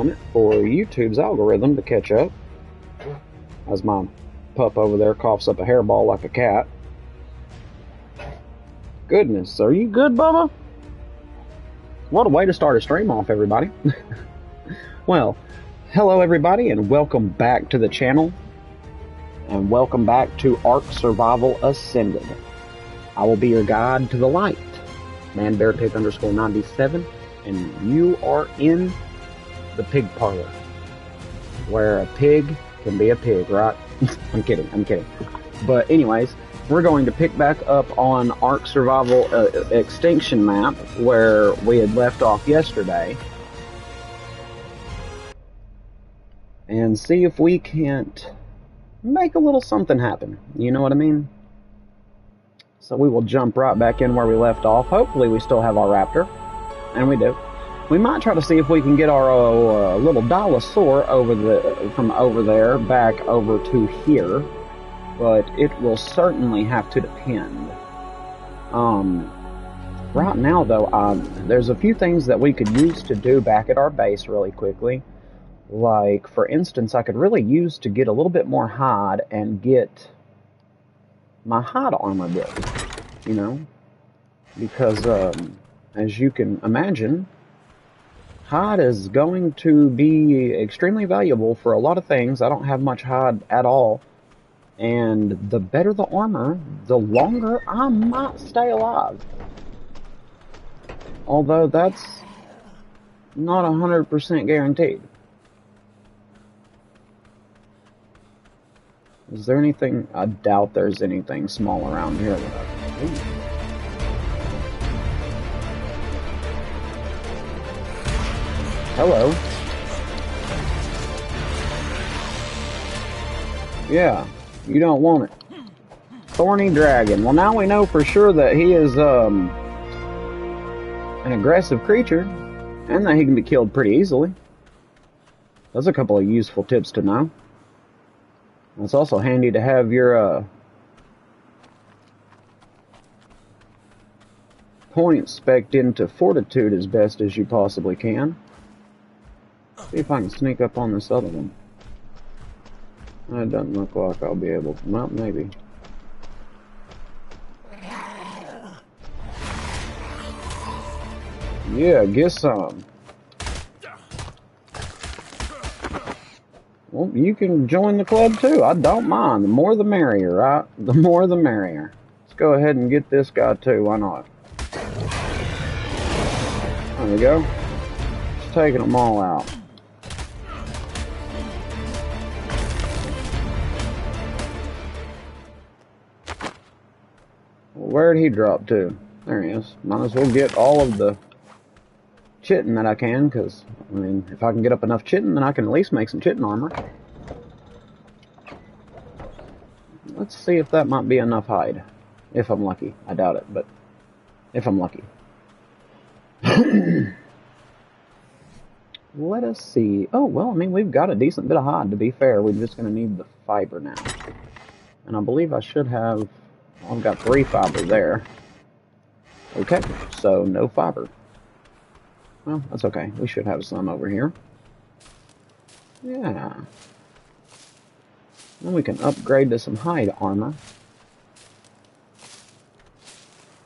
moment for YouTube's algorithm to catch up, as my pup over there coughs up a hairball like a cat. Goodness, are you good, Bubba? What a way to start a stream off, everybody. Well, hello everybody, and welcome back to the channel. And welcome back to Ark Survival Ascended. I will be your guide to the light, manbearpig_97, and you are in the pig parlor, where a pig can be a pig, right? I'm kidding. But anyways, we're going to pick back up on Ark Survival Extinction map, where we had left off yesterday, and see if we can't make a little something happen. You know what I mean? So we will jump right back in where we left off. Hopefully we still have our raptor, and we do. We might try to see if we can get our little dinosaur from over there back over to here, but it will certainly have to depend. Right now though, there's a few things that we could use to do back at our base really quickly. Like, for instance, I could really use to get a little bit more hide and get my hide armor built, you know? Because, as you can imagine, hide is going to be extremely valuable for a lot of things. I don't have much hide at all. And the better the armor, the longer I might stay alive. Although that's not 100% guaranteed. Is there anything? I doubt there's anything small around here. Hello. Yeah, you don't want it. Thorny dragon. Well, now we know for sure that he is an aggressive creature, and that he can be killed pretty easily. That's a couple of useful tips to know. It's also handy to have your points spec'd into fortitude as best as you possibly can. See if I can sneak up on this other one. It doesn't look like I'll be able to. Well, maybe. Yeah, get some. Well, you can join the club too. I don't mind. The more the merrier, right? The more the merrier. Let's go ahead and get this guy too. Why not? There we go. Just taking them all out. Well, where'd he drop to? There he is. Might as well get all of the chitin that I can, because, I mean, if I can get up enough chitin, then I can at least make some chitin armor. Let's see if that might be enough hide. If I'm lucky. I doubt it, but if I'm lucky. Let us see. Oh, well, I mean, we've got a decent bit of hide, to be fair. We're just going to need the fiber now. And I believe I should have... I've got 3 fiber there. Okay, so no fiber. Well, that's okay. We should have some over here. Yeah. Then we can upgrade to some hide armor.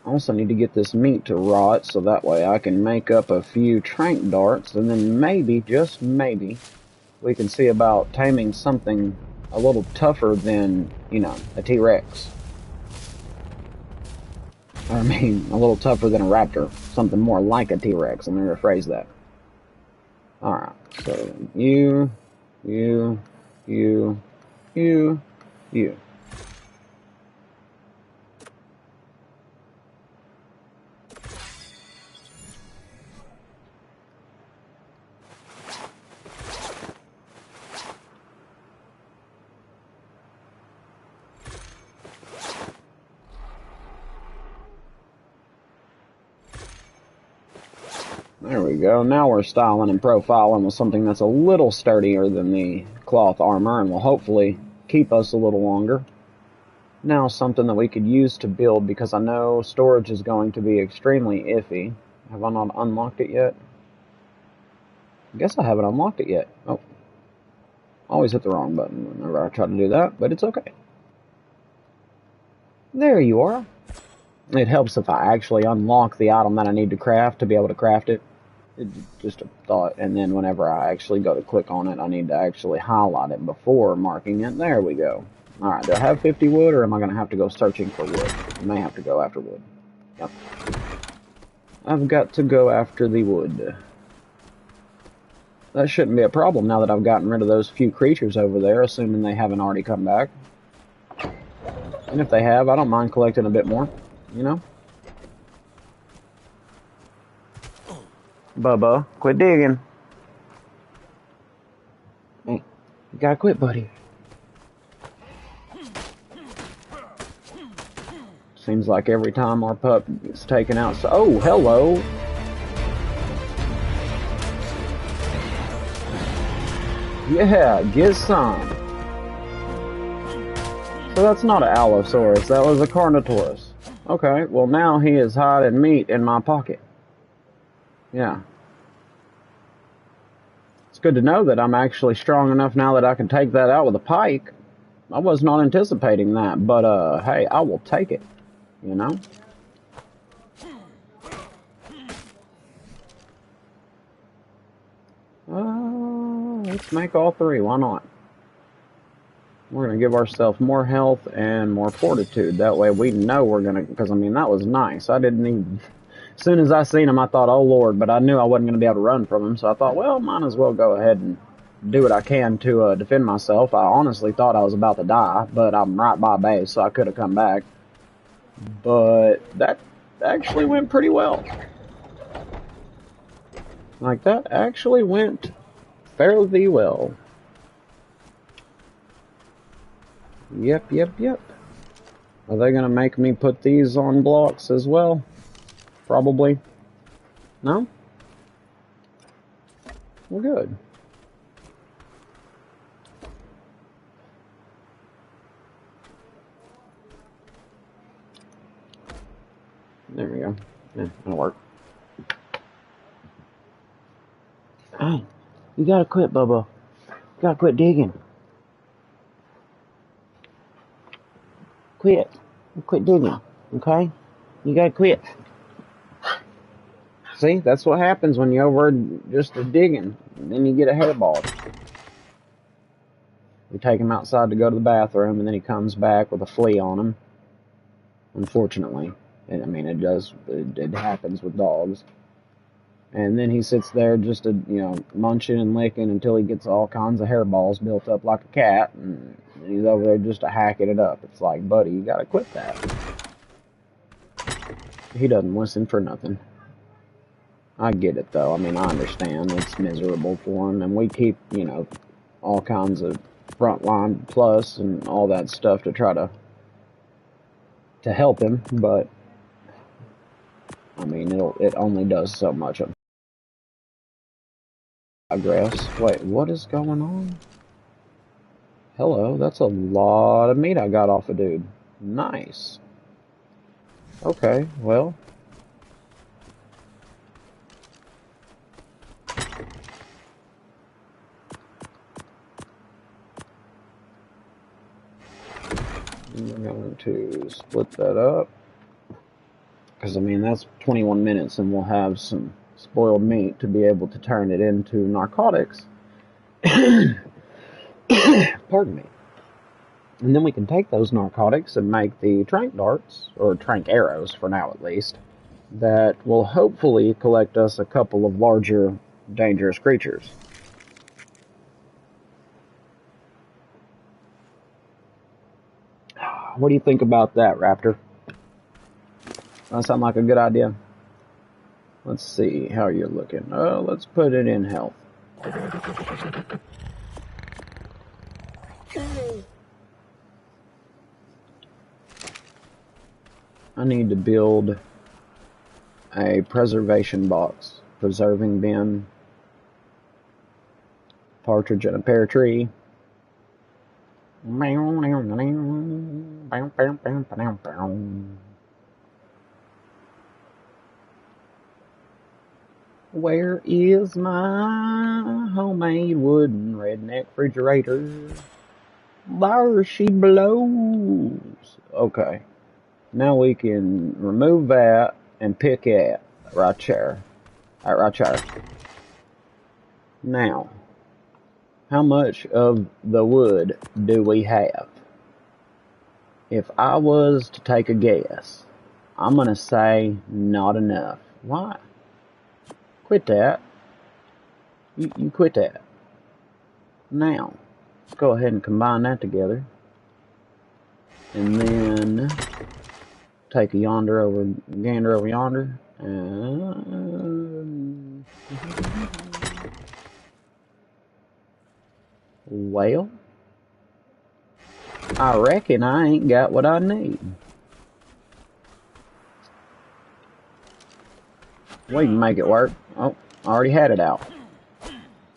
I also need to get this meat to rot, so that way I can make up a few trank darts, and then maybe, just maybe, we can see about taming something a little tougher than, you know, a T-Rex. I mean, a little tougher than a raptor. Something more like a T-Rex. Let me rephrase that. Alright, so you. There we go. Now we're styling and profiling with something that's a little sturdier than the cloth armor and will hopefully keep us a little longer. Now something that we could use to build, because I know storage is going to be extremely iffy. Have I not unlocked it yet? Guess I haven't unlocked it yet. Oh, always hit the wrong button whenever I try to do that, but it's okay. There you are. It helps if I actually unlock the item that I need to craft to be able to craft it. It's just a thought, and then whenever I actually go to click on it, I need to actually highlight it before marking it. There we go. Alright, do I have 50 wood, or am I going to have to go searching for wood? I may have to go after wood. Yep. I've got to go after the wood. That shouldn't be a problem now that I've gotten rid of those few creatures over there, assuming they haven't already come back. And if they have, I don't mind collecting a bit more, you know? Bubba, quit digging. Hey, you gotta quit, buddy. Seems like every time our pup gets taken out, so... Oh, hello! Yeah, get some. So that's not an Allosaurus, that was a Carnotaurus. Okay, well now he is hiding meat in my pocket. Yeah. It's good to know that I'm actually strong enough now that I can take that out with a pike. I was not anticipating that, but hey, I will take it, you know? Let's make all three, why not? We're going to give ourselves more health and more fortitude. That way we know we're going to... Because, I mean, that was nice. I didn't even... As soon as I seen him, I thought, oh, Lord. But I knew I wasn't going to be able to run from him. So I thought, well, might as well go ahead and do what I can to defend myself. I honestly thought I was about to die. But I'm right by base, so I could have come back. But that actually went pretty well. Like, that actually went fairly well. Yep. Are they going to make me put these on blocks as well? Probably. No? Well, good. There we go. Yeah, that'll work. Hey, you gotta quit, Bubba. You gotta quit digging. Quit. Quit digging, okay? You gotta quit. See, that's what happens when you over just digging. Then you get a hairball. We take him outside to go to the bathroom, and then he comes back with a flea on him. Unfortunately. And, I mean, it happens with dogs. And then he sits there just, munching and licking until he gets all kinds of hairballs built up like a cat. And he's over there just hacking it up. It's like, buddy, you gotta quit that. He doesn't listen for nothing. I get it, though. I mean, I understand. It's miserable for him. And we keep, all kinds of frontline plus and all that stuff to try to help him. But, I mean, it only does so much of progress. Wait, what is going on? Hello, that's a lot of meat I got off a dude. Nice. Okay, well. We're going to split that up. Because, I mean, that's 21 minutes and we'll have some spoiled meat to be able to turn it into narcotics. Pardon me. And then we can take those narcotics and make the trank darts, or trank arrows for now at least, that will hopefully collect us a couple of larger, dangerous creatures. What do you think about that, Raptor? That sound like a good idea? Let's see how you're looking. Let's put it in health. I need to build a preservation box. Preserving bin. Partridge in a pear tree. Where is my homemade wooden redneck refrigerator? There she blows. Okay. Now we can remove that and pick it right there. Right there. Now, how much of the wood do we have? If I was to take a guess, I'm going to say not enough. Why? Quit that. You quit that. Now, let's go ahead and combine that together. And then take a gander over yonder. Well, I reckon I ain't got what I need. We can make it work. Oh, I already had it out.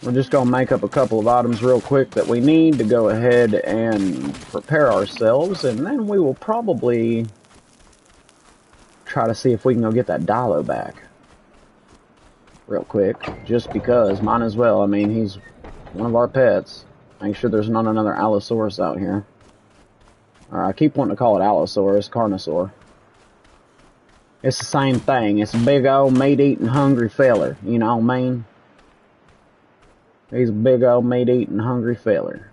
We're just going to make up a couple of items real quick that we need to go ahead and prepare ourselves, and then we will probably try to see if we can go get that Dilo back real quick, just because, might as well. I mean, he's one of our pets. Make sure there's not another Allosaurus out here. Or I keep wanting to call it Allosaurus, Carnosaur. It's the same thing. It's a big old meat-eating hungry feller, you know what I mean? He's a big old meat-eating hungry feller.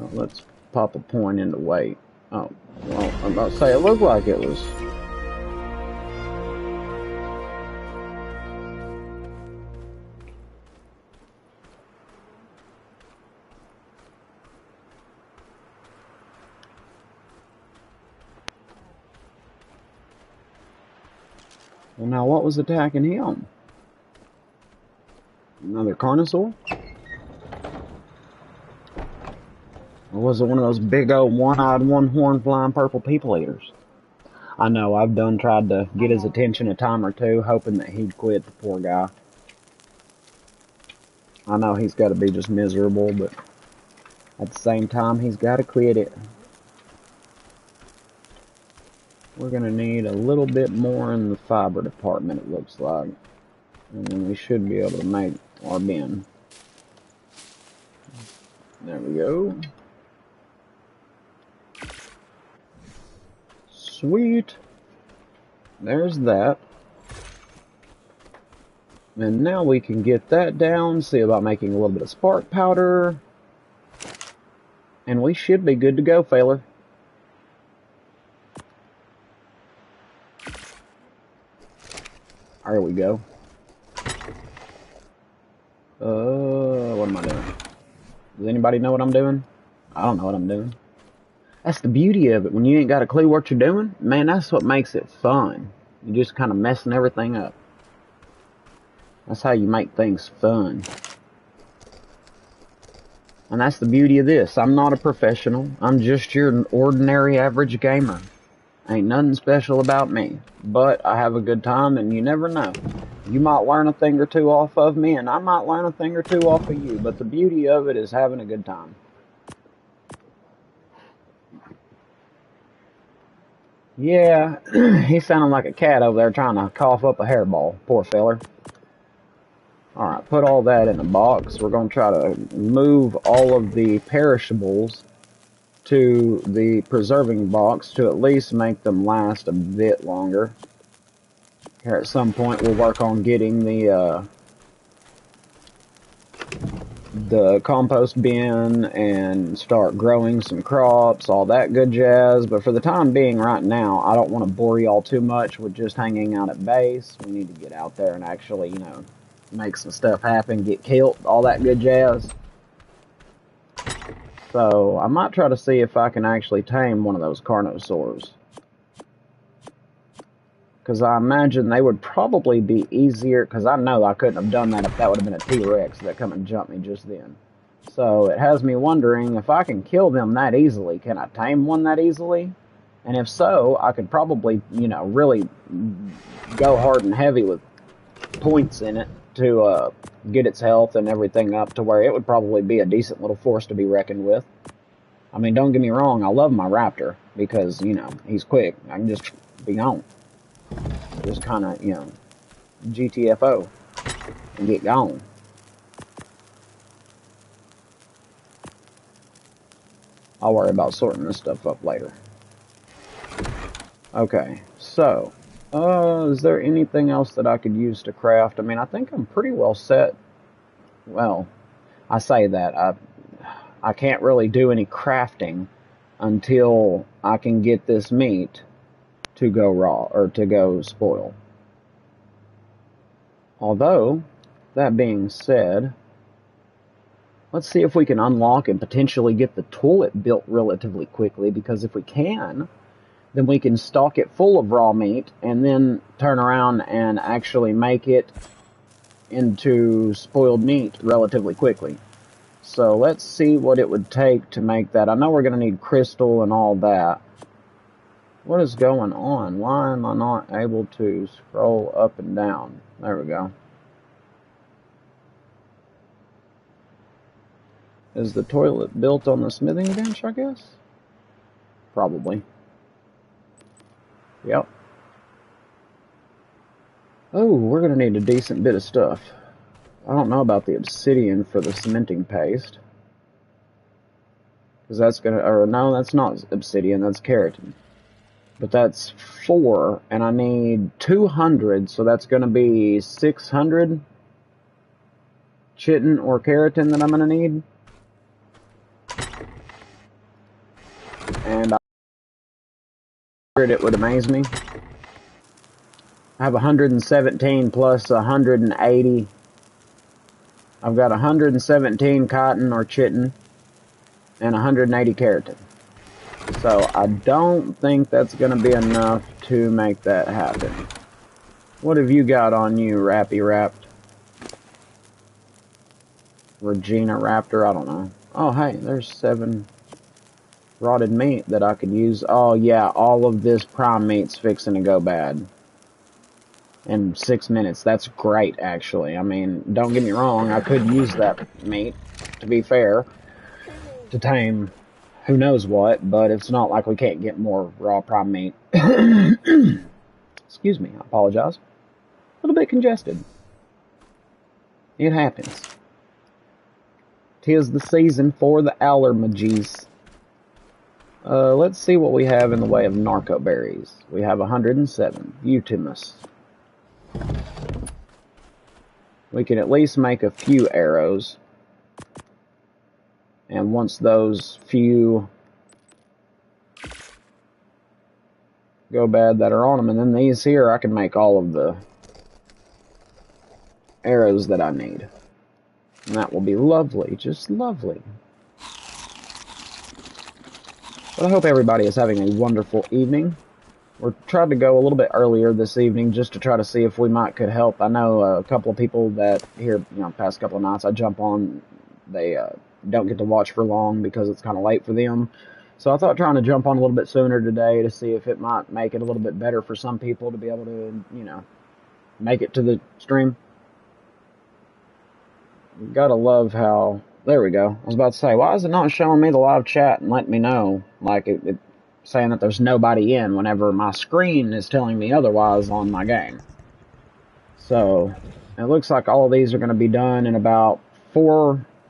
Oh, let's pop a point into weight. Oh, well, I'm about to say it looked like it was. Well, now what was attacking him? Another Carnosaur? Or was it one of those big old one-eyed, one-horned flying purple people eaters? I know, I've tried to get his attention a time or two, hoping that he'd quit, the poor guy. I know he's got to be just miserable, but at the same time, he's got to quit it. We're going to need a little bit more in the fiber department, it looks like. And then we should be able to make our bin. There we go. Sweet. There's that. And now we can get that down, see about making a little bit of spark powder. And we should be good to go, feller. There we go. What am I doing? Does anybody know what I'm doing? I don't know what I'm doing. That's the beauty of it. When you ain't got a clue what you're doing, man, that's what makes it fun. You're just kind of messing everything up. That's how you make things fun. And that's the beauty of this. I'm not a professional. I'm just your ordinary average gamer. Ain't nothing special about me. But I have a good time, and you never know. You might learn a thing or two off of me, and I might learn a thing or two off of you. But the beauty of it is having a good time. Yeah, he sounded like a cat over there trying to cough up a hairball. Poor feller. Alright, put all that in a box. We're going to try to move all of the perishables to the preserving box to at least make them last a bit longer. Here at some point we'll work on getting the compost bin and start growing some crops, all that good jazz. But for the time being right now, I don't want to bore y'all too much with just hanging out at base. We need to get out there and actually, you know, make some stuff happen, get killed, all that good jazz. So I might try to see if I can actually tame one of those Carnosaurs. Because I imagine they would probably be easier, because I know I couldn't have done that if that would have been a T-Rex that come and jumped me just then. So it has me wondering, if I can kill them that easily, can I tame one that easily? And if so, I could probably, you know, really go hard and heavy with points in it to get its health and everything up to where it would probably be a decent little force to be reckoned with. I mean, don't get me wrong, I love my Raptor, because, you know, he's quick. I can just be on. Just kind of, you know, GTFO. and get gone. I'll worry about sorting this stuff up later. Okay, so, is there anything else that I could use to craft? I mean, I think I'm pretty well set. Well, I say that. I can't really do any crafting until I can get this meat to go raw, or to go spoil. Although, that being said, let's see if we can unlock and potentially get the toilet built relatively quickly, because if we can, then we can stock it full of raw meat and then turn around and actually make it into spoiled meat relatively quickly. So let's see what it would take to make that. I know we're going to need crystal and all that. What is going on? Why am I not able to scroll up and down? There we go. Is the toilet built on the smithing bench, I guess? Probably. Yep. Oh, we're going to need a decent bit of stuff. I don't know about the obsidian for the cementing paste. Because that's going to... Or, no, that's not obsidian, that's keratin. But that's 4, and I need 200, so that's going to be 600 chitin or keratin that I'm going to need. And it would amaze me. I have 117 plus 180. I've got 117 cotton or chitin and 180 keratin. So I don't think that's going to be enough to make that happen. What have you got on you, Rappy Wrapped? Regina Raptor, I don't know. Oh, hey, there's 7 rotted meat that I could use. Oh, yeah, all of this prime meat's fixing to go bad. In 6 minutes. That's great, actually. I mean, don't get me wrong, I could use that meat, to be fair, to tame who knows what, but it's not like we can't get more raw prime meat. Excuse me, I apologize. A little bit congested. It happens. 'Tis the season for the allergies. Let's see what we have in the way of narco berries. We have 107. Utimus. We can at least make a few arrows. And once those few go bad that are on them, and then these here, I can make all of the arrows that I need. And that will be lovely, just lovely. But I hope everybody is having a wonderful evening. We're trying to go a little bit earlier this evening just to try to see if we could help. I know a couple of people that here, past couple of nights I jump on, they don't get to watch for long because it's kind of late for them. So I thought trying to jump on a little bit sooner today to see if it might make it a little bit better for some people to be able to, make it to the stream. Gotta love how... There we go. I was about to say, why is it not showing me the live chat and letting me know? Like, it saying that there's nobody in whenever my screen is telling me otherwise on my game. So, it looks like all of these are going to be done in about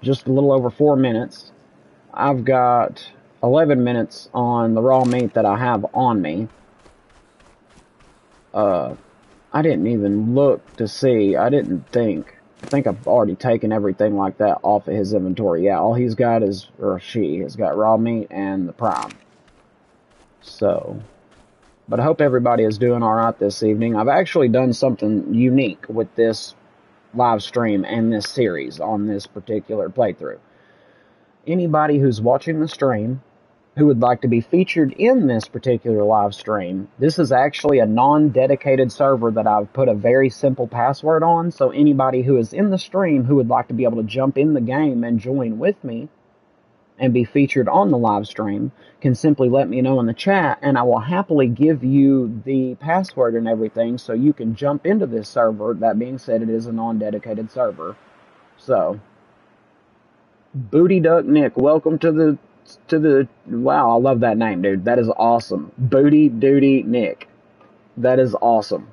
just a little over 4 minutes. I've got 11 minutes on the raw meat that I have on me. I didn't even look to see. I think I've already taken everything like that off of his inventory. Yeah, all he's got is, or she has got raw meat and the prime. So, but I hope everybody is doing alright this evening. I've actually done something unique with this live stream and this series on this particular playthrough. Anybody who's watching the stream who would like to be featured in this particular live stream, this is actually a non-dedicated server that I've put a very simple password on, so anybody who is in the stream who would like to be able to jump in the game and join with me and be featured on the live stream can simply let me know in the chat, and I will happily give you the password and everything so you can jump into this server. That being said, it is a non-dedicated server. So, Booty Duck Nick, welcome to the wow, I love that name, dude. That is awesome. Booty Duty Nick. That is awesome.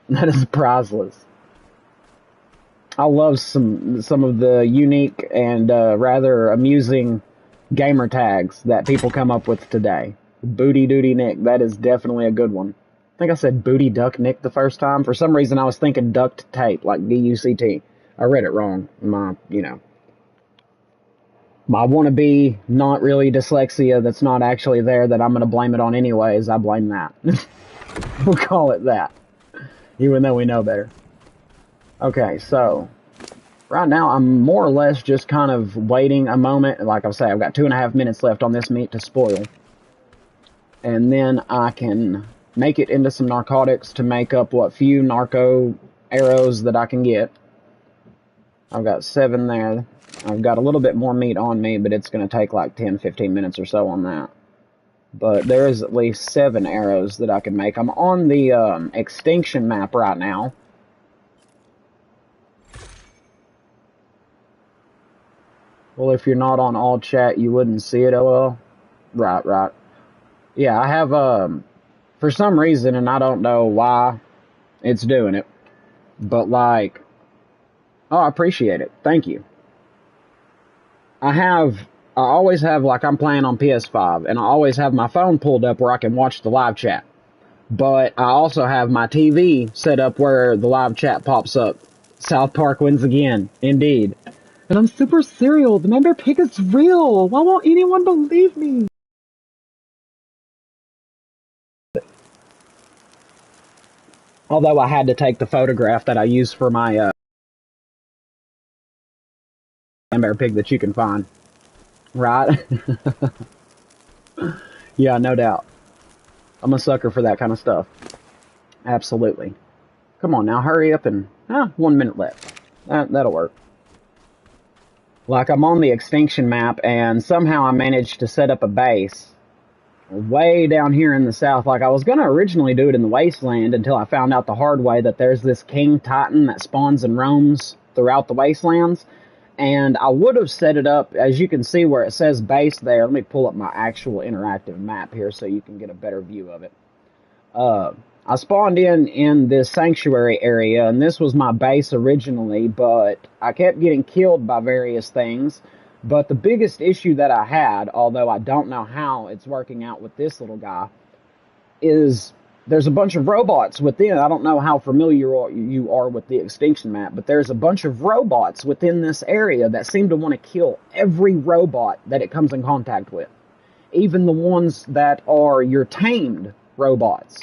That is priceless. I love some of the unique and rather amusing gamer tags that people come up with today. Booty Duty Nick, that is definitely a good one. I think I said Booty Duck Nick the first time. For some reason, I was thinking duct tape, like D-U-C-T. I read it wrong. My wannabe, not really dyslexia that's not actually there that I'm going to blame it on anyways. I blame that. We'll call it that, even though we know better. Okay, so right now I'm more or less just kind of waiting a moment. Like I say, I've got 2.5 minutes left on this meat to spoil. And then I can make it into some narcotics to make up what few narco arrows that I can get. I've got 7 there. I've got a little bit more meat on me, but it's going to take like 10-15 minutes or so on that. But there is at least 7 arrows that I can make. I'm on the extinction map right now. Well, if you're not on all chat, you wouldn't see it, LL. Right. Yeah, I have, for some reason, and I don't know why it's doing it, but like, oh, I appreciate it. Thank you. I always have, like, I'm playing on PS5, and I always have my phone pulled up where I can watch the live chat. But I also have my TV set up where the live chat pops up. South Park wins again. Indeed. And I'm super serial. The member pick is real. Why won't anyone believe me? Although I had to take the photograph that I used for my member pig that you can find. Right? Yeah, no doubt. I'm a sucker for that kind of stuff. Absolutely. Come on now, hurry up and... 1 minute left. That'll work. Like, I'm on the extinction map, and somehow I managed to set up a base way down here in the south. Like, I was going to originally do it in the wasteland until I found out the hard way that there's this king titan that spawns and roams throughout the wastelands. And I would have set it up, as you can see where it says base there. Let me pull up my actual interactive map here so you can get a better view of it. I spawned in this sanctuary area, and this was my base originally, but I kept getting killed by various things. But the biggest issue that I had, although I don't know how it's working out with this little guy, is there's a bunch of robots within. I don't know how familiar you are with the extinction map, but there's a bunch of robots within this area that seem to want to kill every robot that it comes in contact with. Even the ones that are your tamed robots.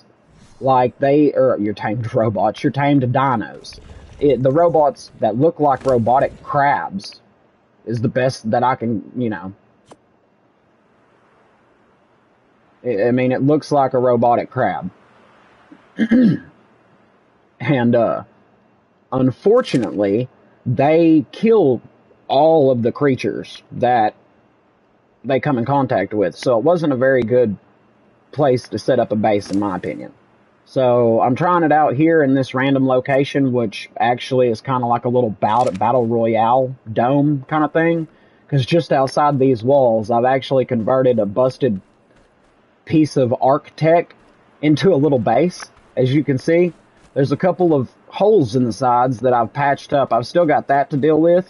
Like your tamed robots, your tamed dinos. The robots that look like robotic crabs is the best that I can, I mean, it looks like a robotic crab. And, unfortunately, they kill all of the creatures that they come in contact with. So it wasn't a very good place to set up a base, in my opinion. So I'm trying it out here in this random location, which actually is kind of like a little battle royale dome kind of thing. Because just outside these walls, I've actually converted a busted piece of Arc-Tech into a little base. As you can see, there's a couple of holes in the sides that I've patched up. I've still got that to deal with.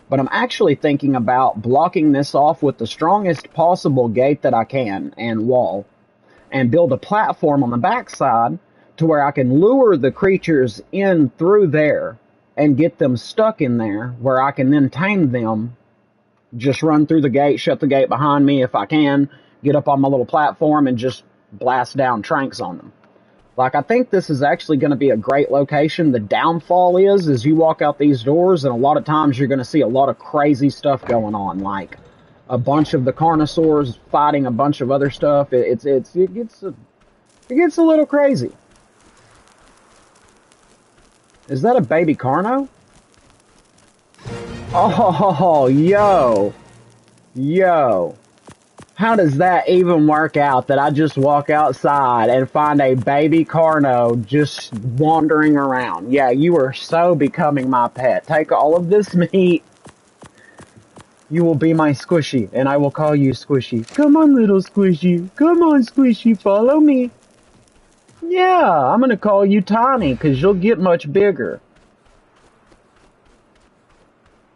But I'm actually thinking about blocking this off with the strongest possible gate that I can and wall. And build a platform on the backside to where I can lure the creatures in through there and get them stuck in there, where I can then tame them, just run through the gate, shut the gate behind me if I can, get up on my little platform and just blast down tranks on them. Like, I think this is actually going to be a great location. The downfall is you walk out these doors, and a lot of times you're going to see a lot of crazy stuff going on, like a bunch of the carnosaurs fighting a bunch of other stuff. It gets a little crazy. Is that a baby carno? Oh, yo. How does that even work out that I just walk outside and find a baby carno just wandering around? Yeah, you are so becoming my pet. Take all of this meat. You will be my squishy, and I will call you Squishy. Come on, little squishy. Come on, squishy, follow me. Yeah, I'm gonna call you Tiny, because you'll get much bigger.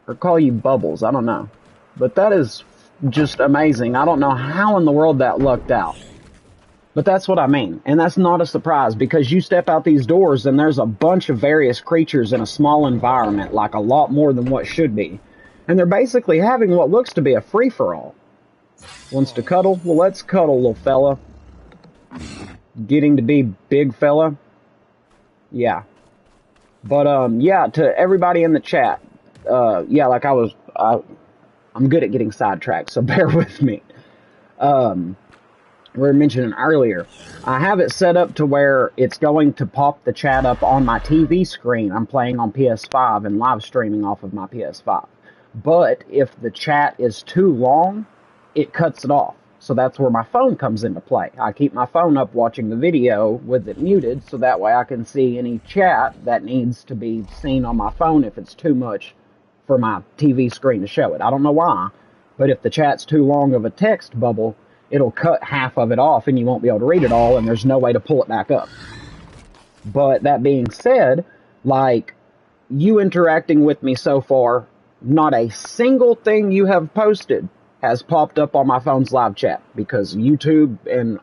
Or call you Bubbles, I don't know. But that is just amazing. I don't know how in the world that lucked out. But that's what I mean. And that's not a surprise because you step out these doors and there's a bunch of various creatures in a small environment, like a lot more than what should be. And they're basically having what looks to be a free-for-all. Wants to cuddle? Well, let's cuddle, little fella. Getting to be big fella? Yeah. But, yeah, to everybody in the chat, yeah, like I'm good at getting sidetracked, so bear with me. We were mentioning earlier, I have it set up to where it's going to pop the chat up on my TV screen. I'm playing on PS5 and live streaming off of my PS5. But if the chat is too long, it cuts it off. So that's where my phone comes into play. I keep my phone up watching the video with it muted, so that way I can see any chat that needs to be seen on my phone if it's too much for my TV screen to show it. I don't know why, but if the chat's too long of a text bubble, it'll cut half of it off and you won't be able to read it all, and there's no way to pull it back up. But that being said, like, you interacting with me so far, not a single thing you have posted has popped up on my phone's live chat because YouTube and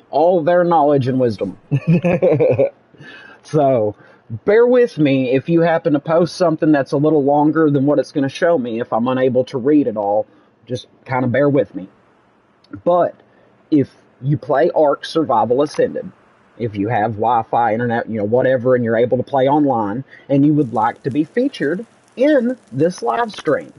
all their knowledge and wisdom. So bear with me if you happen to post something that's a little longer than what it's going to show me. If I'm unable to read it all, just kind of bear with me. But if you play Ark Survival Ascended, if you have Wi-Fi, internet, whatever, and you're able to play online, and you would like to be featured in this live stream,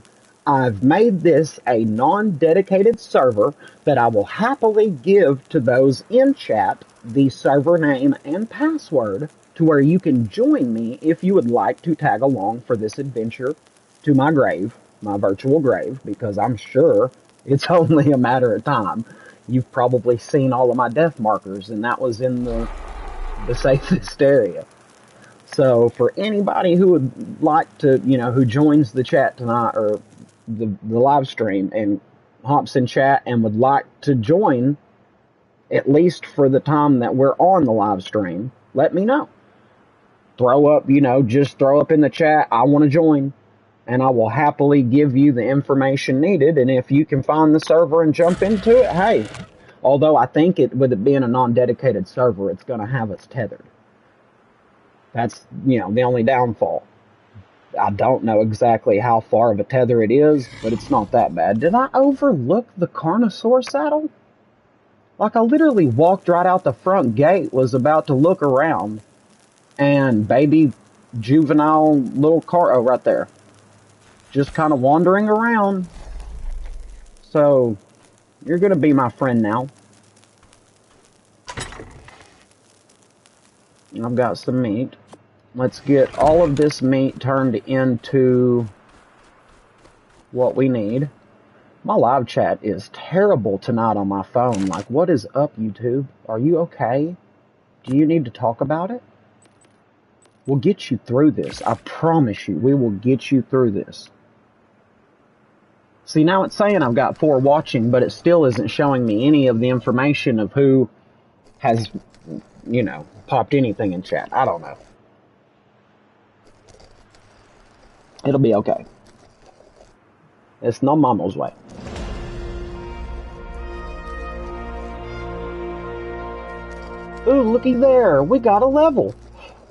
I've made this a non-dedicated server that I will happily give to those in chat the server name and password to where you can join me if you would like to tag along for this adventure to my grave, my virtual grave, because I'm sure it's only a matter of time. You've probably seen all of my death markers, and that was in the safest area. So for anybody who would like to, who joins the chat tonight, or the live stream and hops in chat and would like to join, at least for the time that we're on the live stream, let me know. Throw up, just throw up in the chat, I want to join, and I will happily give you the information needed. And if you can find the server and jump into it, hey. Although I think with it being a non-dedicated server, it's going to have us tethered. That's, the only downfall. I don't know exactly how far of a tether it is, but it's not that bad. Did I overlook the Carnosaur saddle? Like, I literally walked right out the front gate, was about to look around, and baby juvenile little car, right there. Just kind of wandering around. So, you're going to be my friend now. I've got some meat. Let's get all of this meat turned into what we need. My live chat is terrible tonight on my phone. Like, what is up, YouTube? Are you okay? Do you need to talk about it? We'll get you through this. I promise you, we will get you through this. See, now it's saying I've got 4 watching, but it still isn't showing me any of the information of who has, popped anything in chat. I don't know. It'll be okay. It's no mama's way. Ooh, looky there. We got a level.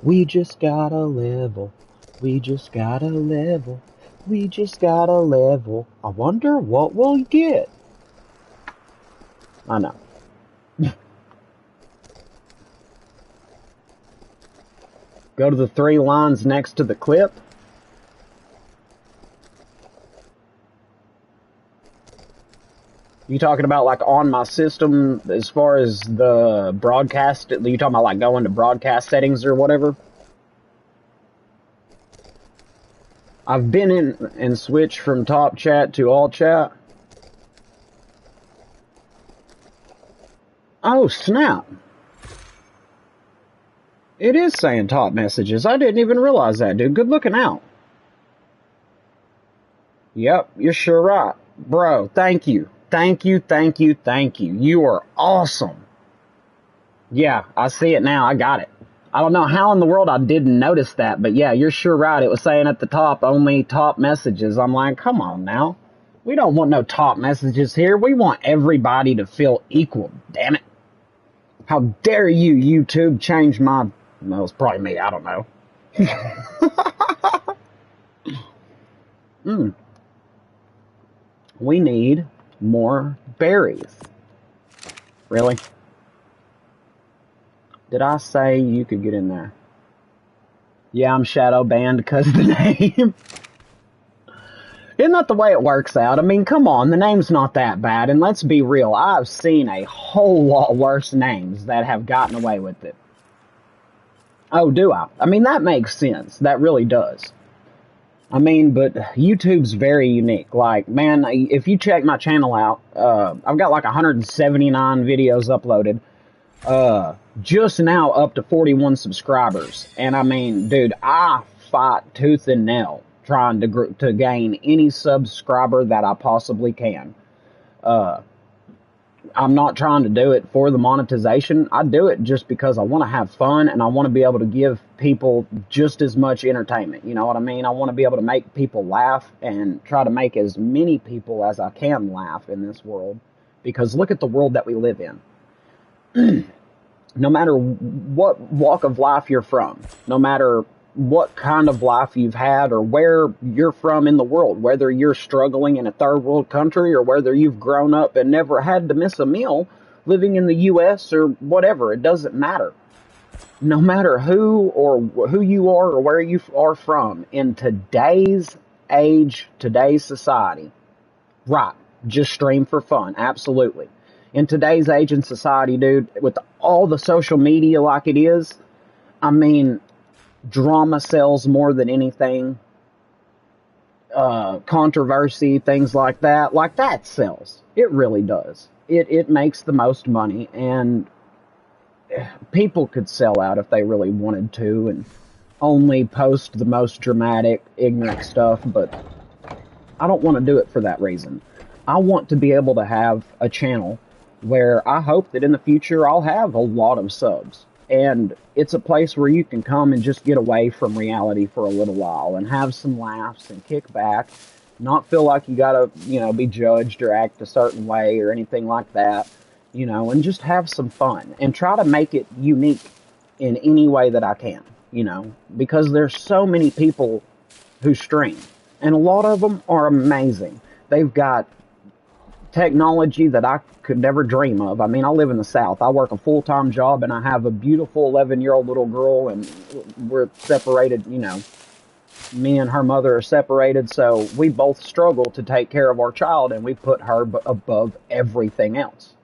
We just got a level. We just got a level. We just got a level. I wonder what we'll get. I know. Go to the 3 lines next to the clip. You talking about like on my system as far as the broadcast? You talking about like going to broadcast settings or whatever? I've been in and switched from top chat to all chat. Oh, snap. It is saying top messages. I didn't even realize that, dude. Good looking out. Yep, you're sure right. Bro, thank you. Thank you, thank you, thank you. You are awesome. Yeah, I see it now. I got it. I don't know how in the world I didn't notice that, but yeah, you're sure right. It was saying at the top, only top messages. I'm like, come on now. We don't want no top messages here. We want everybody to feel equal, damn it. How dare you, YouTube, change my... No, it's probably me, I don't know. We need more berries. Really? Did I say you could get in there? Yeah, I'm shadow banned because of the name. Isn't that the way it works out? I mean, come on, the name's not that bad. And let's be real, I've seen a whole lot worse names that have gotten away with it. Oh, do I? I mean, that makes sense. That really does. I mean, but YouTube's very unique. Like, man, if you check my channel out, I've got like 179 videos uploaded. Just now up to 41 subscribers. And I mean, dude, I fight tooth and nail trying to gain any subscriber that I possibly can. I'm not trying to do it for the monetization. I do it just because I want to have fun and I want to be able to give people just as much entertainment. You know what I mean? I want to be able to make people laugh and try to make as many people as I can laugh in this world. Because look at the world that we live in. No matter what walk of life you're from, no matter what kind of life you've had or where you're from in the world, whether you're struggling in a third world country or whether you've grown up and never had to miss a meal living in the U.S. or whatever, it doesn't matter. No matter who you are or where you are from in today's age, today's society, right, just stream for fun, absolutely. In today's age and society, dude, with all the social media like it is, I mean, drama sells more than anything. Controversy, things like that sells. It really does. It makes the most money, and people could sell out if they really wanted to and only post the most dramatic, ignorant stuff, but I don't want to do it for that reason. I want to be able to have a channel where I hope that in the future I'll have a lot of subs. And it's a place where you can come and just get away from reality for a little while and have some laughs and kick back, not feel like you gotta, be judged or act a certain way or anything like that, and just have some fun and try to make it unique in any way that I can, because there's so many people who stream and a lot of them are amazing. They've got technology that I could never dream of. I mean, I live in the South. I work a full-time job and I have a beautiful 11-year-old little girl and we're separated, me and her mother are separated, so we both struggle to take care of our child and we put her above everything else.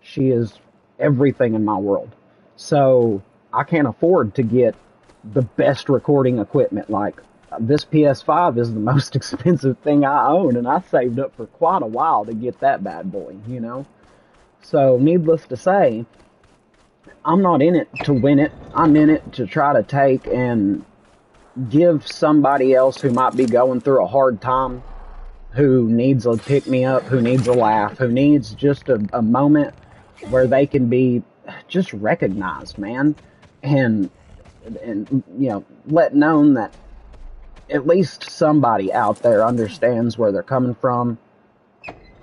She is everything in my world. So I can't afford to get the best recording equipment. Like, this PS5 is the most expensive thing I own, and I saved up for quite a while to get that bad boy, So, needless to say, I'm not in it to win it. I'm in it to try to take and give somebody else who might be going through a hard time, who needs a pick-me-up, who needs a laugh, who needs just a moment where they can be just recognized, man, and let known that at least somebody out there understands where they're coming from,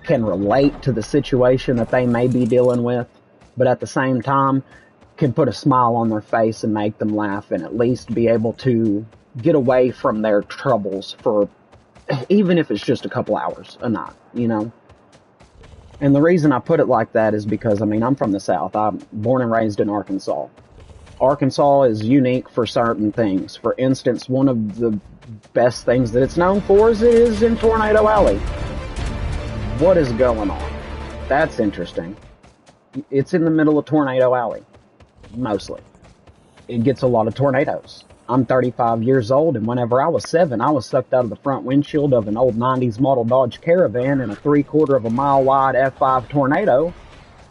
can relate to the situation that they may be dealing with, but at the same time can put a smile on their face and make them laugh and at least be able to get away from their troubles for, even if it's just a couple hours a night, And the reason I put it like that is because, I'm from the South. I'm born and raised in Arkansas. Arkansas is unique for certain things. For instance, one of the best things that it's known for is it is in Tornado Alley. What is going on? That's interesting. It's in the middle of Tornado Alley, mostly. It gets a lot of tornadoes. I'm 35 years old, and whenever I was 7, I was sucked out of the front windshield of an old 90s model Dodge Caravan in a 3/4 of a mile wide F5 tornado,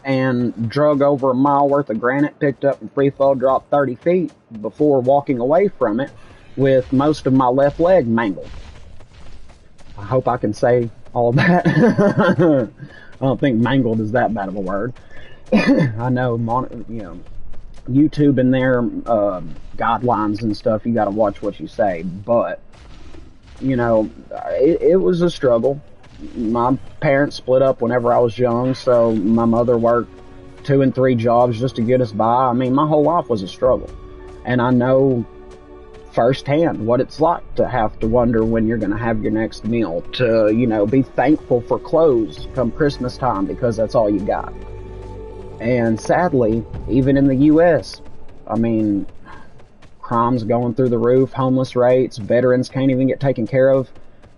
and drug over a mile worth of granite, picked up and free fall dropped 30 feet before walking away from it with most of my left leg mangled. I hope I can say all that. I don't think mangled is that bad of a word. I know, YouTube and their guidelines and stuff. You got to watch what you say. But you know, it was a struggle. My parents split up whenever I was young, so my mother worked 2 and 3 jobs just to get us by. I mean, my whole life was a struggle, and I know firsthand what it's like to have to wonder when you're going to have your next meal, to, you know, be thankful for clothes come Christmas time because that's all you got. And sadly, even in the U.S., I mean, crime's going through the roof, homeless rates, veterans can't even get taken care of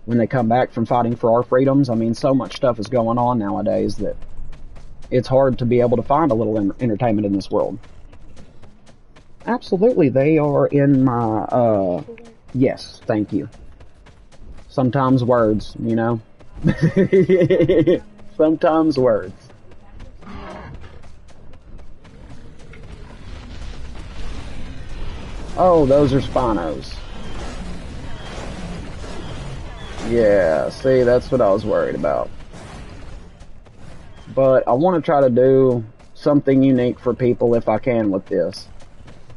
when they come back from fighting for our freedoms. I mean, so much stuff is going on nowadays that it's hard to be able to find a little entertainment in this world. Absolutely, they are in my, yes, thank you. Sometimes words, you know? Sometimes words. Oh, those are Spinos. Yeah, see, that's what I was worried about. But I want to try to do something unique for people if I can with this.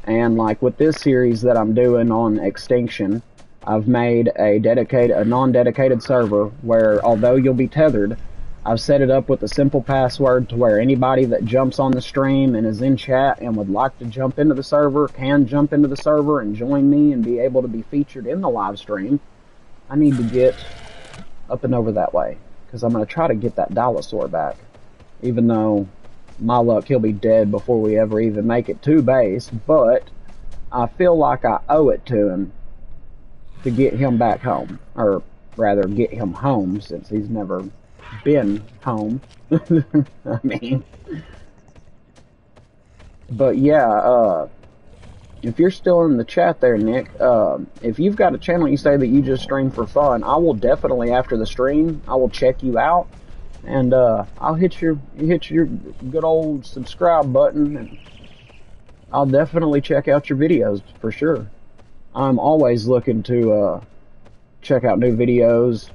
And like with this series that I'm doing on extinction, I've made a non-dedicated server where, although you'll be tethered, I've set it up with a simple password to where anybody that jumps on the stream and is in chat and would like to jump into the server can jump into the server and join me and be able to be featured in the live stream. I need to get up and over that way because I'm going to try to get that dinosaur back, even though my luck, he'll be dead before we ever even make it to base, but I feel like I owe it to him to get him back home, or rather get him home since he's never been home. I mean, but yeah, if you're still in the chat there, Nick, if you've got a channel you say that you just stream for fun, I will definitely, after the stream, I will check you out. And I'll hit your good old subscribe button, and I'll definitely check out your videos for sure. I'm always looking to check out new videos,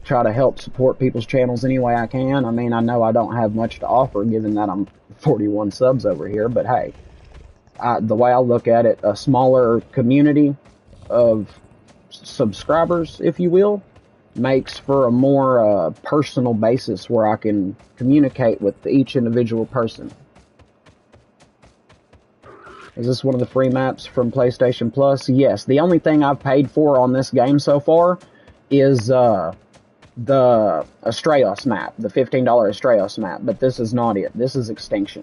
try to help support people's channels any way I can. I mean, I know I don't have much to offer given that I'm 41 subs over here, but hey, the way I look at it, a smaller community of subscribers, if you will, makes for a more personal basis where I can communicate with each individual person. Is this one of the free maps from PlayStation Plus? Yes. The only thing I've paid for on this game so far is the Astraeos map, the $15 Astraeos map, but this is not it. This is Extinction.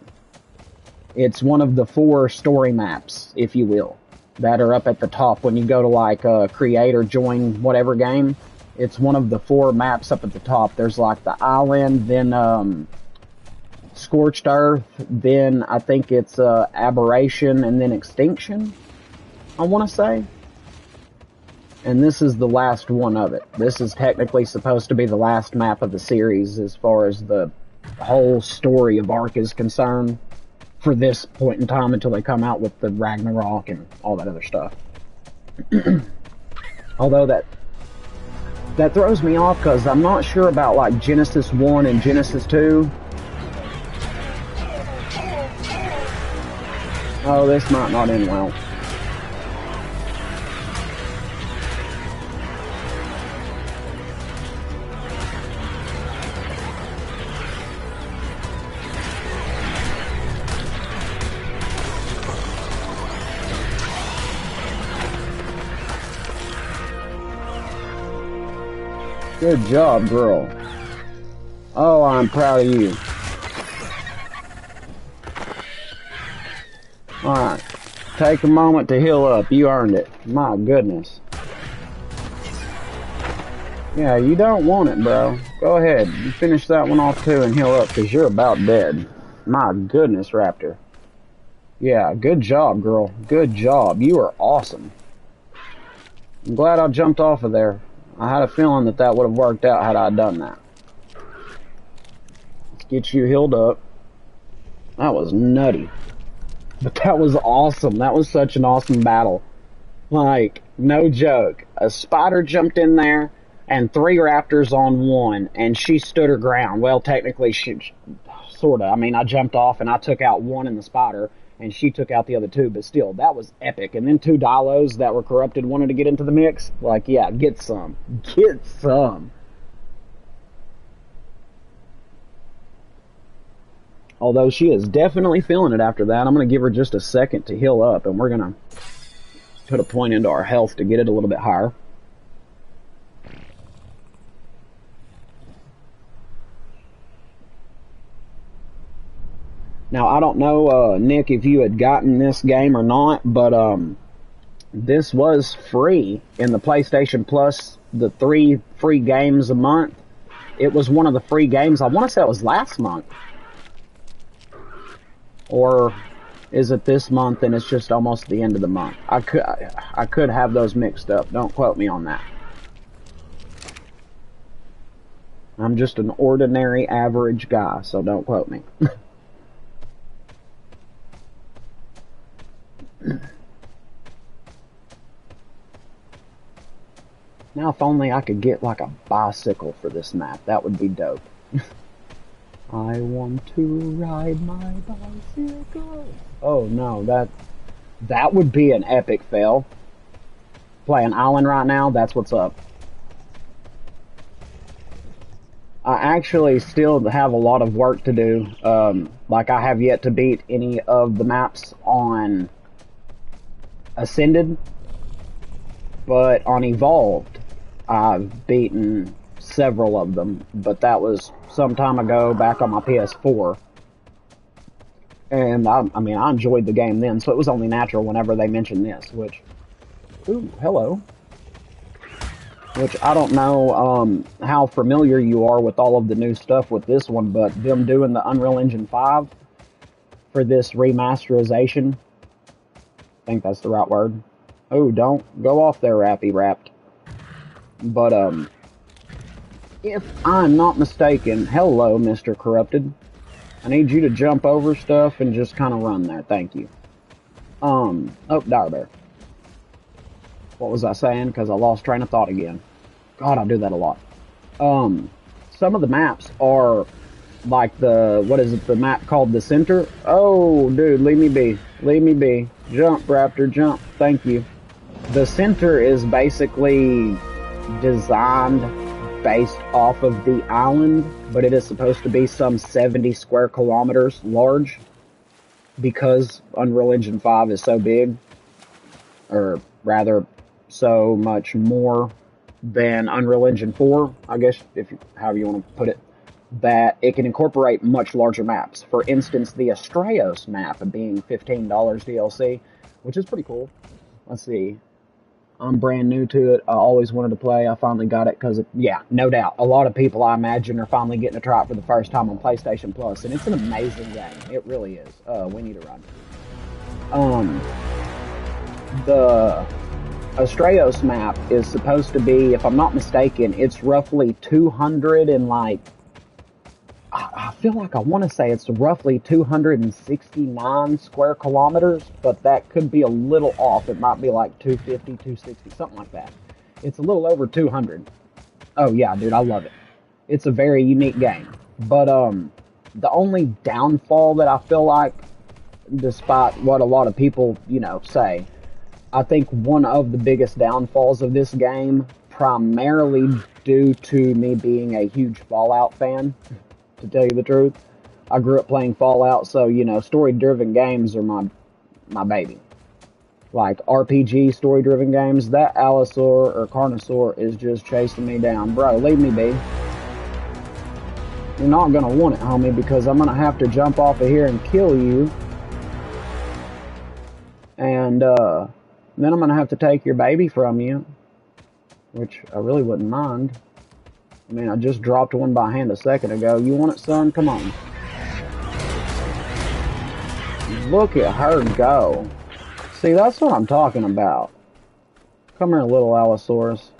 It's one of the 4 story maps, if you will, that are up at the top when you go to like create or join whatever game. It's one of the 4 maps up at the top. There's like the island, then Scorched Earth, then I think it's Aberration, and then Extinction, I want to say. And this is the last one of it. This is technically supposed to be the last map of the series as far as the whole story of Ark is concerned for this point in time until they come out with the Ragnarok and all that other stuff. Although that throws me off because I'm not sure about like Genesis 1 and Genesis 2. Oh, this might not end well. Good job, girl. Oh, I'm proud of you. Alright. Take a moment to heal up. You earned it. My goodness. Yeah, you don't want it, bro. Go ahead. You finish that one off too and heal up because you're about dead. My goodness, Raptor. Yeah, good job, girl. Good job. You are awesome. I'm glad I jumped off of there. I had a feeling that would have worked out had I done that. Let's get you healed up. That was nutty. But that was awesome. That was such an awesome battle. Like, no joke. A spider jumped in there, and 3 raptors on 1, and she stood her ground. Well, technically, she sorta. I mean, I jumped off, and I took out 1 in the spider, and she took out the other two, but still, that was epic. And then two Dilos that were corrupted wanted to get into the mix. Like, yeah, get some. Get some. Although she is definitely feeling it after that. I'm going to give her just a second to heal up, and we're going to put a point into our health to get it a little bit higher. Now, I don't know, Nick, if you had gotten this game or not, but this was free in the PlayStation Plus, the 3 free games a month. It was one of the free games. I want to say it was last month. Or is it this month and it's just almost the end of the month? I could have those mixed up. Don't quote me on that. I'm just an ordinary average guy, so don't quote me. Now, if only I could get like a bicycle for this map, that would be dope. I want to ride my bicycle. Oh no, that would be an epic fail. Playing Island right now, that's what's up. I actually still have a lot of work to do. Like I have yet to beat any of the maps on Ascended, but on Evolved, I've beaten several of them, but that was some time ago back on my PS4. And I mean, I enjoyed the game then, so it was only natural whenever they mentioned this, which, ooh, hello. Which I don't know how familiar you are with all of the new stuff with this one, but them doing the Unreal Engine 5 for this remasterization, I think that's the right word. Oh, don't go off there, Rappy Wrapped. But, if I'm not mistaken, hello, Mr. Corrupted. I need you to jump over stuff and just kind of run there. Thank you. Oh, Dire Bear. What was I saying? Because I lost train of thought again. God, I do that a lot. Some of the maps are like what is it, the map called The Center? Oh, dude, leave me be. Leave me be. Jump, Raptor, jump. Thank you. The Center is basically designed based off of the island, but it is supposed to be some 70 square kilometers large because Unreal Engine 5 is so big, or rather so much more than Unreal Engine 4, I guess, however you want to put it, that it can incorporate much larger maps. For instance, the Astraeos map being $15 DLC, which is pretty cool. Let's see. I'm brand new to it. I always wanted to play. I finally got it because, yeah, no doubt. A lot of people, I imagine, are finally getting to try it for the first time on PlayStation Plus, and it's an amazing game. It really is. We need to run. The Astraeos map is supposed to be, if I'm not mistaken, it's roughly 200 and like, I feel like I want to say it's roughly 269 square kilometers, but that could be a little off. It might be like 250, 260, something like that. It's a little over 200. Oh yeah, dude, I love it. It's a very unique game. But the only downfall that I feel like, despite what a lot of people, say, I think one of the biggest downfalls of this game, primarily due to me being a huge Fallout fan, to tell you the truth. I grew up playing Fallout, so, story-driven games are my baby. Like, RPG story-driven games, that Allosaur or Carnosaur is just chasing me down. Bro, leave me be. You're not gonna want it, homie, because I'm gonna have to jump off of here and kill you. And, then I'm gonna have to take your baby from you, which I really wouldn't mind. I mean, I just dropped one by hand a second ago. You want it, son? Come on. Look at her go. See, that's what I'm talking about. Come here, little Allosaurus.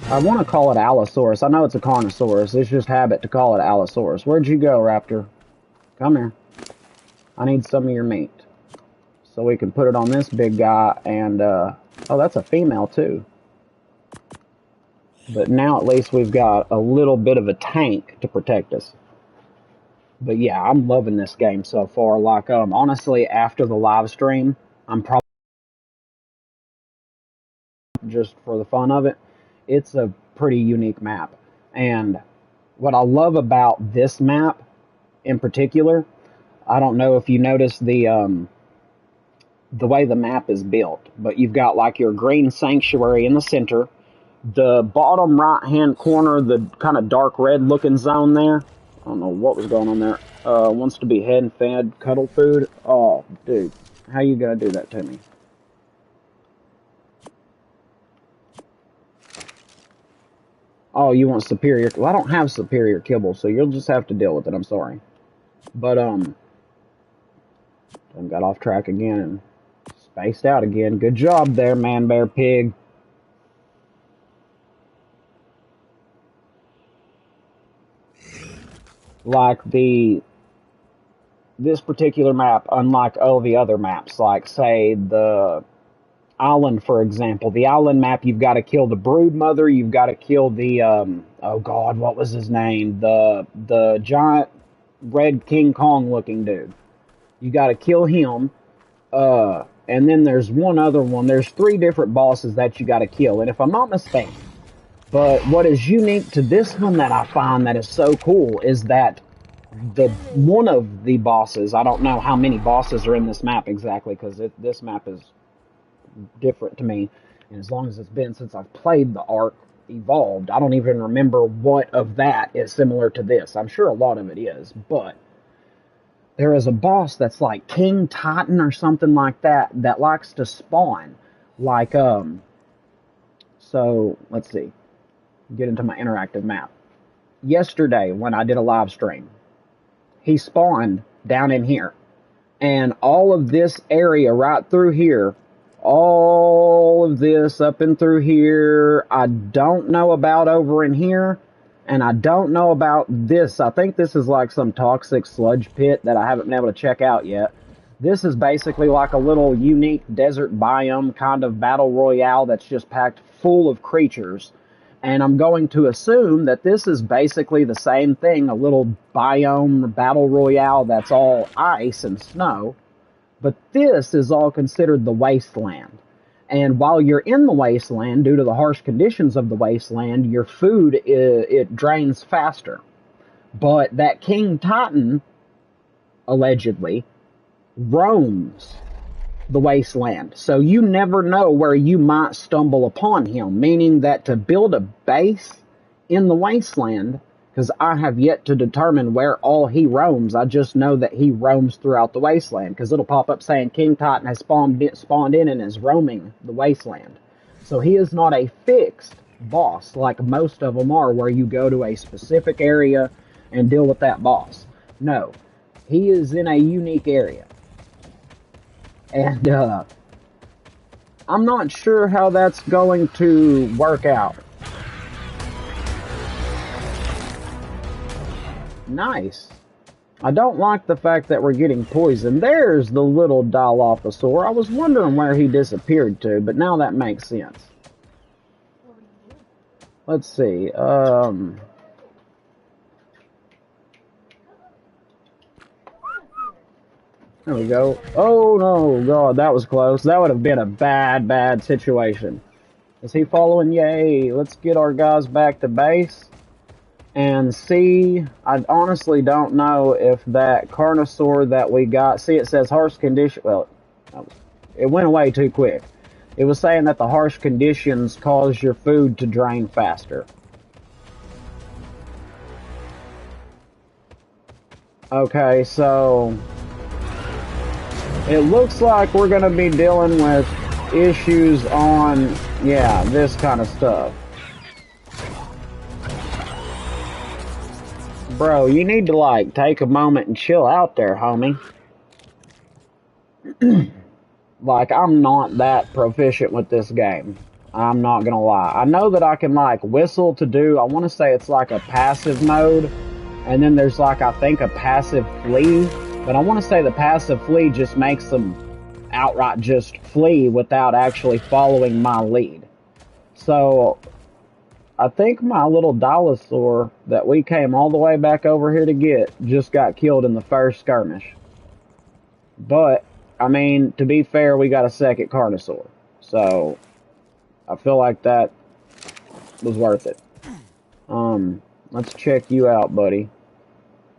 I want to call it Allosaurus. I know it's a Carnosaurus. It's just habit to call it Allosaurus. Where'd you go, Raptor? Come here. I need some of your meat. So we can put it on this big guy and, oh, that's a female, too. But now at least we've got a little bit of a tank to protect us. But yeah, I'm loving this game so far. Like, honestly, after the live stream, I'm probably just for the fun of it. It's a pretty unique map. And what I love about this map in particular, I don't know if you noticed the way the map is built, but you've got like your green sanctuary in the center, the bottom right hand corner, the kind of dark red looking zone there. I don't know what was going on there. Wants to be head and fed cuddle food. Oh, dude, how you gonna do that to me? Oh, you want superior? Well, I don't have superior kibble, so you'll just have to deal with it. I'm sorry, but I got off track again and spaced out again. Good job there, man, bear, pig. Like this particular map, unlike all the other maps, like say the island, for example, the island map, you've got to kill the brood mother, you've got to kill the oh god, what was his name? The giant red King Kong looking dude. You got to kill him. And then there's one other one. There's 3 different bosses that you got to kill. And if I'm not mistaken, but what is unique to this one that I find that is so cool is that one of the bosses, I don't know how many bosses are in this map exactly, because this map is different to me. And as long as it's been since I've played the Ark Evolved, I don't even remember what of that is similar to this. I'm sure a lot of it is, but there is a boss that's like King Titan or something like that that likes to spawn. Like, so let's see. Get into my interactive map. Yesterday, when I did a live stream, he spawned down in here. And all of this area right through here, all of this up and through here, I don't know about over in here. And I don't know about this. I think this is like some toxic sludge pit that I haven't been able to check out yet. This is basically like a little unique desert biome kind of battle royale that's just packed full of creatures. And I'm going to assume that this is basically the same thing, a little biome battle royale that's all ice and snow. But this is all considered the wasteland. And while you're in the wasteland, due to the harsh conditions of the wasteland, your food, it drains faster. But that King Titan, allegedly, roams the wasteland. So you never know where you might stumble upon him, meaning that to build a base in the wasteland, because I have yet to determine where all he roams, I just know that he roams throughout the wasteland, because it'll pop up saying King Titan has spawned in and is roaming the wasteland. So he is not a fixed boss like most of them are, where you go to a specific area and deal with that boss. No, he is in a unique area. And I'm not sure how that's going to work out. Nice. I don't like the fact that we're getting poisoned. There's the little Dilophosaur. I was wondering where he disappeared to, but now that makes sense. Let's see. There we go. Oh no, God, that was close. That would have been a bad situation. Is he following? Yay. Let's get our guys back to base. And see, I honestly don't know if that Carnosaur that we got, see it says harsh condition, well, it went away too quick. It was saying that the harsh conditions cause your food to drain faster. Okay, so it looks like we're going to be dealing with issues on, yeah, this kind of stuff. Bro, you need to, like, take a moment and chill out there, homie. Like, I'm not that proficient with this game. I'm not gonna lie. I know that I can, like, whistle to do, I want to say it's like a passive mode. And then there's, like, I think a passive flee. But I want to say the passive flee just makes them outright just flee without actually following my lead. So I think my little dinosaur that we came all the way back over here to get just got killed in the first skirmish. But, I mean, to be fair, we got a second Carnosaur. So, I feel like that was worth it. Let's check you out, buddy.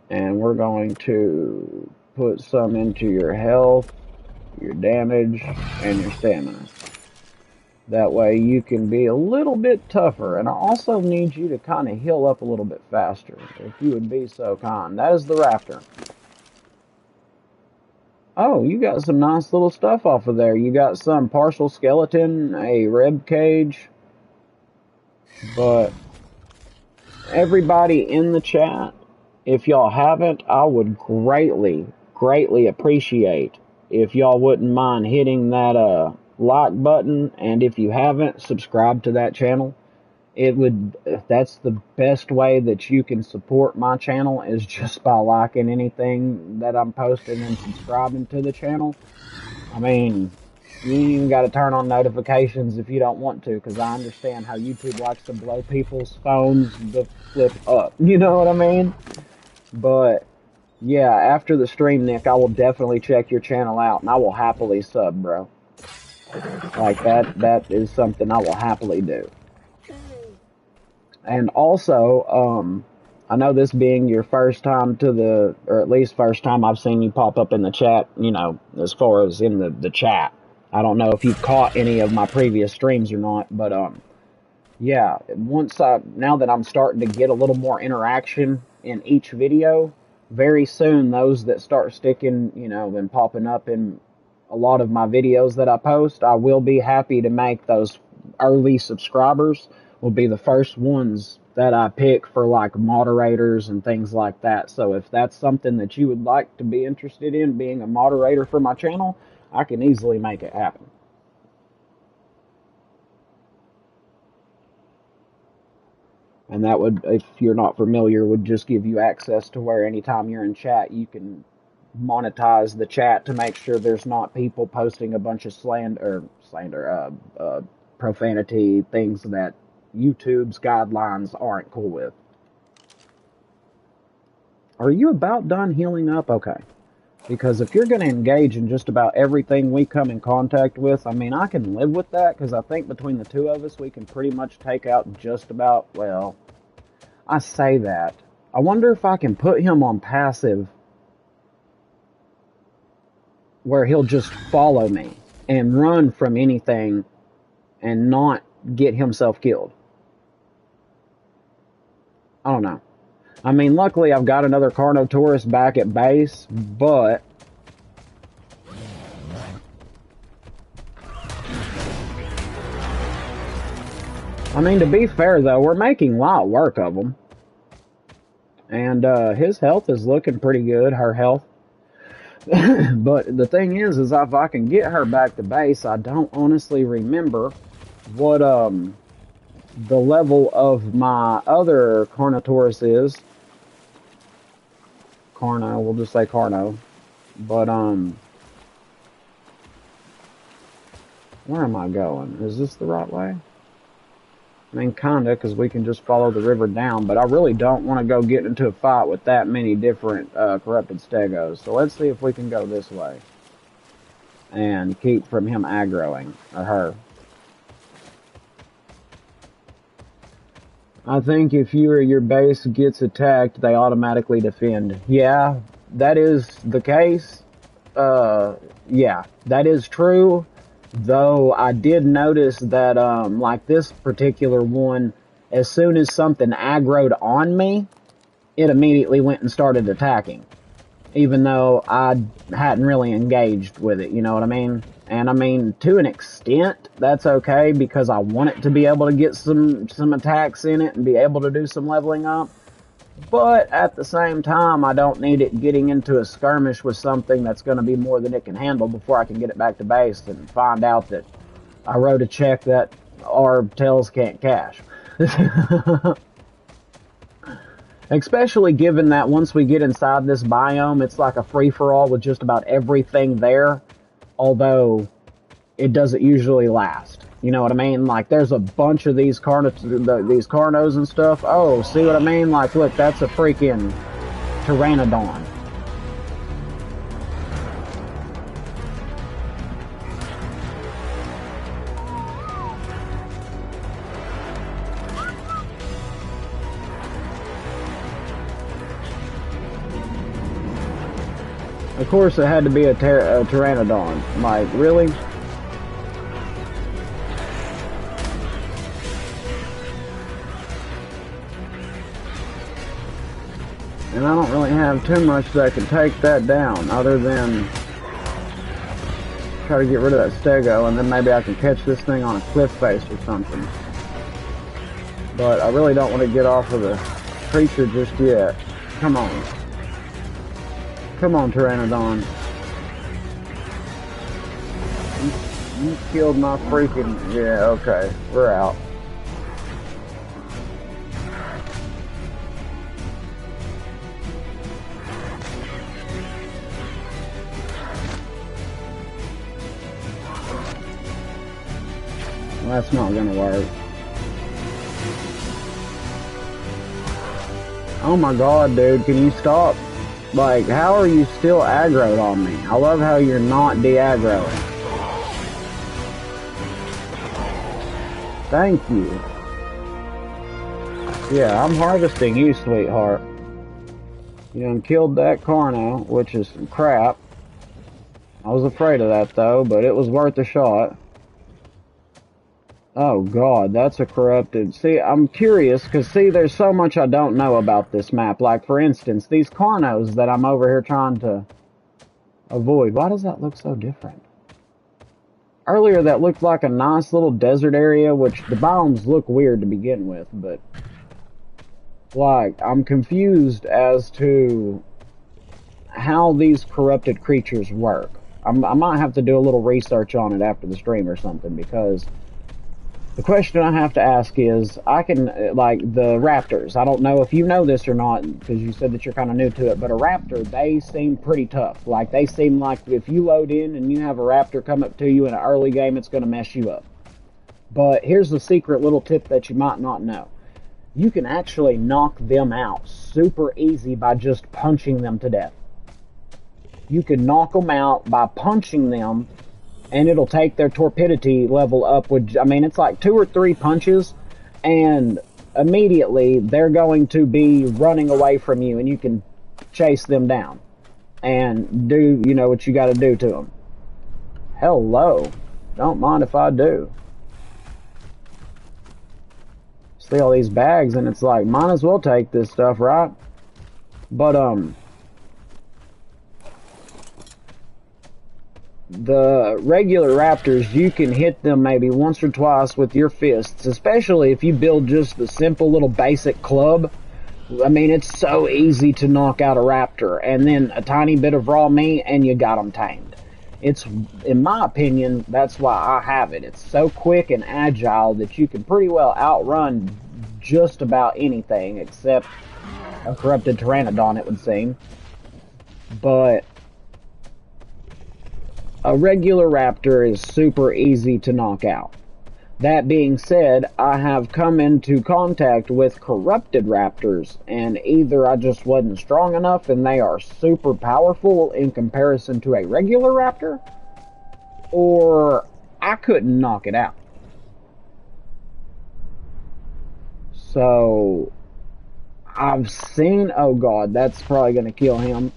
And we're going to put some into your health, your damage, and your stamina. That way you can be a little bit tougher. And I also need you to kind of heal up a little bit faster, if you would be so kind. That is the Raptor. Oh, you got some nice little stuff off of there. You got some partial skeleton, a rib cage. But everybody in the chat, if y'all haven't, I would greatly, greatly appreciate if y'all wouldn't mind hitting that like button, and if you haven't, subscribe to that channel. That's the best way that you can support my channel, is just by liking anything that I'm posting and subscribing to the channel. I mean, you ain't even got to turn on notifications if you don't want to, because I understand how YouTube likes to blow people's phones the flip up. You know what I mean? But yeah, after the stream, Nick, I will definitely check your channel out, and I will happily sub, bro. Like, that is something I will happily do. And also, I know this being your first time or at least first time I've seen you pop up in the chat, you know, as far as in the chat. I don't know if you've caught any of my previous streams or not, but, yeah, now that I'm starting to get a little more interaction in each video, very soon those that start sticking, you know, and popping up in a lot of my videos that I post, I will be happy to make those early subscribers will be the first ones that I pick for, like, moderators and things like that. So if that's something that you would like to be interested in, being a moderator for my channel, I can easily make it happen. And that would, if you're not familiar, would just give you access to where anytime you're in chat, you can monetize the chat to make sure there's not people posting a bunch of profanity, things that YouTube's guidelines aren't cool with. Are you about done healing up? Okay. Because if you're going to engage in just about everything we come in contact with, I mean, I can live with that, because I think between the two of us, we can pretty much take out just about, well, I say that. I wonder if I can put him on passive where he'll just follow me and run from anything and not get himself killed. I don't know. I mean, luckily I've got another Carnotaurus back at base, but I mean, to be fair though, we're making light work of him. And his health is looking pretty good, her health. But the thing is if I can get her back to base, I don't honestly remember what the level of my other Carnotaurus is. Carno, we'll just say Carno. But where am I going? Is this the right way? I mean, kinda, because we can just follow the river down, but I really don't want to go get into a fight with that many different corrupted stegos. So let's see if we can go this way and keep from him aggroing, or her. I think if your base gets attacked, they automatically defend. Yeah, that is the case. Yeah, that is true. Though I did notice that, like this particular one, as soon as something aggroed on me, it immediately went and started attacking. Even though I hadn't really engaged with it, you know what I mean? And I mean, to an extent, that's okay, because I want it to be able to get some attacks in it and be able to do some leveling up. But at the same time, I don't need it getting into a skirmish with something that's going to be more than it can handle before I can get it back to base and find out that I wrote a check that our tails can't cash. Especially given that once we get inside this biome, it's like a free-for-all with just about everything there. Although, it doesn't usually last. You know what I mean? Like, there's a bunch of these these Carnos and stuff. Oh, see what I mean? Like, look, that's a freaking Pteranodon. Of course, it had to be a Pteranodon. Like, really? And I don't really have too much that can take that down, other than try to get rid of that stego, and then maybe I can catch this thing on a cliff face or something. But I really don't want to get off of the creature just yet. Come on. Come on, Pteranodon. You killed my freaking... Yeah, okay. We're out. Well, that's not gonna work. Oh my god, dude, can you stop? Like, how are you still aggroed on me? I love how you're not de-aggroing. Thank you. Yeah, I'm harvesting you, sweetheart. You done killed that Carno, which is some crap. I was afraid of that, though, but it was worth a shot. Oh god, that's a corrupted... See, I'm curious, because see, there's so much I don't know about this map. Like, for instance, these Carnos that I'm over here trying to avoid. Why does that look so different? Earlier, that looked like a nice little desert area, which the biomes look weird to begin with, but... Like, I'm confused as to how these corrupted creatures work. I might have to do a little research on it after the stream or something, because... The question I have to ask is, I can, like, the raptors, I don't know if you know this or not, because you said that you're kind of new to it, but a raptor, they seem pretty tough. Like, they seem like if you load in and you have a raptor come up to you in an early game, it's going to mess you up. But here's the secret little tip that you might not know. You can actually knock them out super easy by just punching them to death. You can knock them out by punching them, and it'll take their torpidity level up with, I mean, it's like 2 or 3 punches, and immediately they're going to be running away from you, and you can chase them down and do, you know, what you got to do to them. Hello. Don't mind if I do. See all these bags, and it's like, might as well take this stuff, right? But, the regular raptors, you can hit them maybe once or twice with your fists, especially if you build just the simple little basic club. I mean, it's so easy to knock out a raptor, and then a tiny bit of raw meat, and you got them tamed. It's, in my opinion, that's why I have it. It's so quick and agile that you can pretty well outrun just about anything, except a corrupted Pteranodon, it would seem. But a regular raptor is super easy to knock out. That being said, I have come into contact with corrupted raptors, and either I just wasn't strong enough and they are super powerful in comparison to a regular raptor, or I couldn't knock it out. So, I've seen, oh god, that's probably going to kill him.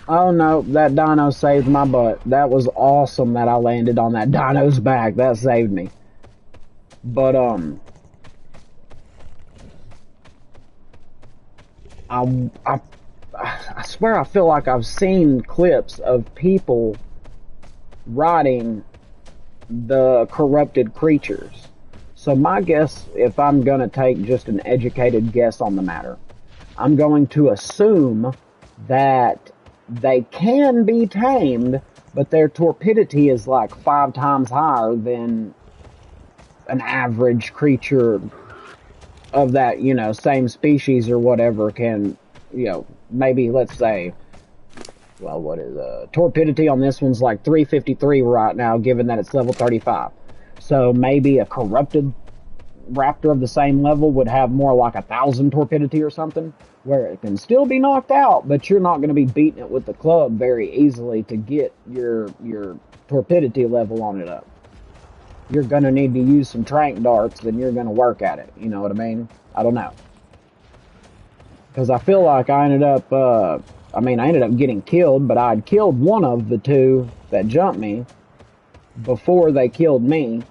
Oh no, that dino saved my butt. That was awesome that I landed on that dino's back. That saved me. But, I swear I feel like I've seen clips of people riding the corrupted creatures. So my guess, if I'm gonna take just an educated guess on the matter, I'm going to assume that they can be tamed, but their torpidity is like 5 times higher than an average creature of that, you know, same species or whatever can, you know, maybe let's say well, what is torpidity on this one's like 353 right now, given that it's level 35. So maybe a corrupted raptor of the same level would have more like 1,000 torpidity or something, where it can still be knocked out, but you're not going to be beating it with the club very easily to get your torpidity level on it up. You're going to need to use some trank darts, and you're going to work at it. You know what I mean? I don't know. Because I feel like I ended up getting killed, but I'd killed one of the two that jumped me before they killed me,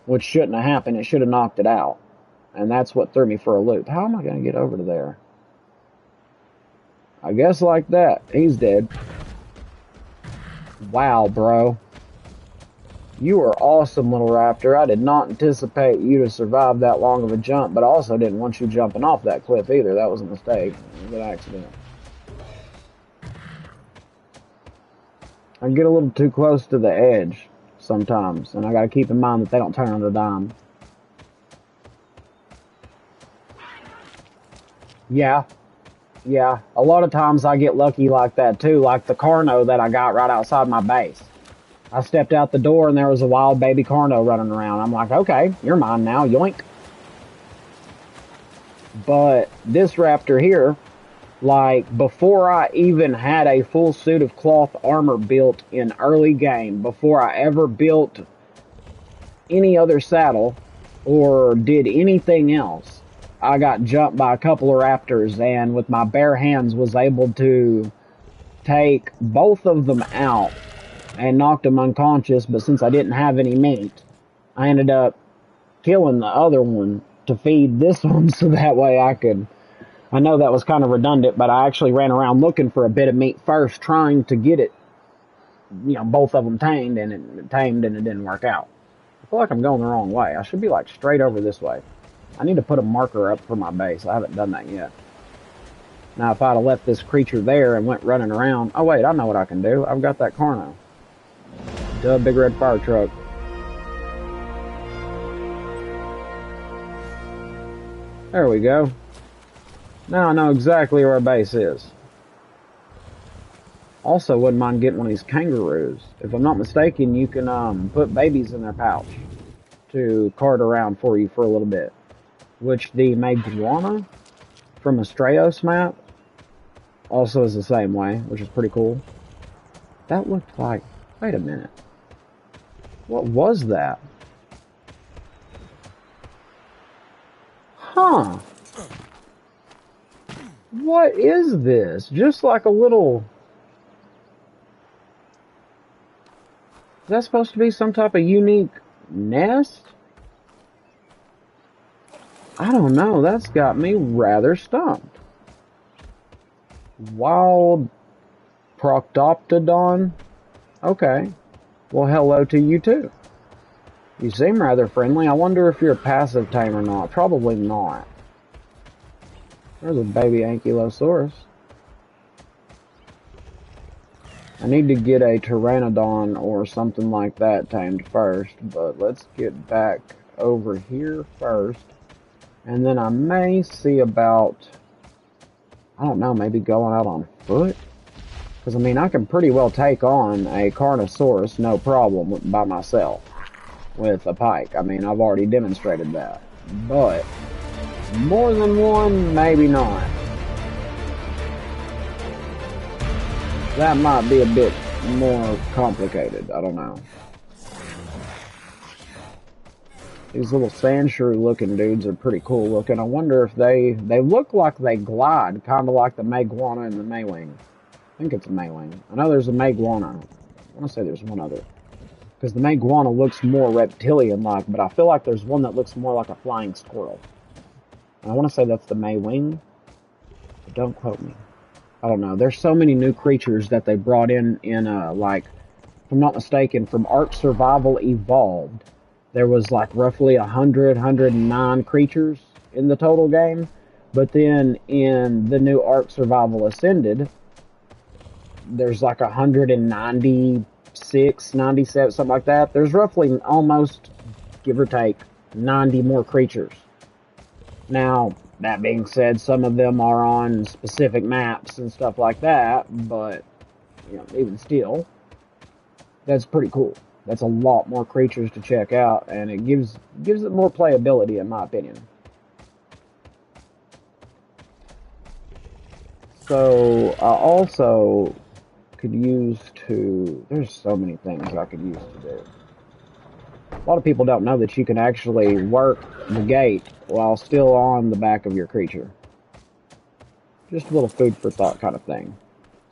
which shouldn't have happened. It should have knocked it out. And that's what threw me for a loop. How am I going to get over to there? I guess like that. He's dead. Wow, bro. You are awesome, little raptor. I did not anticipate you to survive that long of a jump, but I also didn't want you jumping off that cliff either. That was a mistake. It was an accident. I get a little too close to the edge sometimes, and I gotta keep in mind that they don't turn on a dime. Yeah. A lot of times I get lucky like that too, like the Carno that I got right outside my base. I stepped out the door and there was a wild baby Carno running around. I'm like, okay, you're mine now, yoink. But this raptor here, like, before I even had a full suit of cloth armor built in early game, before I ever built any other saddle or did anything else, I got jumped by a couple of raptors, and with my bare hands was able to take both of them out and knocked them unconscious. But since I didn't have any meat, I ended up killing the other one to feed this one, so that way I know that was kind of redundant, but I actually ran around looking for a bit of meat first, trying to get it, both of them tamed, and it didn't work out. I feel like I'm going the wrong way. I should be like straight over this way. I need to put a marker up for my base. I haven't done that yet. Now, if I'd have left this creature there and went running around... Oh, wait, I know what I can do. I've got that Carno. Duh, big red fire truck. There we go. Now I know exactly where our base is. Also, wouldn't mind getting one of these kangaroos. If I'm not mistaken, you can put babies in their pouch to cart around for you for a little bit. Which the Maguana from Astraeos map also is the same way, which is pretty cool. That looked like... Wait a minute. What was that? Huh. What is this? Just like a little... Is that supposed to be some type of unique nest? I don't know. That's got me rather stumped. Wild Proctoptodon? Okay. Well, hello to you too. You seem rather friendly. I wonder if you're a passive tame or not. Probably not. There's a baby Ankylosaurus. I need to get a Pteranodon or something like that tamed first, but let's get back over here first. And then I may see about, I don't know, maybe going out on foot? Because, I mean, I can pretty well take on a Carnosaurus, no problem, by myself with a pike. I mean, I've already demonstrated that. But more than one, maybe not. That might be a bit more complicated. I don't know. These little sand shrew looking dudes are pretty cool looking. I wonder if they look like they glide, kind of like the Maguana and the Maywing. I think it's a Maywing. I know there's a Maguana. I want to say there's one other. Because the Maguana looks more reptilian-like, but I feel like there's one that looks more like a flying squirrel. And I want to say that's the Maywing. But don't quote me. I don't know. There's so many new creatures that they brought in like, if I'm not mistaken, from Ark Survival Evolved. There was like roughly 109 creatures in the total game. But then in the new Ark Survival Ascended, there's like 196, 97, something like that. There's roughly almost, give or take, 90 more creatures. Now, that being said, some of them are on specific maps and stuff like that, but you know, even still, that's pretty cool. That's a lot more creatures to check out, and it gives it more playability, in my opinion. So I also could use to. There's so many things I could use to do. A lot of people don't know that you can actually work the gate while still on the back of your creature. Just a little food for thought kind of thing.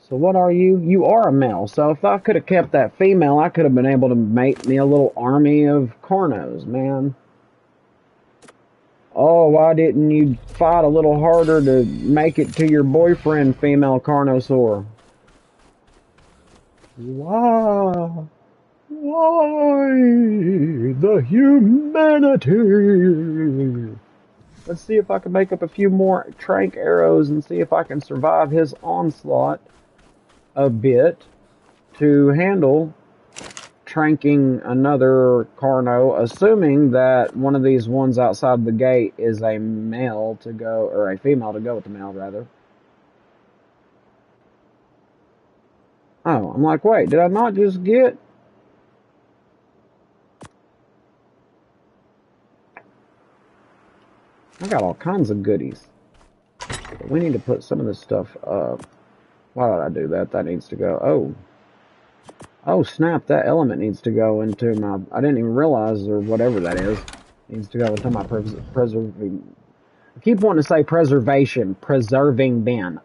So what are you? You are a male. So if I could have kept that female, I could have been able to make me a little army of Carnos, man. Oh, why didn't you fight a little harder to make it to your boyfriend, female Carnosaur? Why? Why the humanity? Let's see if I can make up a few more trank arrows and see if I can survive his onslaught a bit to handle tranking another Carno, assuming that one of these ones outside the gate is a male to go, or a female to go with the male, rather. Oh, I'm like, wait, did I not just get... I got all kinds of goodies. But we need to put some of this stuff up. Why did I do that? That needs to go. Oh. Oh, snap. That element needs to go into my... I didn't even realize, or whatever that is. Needs to go into my preserving... I keep wanting to say preservation. Preserving bin.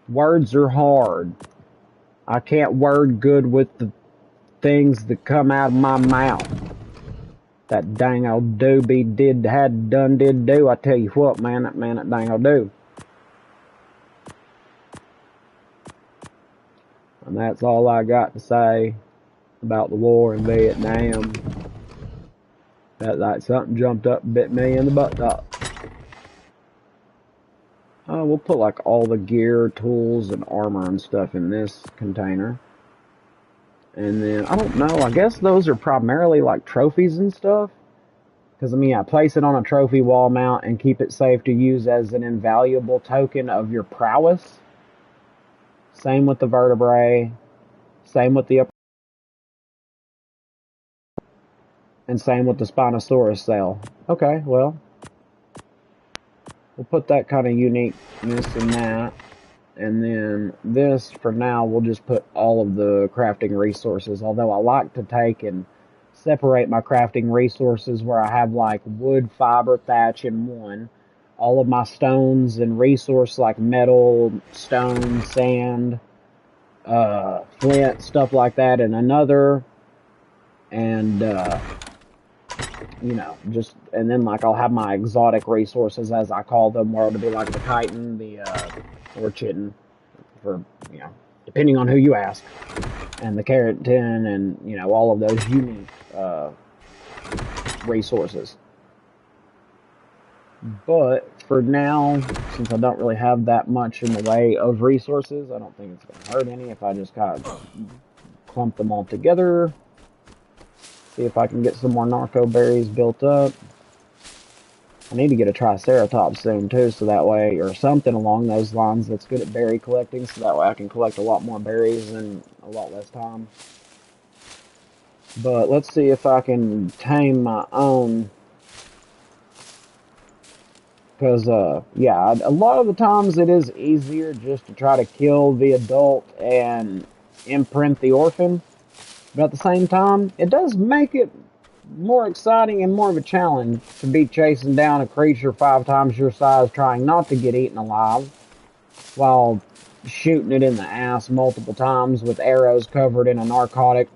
Words are hard. I can't word good with the things that come out of my mouth. That dang old doobie did do. I tell you what, man, that dang old do. And that's all I got to say about the war in Vietnam. That like something jumped up and bit me in the buttock. Oh, we'll put like all the gear, tools, and armor and stuff in this container. And then, I don't know, I guess those are primarily like trophies and stuff. Because, I mean, I place it on a trophy wall mount and keep it safe to use as an invaluable token of your prowess. Same with the vertebrae. Same with the upper. And same with the Spinosaurus cell. Okay, well. We'll put that kind of uniqueness in that. And then this, for now, we'll just put all of the crafting resources. Although I like to take and separate my crafting resources where I have like wood, fiber, thatch in one. All of my stones and resource like metal, stone, sand, flint, stuff like that in another. And, you know, just, and then like I'll have my exotic resources as I call them, where it'll be like the chitin, or chitin, for, you know, depending on who you ask, and the keratin, and, you know, all of those unique resources. But for now, since I don't really have that much in the way of resources, I don't think it's going to hurt any if I just kind of clump them all together. See if I can get some more narco berries built up. I need to get a triceratops soon too, so that way, or something along those lines that's good at berry collecting, so that way I can collect a lot more berries in a lot less time. But let's see if I can tame my own. Because, yeah, a lot of the times it is easier just to try to kill the adult and imprint the orphan. But at the same time, it does make it more exciting and more of a challenge to be chasing down a creature 5 times your size trying not to get eaten alive while shooting it in the ass multiple times with arrows covered in a narcotic.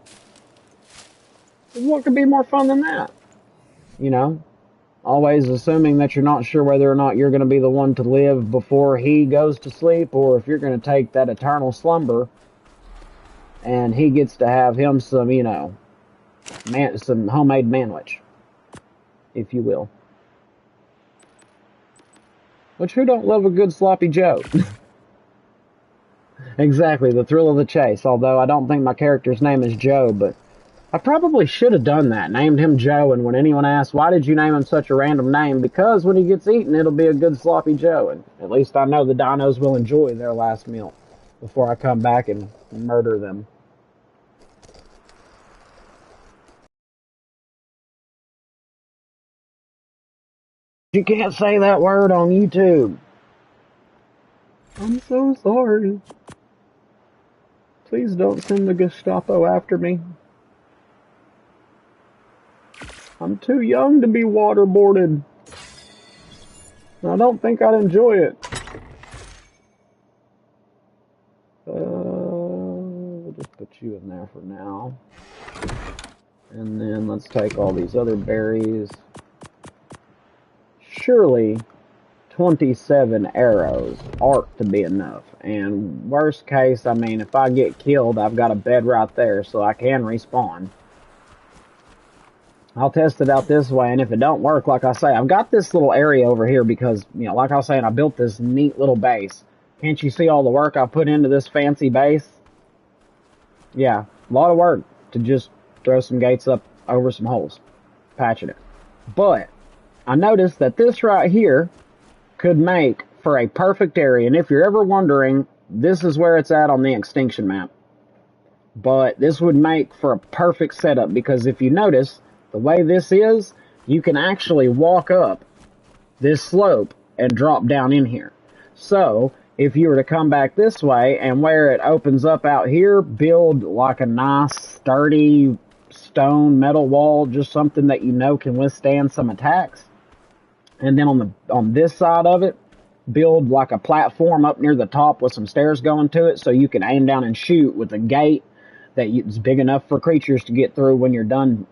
What could be more fun than that? You know? Always assuming that you're not sure whether or not you're going to be the one to live before he goes to sleep, or if you're going to take that eternal slumber and he gets to have him some, you know, some homemade manwich, if you will. Which, who don't love a good sloppy Joe? Exactly, the thrill of the chase. Although I don't think my character's name is Joe, but I probably should have done that, named him Joe, and when anyone asks, why did you name him such a random name? Because when he gets eaten, it'll be a good sloppy Joe, and at least I know the dinos will enjoy their last meal before I come back and murder them. You can't say that word on YouTube. I'm so sorry. Please don't send the Gestapo after me. I'm too young to be waterboarded. I don't think I'd enjoy it. We'll just put you in there for now. And then let's take all these other berries. Surely 27 arrows ought to be enough. And worst case, I mean, if I get killed, I've got a bed right there so I can respawn. I'll test it out this way, and if it don't work, like I say, I've got this little area over here because, you know, like I was saying, I built this neat little base. Can't you see all the work I put into this fancy base? Yeah, a lot of work to just throw some gates up over some holes, patching it. But I noticed that this right here could make for a perfect area, and if you're ever wondering, this is where it's at on the extinction map. But this would make for a perfect setup because if you notice, the way this is, you can actually walk up this slope and drop down in here. So, if you were to come back this way and where it opens up out here, build like a nice, sturdy stone metal wall, just something that you know can withstand some attacks. And then on this side of it, build like a platform up near the top with some stairs going to it so you can aim down and shoot with a gate that is big enough for creatures to get through when you're done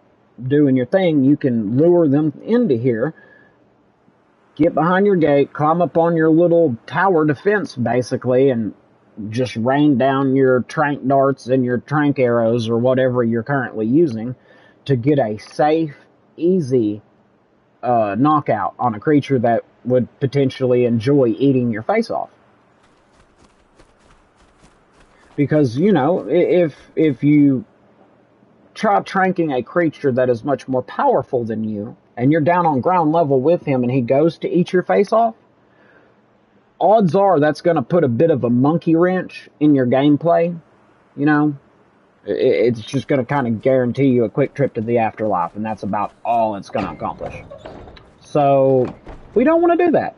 doing your thing. You can lure them into here, get behind your gate, climb up on your little tower defense basically, and just rain down your trank darts and your trank arrows or whatever you're currently using to get a safe, easy knockout on a creature that would potentially enjoy eating your face off. Because, you know, if you try tranking a creature that is much more powerful than you, and you're down on ground level with him and he goes to eat your face off, odds are that's going to put a bit of a monkey wrench in your gameplay. You know, it's just going to kind of guarantee you a quick trip to the afterlife, and that's about all it's going to accomplish. So, we don't want to do that.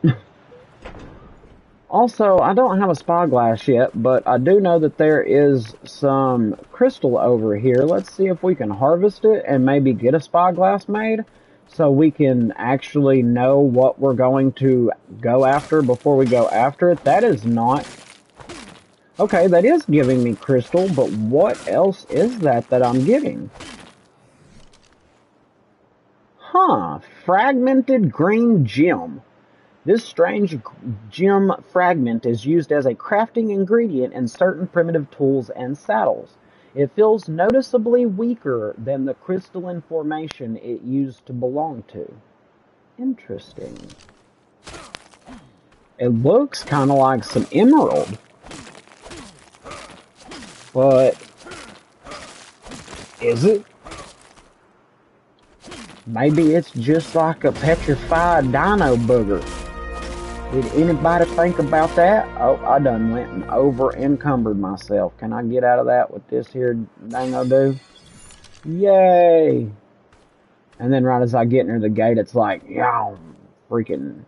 Also, I don't have a spyglass yet, but I do know that there is some crystal over here. Let's see if we can harvest it and maybe get a spyglass made so we can actually know what we're going to go after before we go after it. That is not... Okay, that is giving me crystal, but what else is that I'm getting? Huh, fragmented green gem. This strange gem fragment is used as a crafting ingredient in certain primitive tools and saddles. It feels noticeably weaker than the crystalline formation it used to belong to. Interesting. It looks kind of like some emerald. But is it? Maybe it's just like a petrified dino booger. Did anybody think about that? Oh, I done went and over-encumbered myself. Can I get out of that with this here dango do? Yay! And then right as I get near the gate, it's like, yow, freaking.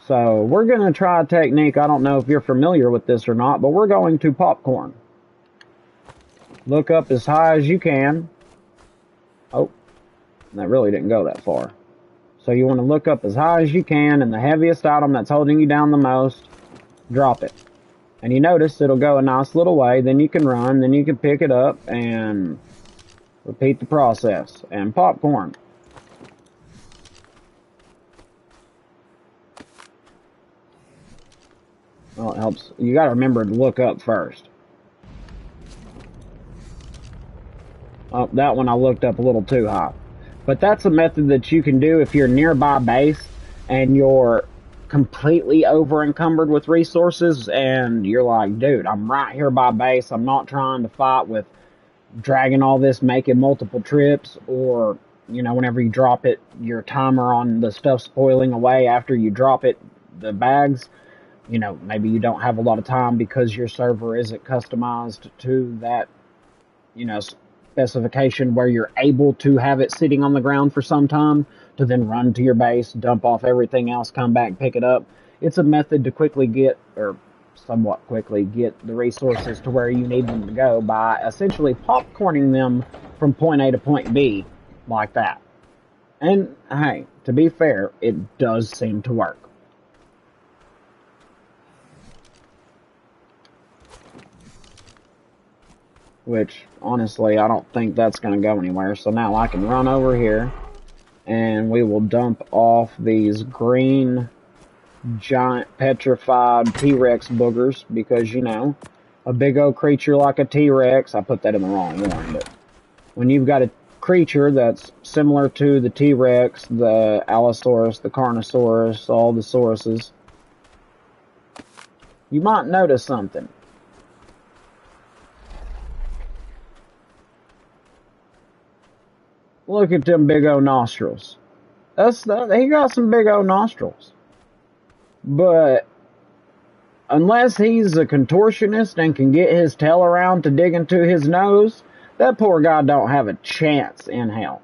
So, we're going to try a technique. I don't know if you're familiar with this or not, but we're going to popcorn. Look up as high as you can. Oh, that really didn't go that far. So you want to look up as high as you can, and the heaviest item that's holding you down the most, drop it. And you notice it'll go a nice little way, then you can run, then you can pick it up, and repeat the process. And popcorn. Well, it helps. You gotta remember to look up first. Oh, that one I looked up a little too high. But that's a method that you can do if you're nearby base and you're completely over encumbered with resources and you're like, dude, I'm right here by base. I'm not trying to fight with dragging all this, making multiple trips, or, you know, whenever you drop it, your timer on the stuff spoiling away after you drop it, the bags, you know, maybe you don't have a lot of time because your server isn't customized to that, you know, specification where you're able to have it sitting on the ground for some time to then run to your base, dump off everything else, come back, pick it up. It's a method to quickly get, or somewhat quickly get the resources to where you need them to go by essentially popcorning them from point A to point B like that. And hey, to be fair, it does seem to work. Which, honestly, I don't think that's going to go anywhere. So now I can run over here, and we will dump off these green, giant, petrified T-Rex boogers, because, you know, a big old creature like a T-Rex, I put that in the wrong one, but when you've got a creature that's similar to the T-Rex, the Allosaurus, the Carnosaurus, all the Sauruses, you might notice something. Look at them big old nostrils. He got some big old nostrils. But unless he's a contortionist and can get his tail around to dig into his nose, that poor guy don't have a chance in hell.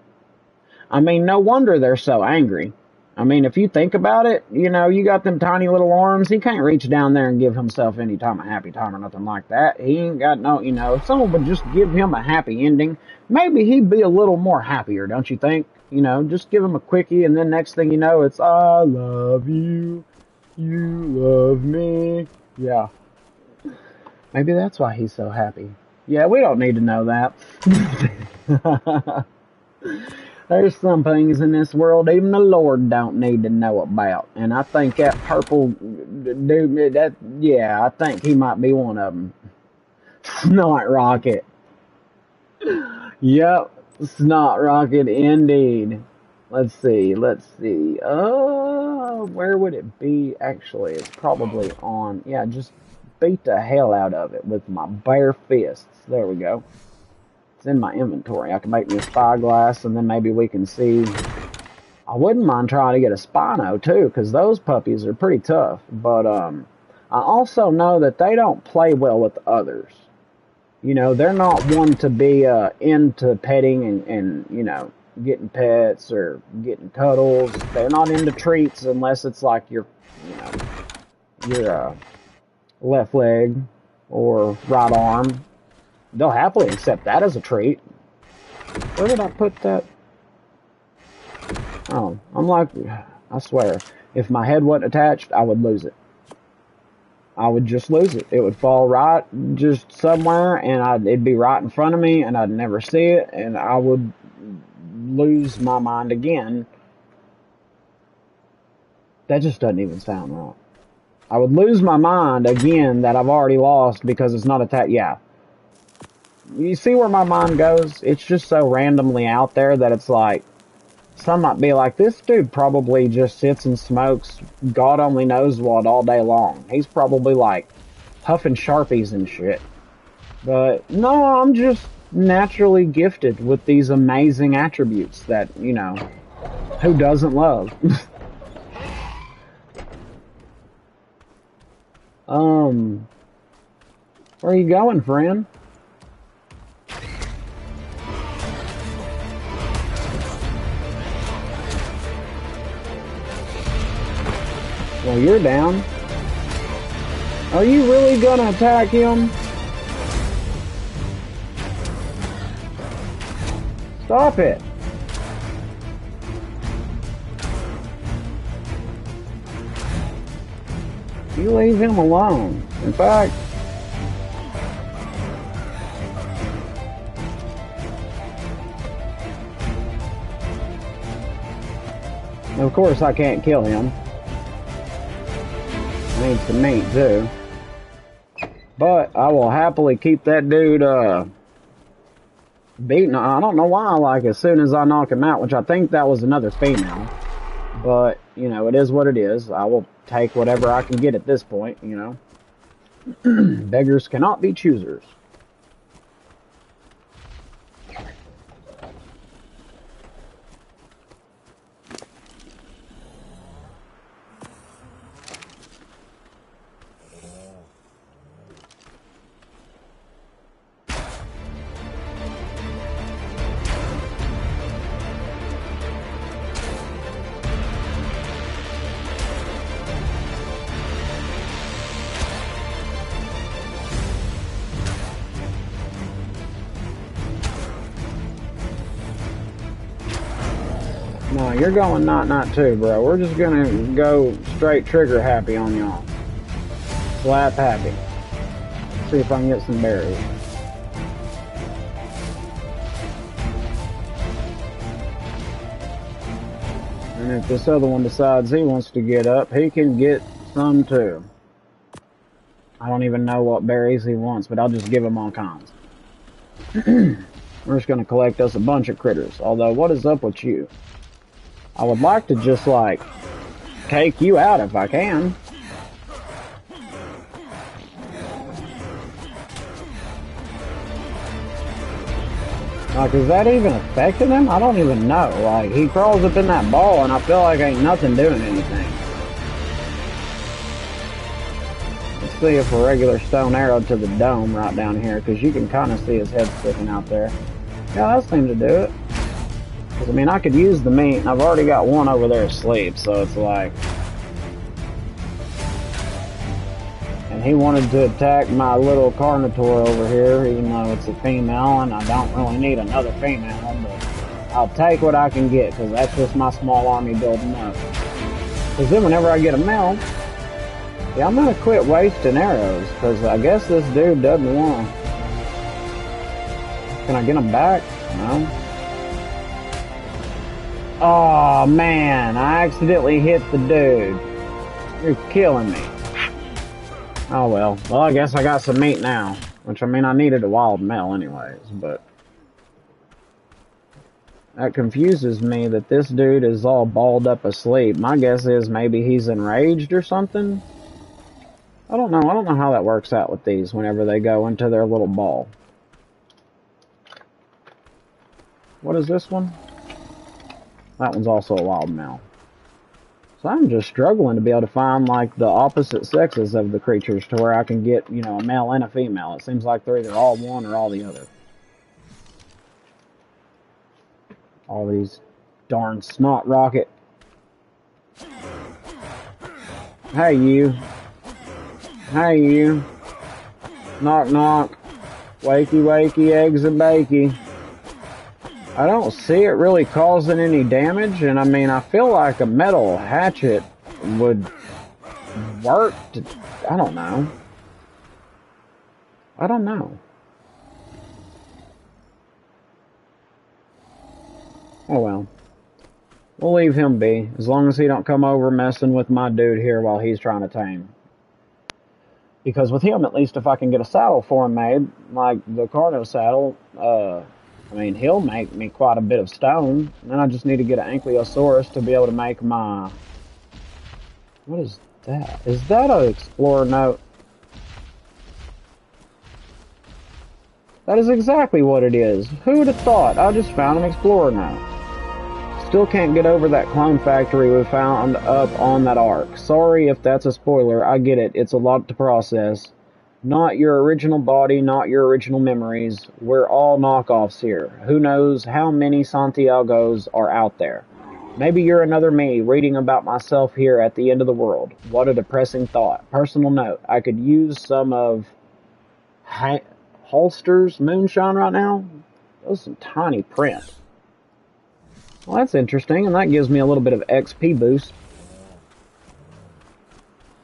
I mean, no wonder they're so angry. I mean, if you think about it, you know, you got them tiny little arms. He can't reach down there and give himself any time a happy time or nothing like that. He ain't got no, you know, if someone would just give him a happy ending, maybe he'd be a little more happier, don't you think? You know, just give him a quickie, and then next thing you know, it's, I love you, you love me. Yeah. Maybe that's why he's so happy. Yeah, we don't need to know that. There's some things in this world even the Lord don't need to know about. And I think that purple dude, I think he might be one of them. Snot Rocket. Yep, Snot Rocket indeed. Let's see. Where would it be actually? It's probably on, yeah, just beat the hell out of it with my bare fists. There we go. It's in my inventory. I can make me a spyglass, and then maybe we can see. I wouldn't mind trying to get a Spino too, because those puppies are pretty tough. But I also know that they don't play well with others. You know, they're not one to be into petting and you know, getting pets or getting cuddles. They're not into treats unless it's like your left leg or right arm. They'll happily accept that as a treat. Where did I put that? Oh, I'm like, I swear, if my head wasn't attached, I would lose it. I would just lose it. It would fall right just somewhere, and it'd be right in front of me, and I'd never see it, and I would lose my mind again. That just doesn't even sound right. I would lose my mind again that I've already lost because it's not attached. Yeah. You see where my mind goes? It's just so randomly out there that it's like, some might be like, this dude probably just sits and smokes God only knows what all day long. He's probably like huffing Sharpies and shit. But no, I'm just naturally gifted with these amazing attributes that, you know, who doesn't love? Where are you going, friend? Well, you're down. Are you really gonna attack him? Stop it. You leave him alone. In fact, of course I can't kill him. Needs some meat too. But I will happily keep that dude beaten. I don't know why, like as soon as I knock him out, which I think that was another female. But, you know, it is what it is. I will take whatever I can get at this point, you know. Beggars cannot be choosers. No, you're going not too, bro. We're just gonna go straight trigger happy on y'all. Slap happy. See if I can get some berries. And if this other one decides he wants to get up, he can get some too. I don't even know what berries he wants, but I'll just give him all kinds. We're just gonna collect us a bunch of critters. Although, what is up with you? I would like to just, like, take you out if I can. Like, is that even affecting him? I don't even know. Like, he crawls up in that ball, and I feel like ain't nothing doing anything. Let's see if a regular stone arrow to the dome right down here, because you can kind of see his head sticking out there. Yeah, that seemed to do it. Because, I mean, I could use the meat, and I've already got one over there asleep, so it's like... And he wanted to attack my little Carnotaur over here, even though it's a female, and I don't really need another female, but I'll take what I can get, because that's just my small army building up. Because then whenever I get a male, yeah, I'm going to quit wasting arrows, because I guess this dude doesn't want to. Can I get him back? No. Oh man, I accidentally hit the dude. You're killing me. Oh well. Well, I guess I got some meat now. Which, I mean, I needed a wild male anyways, but... That confuses me that this dude is all balled up asleep. My guess is maybe he's enraged or something? I don't know. I don't know how that works out with these whenever they go into their little ball. What is this one? That one's also a wild male. So I'm just struggling to be able to find, like, the opposite sexes of the creatures to where I can get, you know, a male and a female. It seems like they're either all one or all the other. All these darn snot rocket. Hey, you. Hey, you. Knock, knock. Wakey, wakey, eggs and bakey. I don't see it really causing any damage, and I mean, I feel like a metal hatchet would work to, I don't know. I don't know. Oh well. We'll leave him be, as long as he don't come over messing with my dude here while he's trying to tame. Because with him, at least if I can get a saddle for him made, like the Carno saddle, I mean, he'll make me quite a bit of stone. And then I just need to get an Ankylosaurus to be able to make my... What is that? Is that an explorer note? That is exactly what it is. Who would have thought? I just found an explorer note. Still can't get over that clone factory we found up on that ark. Sorry if that's a spoiler. I get it. It's a lot to process. Not your original body, not your original memories. We're all knockoffs here. Who knows how many Santiagos are out there? Maybe you're another me reading about myself here at the end of the world. What a depressing thought. Personal note. I could use some of Holster's moonshine right now. Those some tiny print. Well, that's interesting, and that gives me a little bit of XP boost.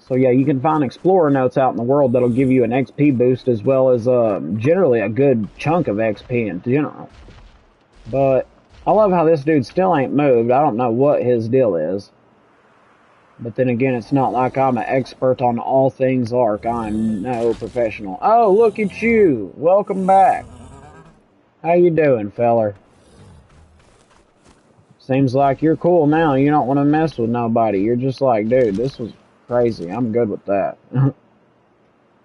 So yeah, you can find explorer notes out in the world that'll give you an XP boost as well as generally a good chunk of XP in general. But I love how this dude still ain't moved. I don't know what his deal is. But then again, it's not like I'm an expert on all things Ark. I'm no professional. Oh, look at you. Welcome back. How you doing, feller? Seems like you're cool now. You don't want to mess with nobody. You're just like, dude, this was crazy. I'm good with that.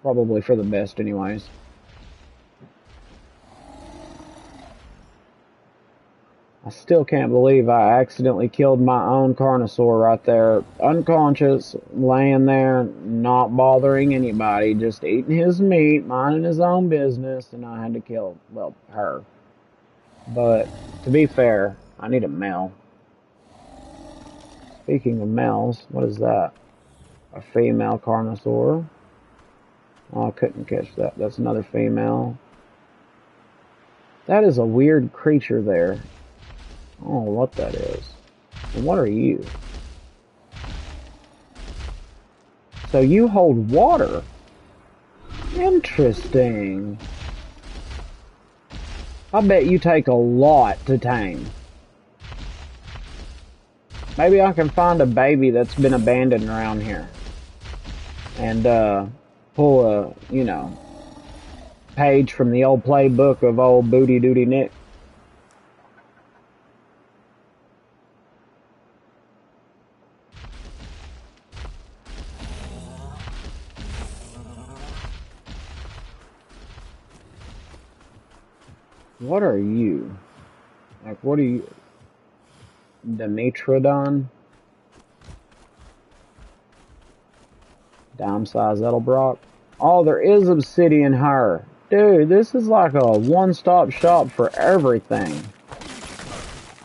Probably for the best anyways. I still can't believe I accidentally killed my own Carnosaur right there. Unconscious, laying there, not bothering anybody, just eating his meat, minding his own business, and I had to kill, well, her. But, to be fair, I need a male. Speaking of males, what is that? A female Carnosaur. Oh, I couldn't catch that. That's another female. That is a weird creature there. I don't know what that is. And what are you? So you hold water. Interesting. I bet you take a lot to tame. Maybe I can find a baby that's been abandoned around here. And, pull a, you know, page from the old playbook of old Booty Duty Nick. What are you? Like, what are you? Dimetrodon? Dime-sized Edelbrock? Oh, there is obsidian here. Dude, this is like a one-stop shop for everything.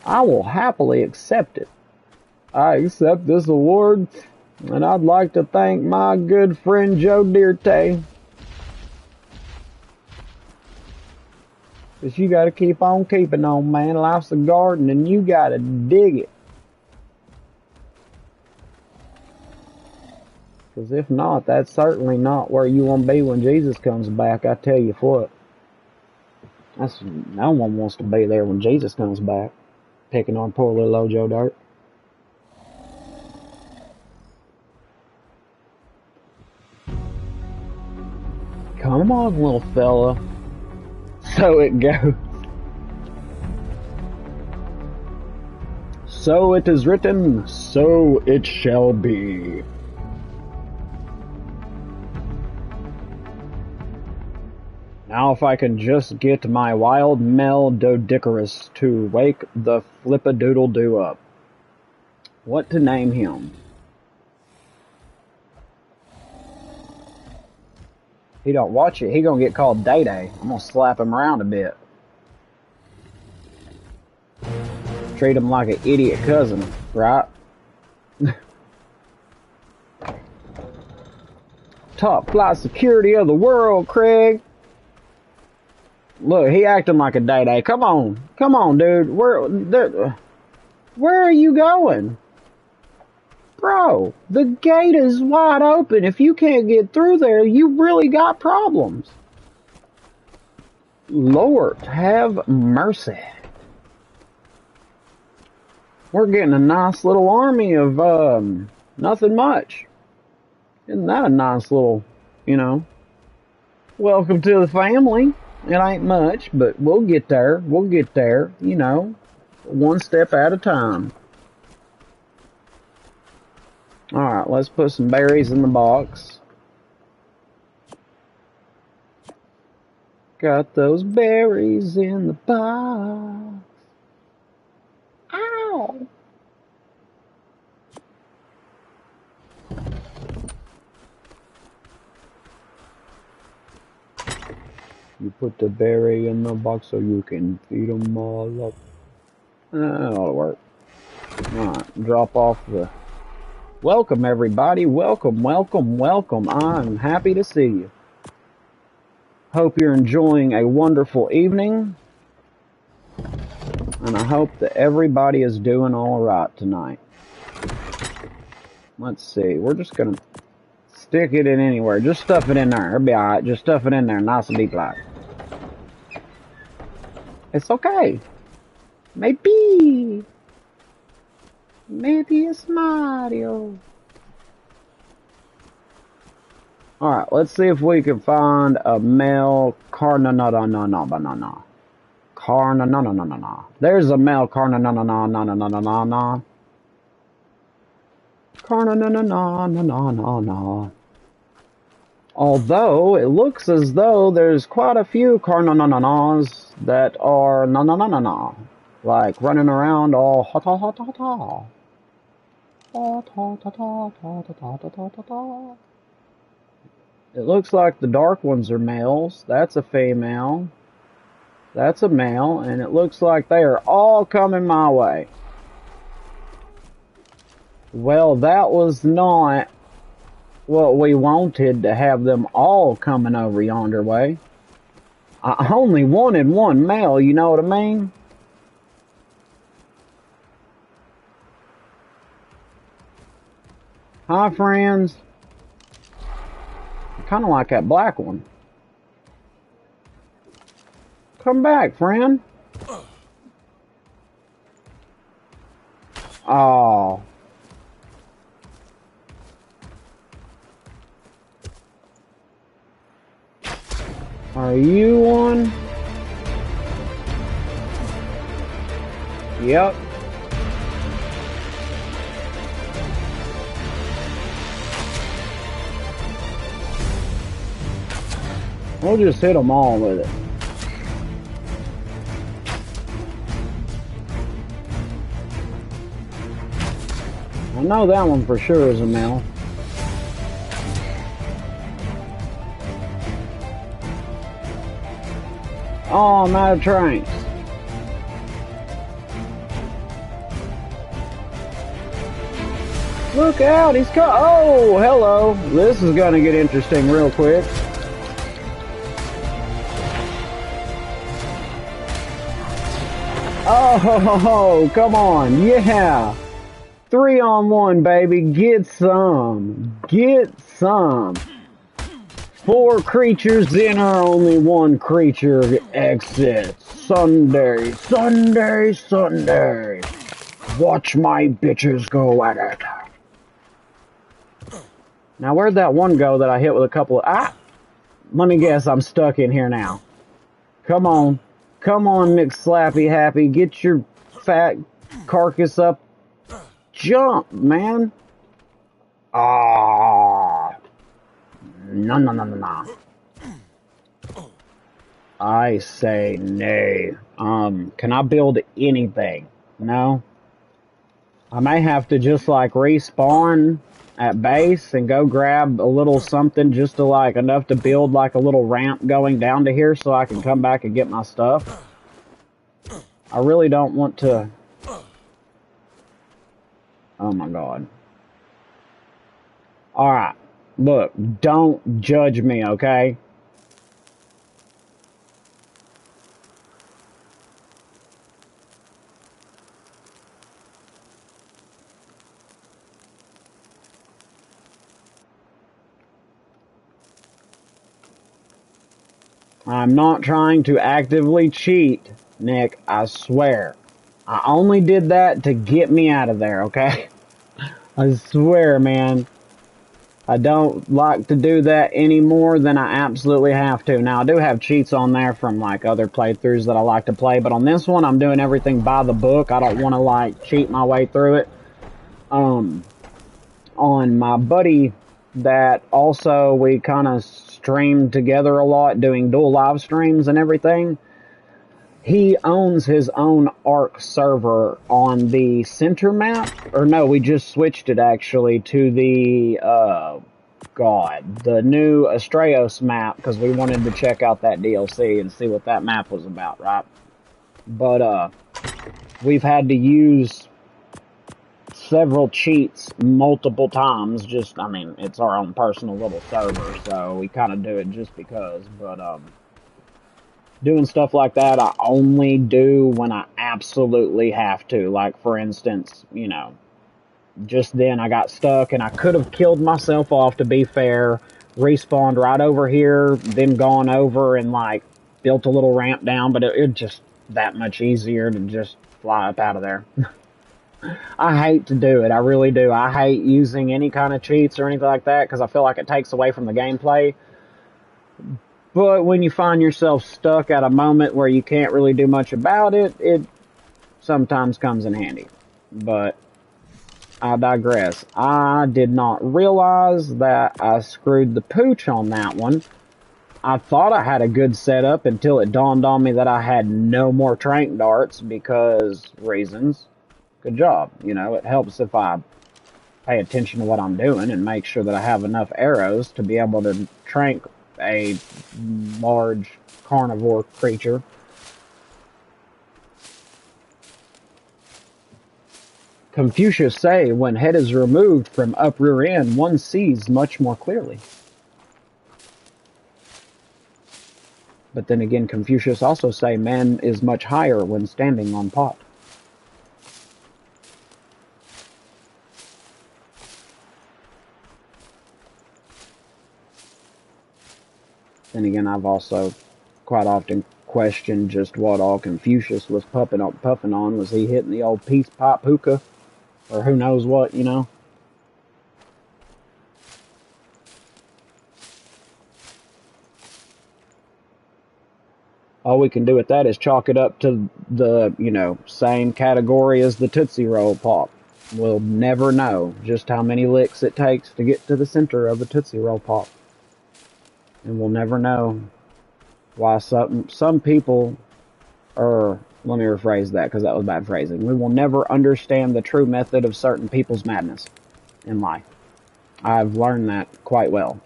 I will happily accept it. I accept this award, and I'd like to thank my good friend Joe Dirte. Because you gotta keep on keeping on, man. Life's a garden, and you gotta dig it. Because if not, that's certainly not where you want to be when Jesus comes back, I tell you what. No one wants to be there when Jesus comes back. Picking on poor little old Joe Dirt. Come on, little fella. So it goes. So it is written, so it shall be. Now if I can just get my wild male Doedicurus to wake the flip-a-doodle-doo up. What to name him? He don't watch it, he gonna get called Day-Day. I'm gonna slap him around a bit. Treat him like an idiot cousin, right? Top flight security of the world, Craig. Look, he acting like a Day-Day. Come on, dude. Where are you going? Bro, the gate is wide open. If you can't get through there, you really got problems. Lord, have mercy. We're getting a nice little army of, nothing much. Isn't that a nice little, you know, welcome to the family. It ain't much, but we'll get there. We'll get there, you know, one step at a time. Alright, let's put some berries in the box. Got those berries in the box. Ow! You put the berry in the box so you can feed them all up. That ought to work. Alright, drop off the... Welcome everybody, welcome. I'm happy to see you. Hope you're enjoying a wonderful evening. And I hope that everybody is doing alright tonight. Let's see, we're just gonna stick it in anywhere. Just stuff it in there, it'll be alright. Just stuff it in there, nice and deep like. It's okay. Maybe it's Mario. Alright, let's see if we can find a male banana. There's a male Although, it looks as though there's quite a few that are like running around all ha-ta-ha-ta-ta. It looks like the dark ones are males. That's a female. That's a male. And it looks like they are all coming my way. Well, that was not what we wanted, to have them all coming over yonder way. I only wanted one male, you know what I mean? Hi, friends. I kind of like that black one. Come back, friend. Oh. Are you one? Yep. We'll just hit them all with it. I know that one for sure is a male. Oh, I'm out of trains. Look out, he's oh, hello. This is gonna get interesting real quick. Oh, come on, yeah. 3-on-1, baby, get some. Get some. 4 creatures enter, only 1 creature exits. Sunday, Sunday, Sunday. Watch my bitches go at it. Now, where'd that one go that I hit with a couple of... Ah! Let me guess, I'm stuck in here now. Come on. Come on, McSlappy Happy. Get your fat carcass up. Jump, man. Ah. No, no, no, no, no. I say nay. Can I build anything? No? I may have to just, like, respawn at base and go grab a little something just to, like, enough to build, like, a little ramp going down to here so I can come back and get my stuff. I really don't want to... Oh, my God. Alright. Look, don't judge me, okay? I'm not trying to actively cheat, Nick, I swear. I only did that to get me out of there, okay? I swear, man. I don't like to do that any more than I absolutely have to. Now, I do have cheats on there from, like, other playthroughs that I like to play, but on this one, I'm doing everything by the book. I don't want to, like, cheat my way through it. On my buddy that also we kind of streamed together a lot, doing dual live streams and everything, he owns his own Ark server on the center map. Or no, we just switched it actually to the, the new Astraeos map because we wanted to check out that DLC and see what that map was about, right? But, we've had to use several cheats multiple times. Just, I mean, it's our own personal little server, so we kind of do it just because. But, doing stuff like that, I only do when I absolutely have to. Like, for instance, you know, just then I got stuck and I could have killed myself off, to be fair, respawned right over here, then gone over and, like, built a little ramp down, but it just that much easier to just fly up out of there. I hate to do it, I really do. I hate using any kind of cheats or anything like that because I feel like it takes away from the gameplay. But when you find yourself stuck at a moment where you can't really do much about it, it sometimes comes in handy. But I digress. I did not realize that I screwed the pooch on that one. I thought I had a good setup until it dawned on me that I had no more trank darts because reasons. Good job. You know, it helps if I pay attention to what I'm doing and make sure that I have enough arrows to be able to trank a large carnivore creature. Confucius say, when head is removed from up rear end, one sees much more clearly. But then again, Confucius also say, man is much higher when standing on pot. Then again, I've also quite often questioned just what all Confucius was puffing on. Was he hitting the old peace pipe hookah? Or who knows what, you know? All we can do with that is chalk it up to the, same category as the Tootsie Roll Pop. We'll never know just how many licks it takes to get to the center of the Tootsie Roll Pop. And we'll never know why some people, or let me rephrase that because that was bad phrasing. We will never understand the true method of certain people's madness in life. I've learned that quite well.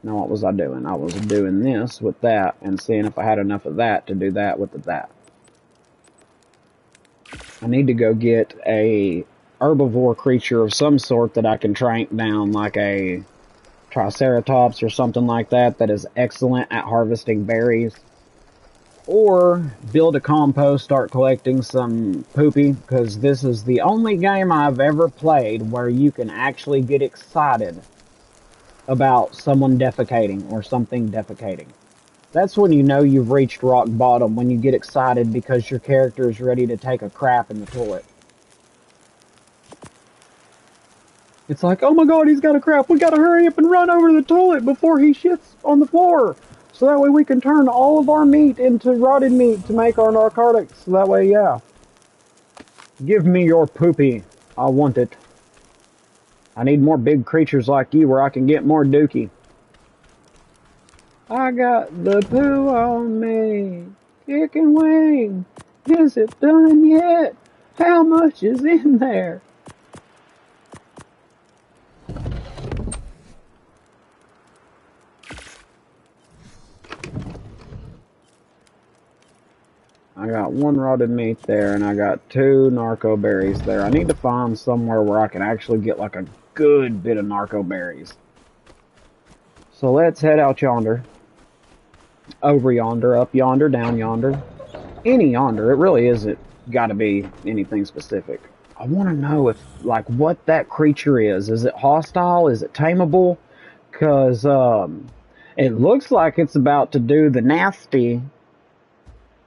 Now what was I doing? I was doing this with that and seeing if I had enough of that to do that with that. I need to go get a herbivore creature of some sort that I can track down, like a Triceratops or something like that is excellent at harvesting berries. Or build a compost, start collecting some poopy, because this is the only game I've ever played where you can actually get excited about someone defecating or something defecating. That's when you know you've reached rock bottom, when you get excited because your character is ready to take a crap in the toilet. It's like, oh my god, he's got a crap, we gotta hurry up and run over to the toilet before he shits on the floor. So that way we can turn all of our meat into rotted meat to make our narcotics. So that way, yeah. Give me your poopy. I want it. I need more big creatures like you where I can get more dookie. I got the poo on me. Chicken wing. Is it done yet? How much is in there? I got one rotted meat there, and I got 2 narco berries there. I need to find somewhere where I can actually get like a good bit of narco berries. So let's head out yonder. Over yonder, up yonder, down yonder. Any yonder. It really isn't got to be anything specific. I want to know if, like, what that creature is. Is it hostile? Is it tameable? Because it looks like it's about to do the nasty...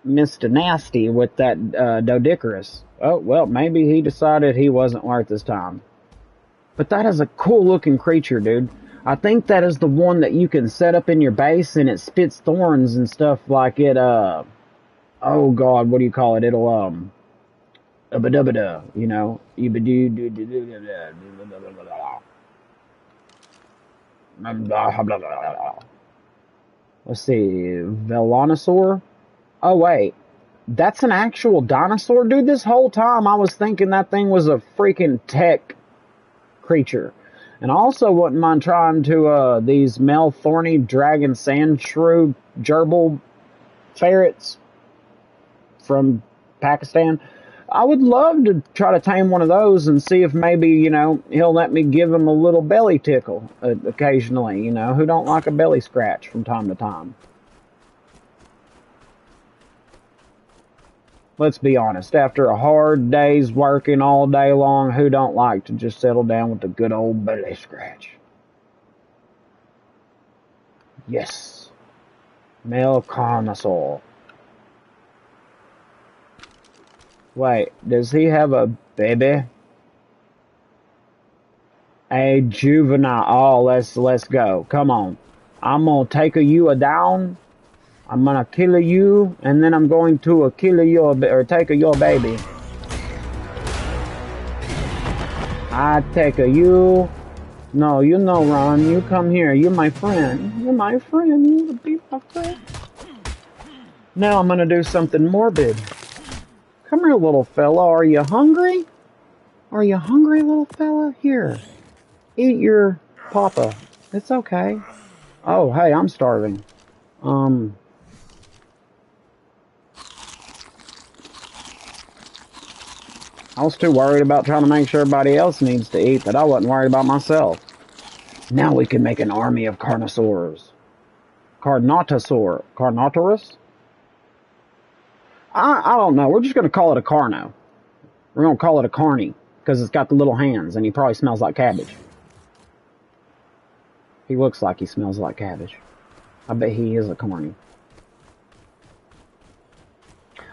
Mr. Nasty with that Dodicarus. Oh, well, maybe he decided he wasn't worth his time. But that is a cool looking creature, dude. I think that is the one that you can set up in your base and it spits thorns and stuff like it, oh god, what do you call it? It'll, you know, let's see, Velonosaur? Oh, wait. That's an actual dinosaur? Dude, this whole time I was thinking that thing was a freaking tech creature. And I also wouldn't mind trying to, these Thorny Dragon Sand Shrew Gerbil ferrets from Pakistan. I would love to try to tame one of those and see if maybe, you know, he'll let me give him a little belly tickle occasionally, you know. Who don't like a belly scratch from time to time? Let's be honest, after a hard day's working all day long, who don't like to just settle down with a good old belly scratch? Yes. Male carnosaur. Wait, does he have a baby? A juvenile. Oh, let's go. Come on. I'm gonna take you down. I'm gonna kill you, and then I'm going to kill your take your baby. I take you. No, you know, Ron. You come here. You're my friend. You're my friend. You wanna be my friend? Now I'm gonna do something morbid. Come here, little fella. Are you hungry? Are you hungry, little fella? Here, eat your papa. It's okay. Oh, hey, I'm starving. I was too worried about trying to make sure everybody else needs to eat that I wasn't worried about myself. Now we can make an army of carnosaurs. Carnotaurus? I don't know. We're just going to call it a carno. We're going to call it a carny because it's got the little hands and he probably smells like cabbage. He looks like he smells like cabbage. I bet he is a corny.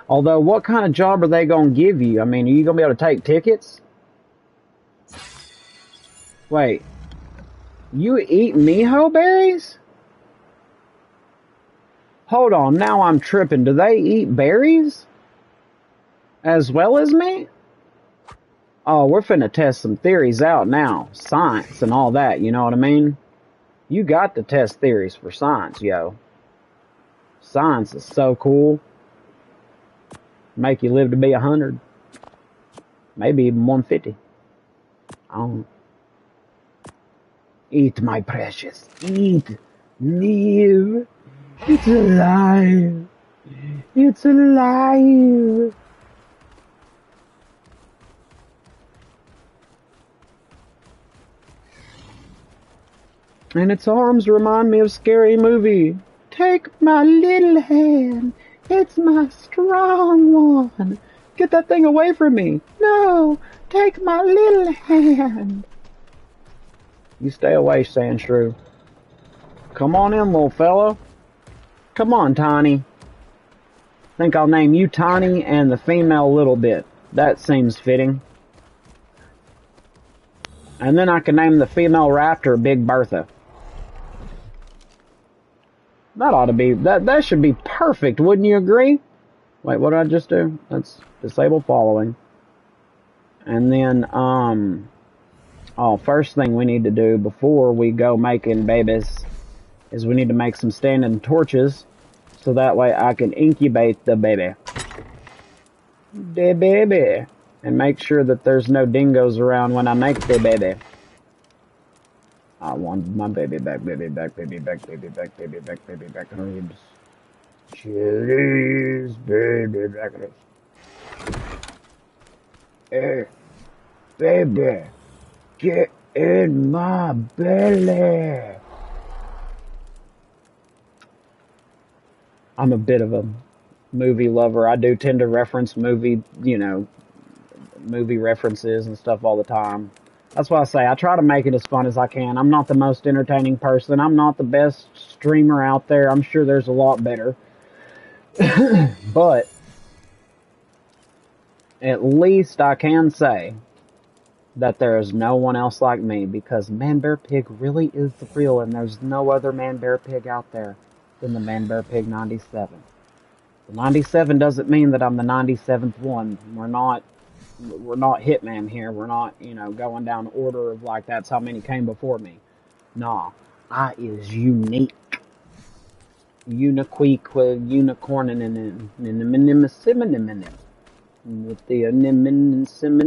Although, what kind of job are they going to give you? I mean, are you going to be able to take tickets? Wait. You eat miho berries? Hold on, now I'm tripping. Do they eat berries? As well as me? Oh, we're finna test some theories out now. Science and all that, you know what I mean? You got to test theories for science, yo. Science is so cool. Make you live to be 100. Maybe even 150. I don't know. Eat, my precious. Eat. Live. It's alive. It's alive. And its arms remind me of Scary Movie. Take my little hand. It's my strong one. Get that thing away from me. No, take my little hand. You stay away, Sandshrew. Come on in, little fella. Come on, Tiny. Think I'll name you Tiny and the female Little Bit. That seems fitting. And then I can name the female raptor Big Bertha. That ought to be, that should be perfect, wouldn't you agree? Wait, what did I just do? Let's disable following. And then, first thing we need to do before we go making babies is we need to make some standing torches so that way I can incubate the baby. The baby. And make sure that there's no dingoes around when I make the baby. I want my baby back, baby back, baby back, baby back, baby back, baby back ribs. Chilies, baby back ribs. Hey, baby, get in my belly. I'm a bit of a movie lover. I do tend to reference movie references and stuff all the time. That's why I say I try to make it as fun as I can. I'm not the most entertaining person. I'm not the best streamer out there. I'm sure there's a lot better. But at least I can say that there is no one else like me because Man Bear Pig really is the real, and there's no other Man Bear Pig out there than the Man Bear Pig 97. The 97 doesn't mean that I'm the 97th one. We're not Hitman here. We're not, going down order of like that's how many came before me. Nah, I is unique. Unique, unicorn, and with the anemone.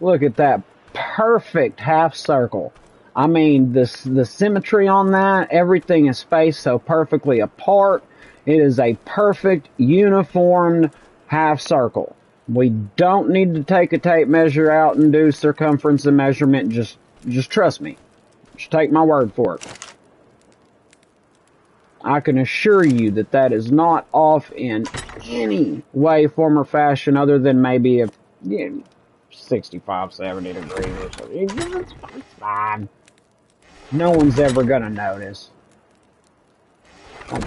Look at that perfect half circle. I mean, the symmetry on that, everything is spaced so perfectly apart. It is a perfect, uniformed half circle. We don't need to take a tape measure out and do circumference and measurement. Just trust me. Just take my word for it. I can assure you that that is not off in any way, form, or fashion other than maybe a 65, 70 degrees or something. It's fine. No one's ever gonna notice. I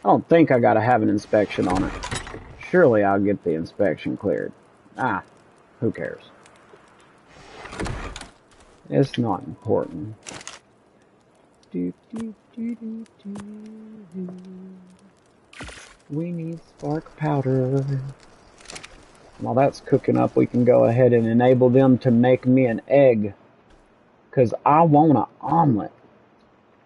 don't think I gotta have an inspection on it. Surely I'll get the inspection cleared. Who cares? It's not important. We need spark powder. While that's cooking up, we can go ahead and enable them to make me an egg. Because I want an omelet.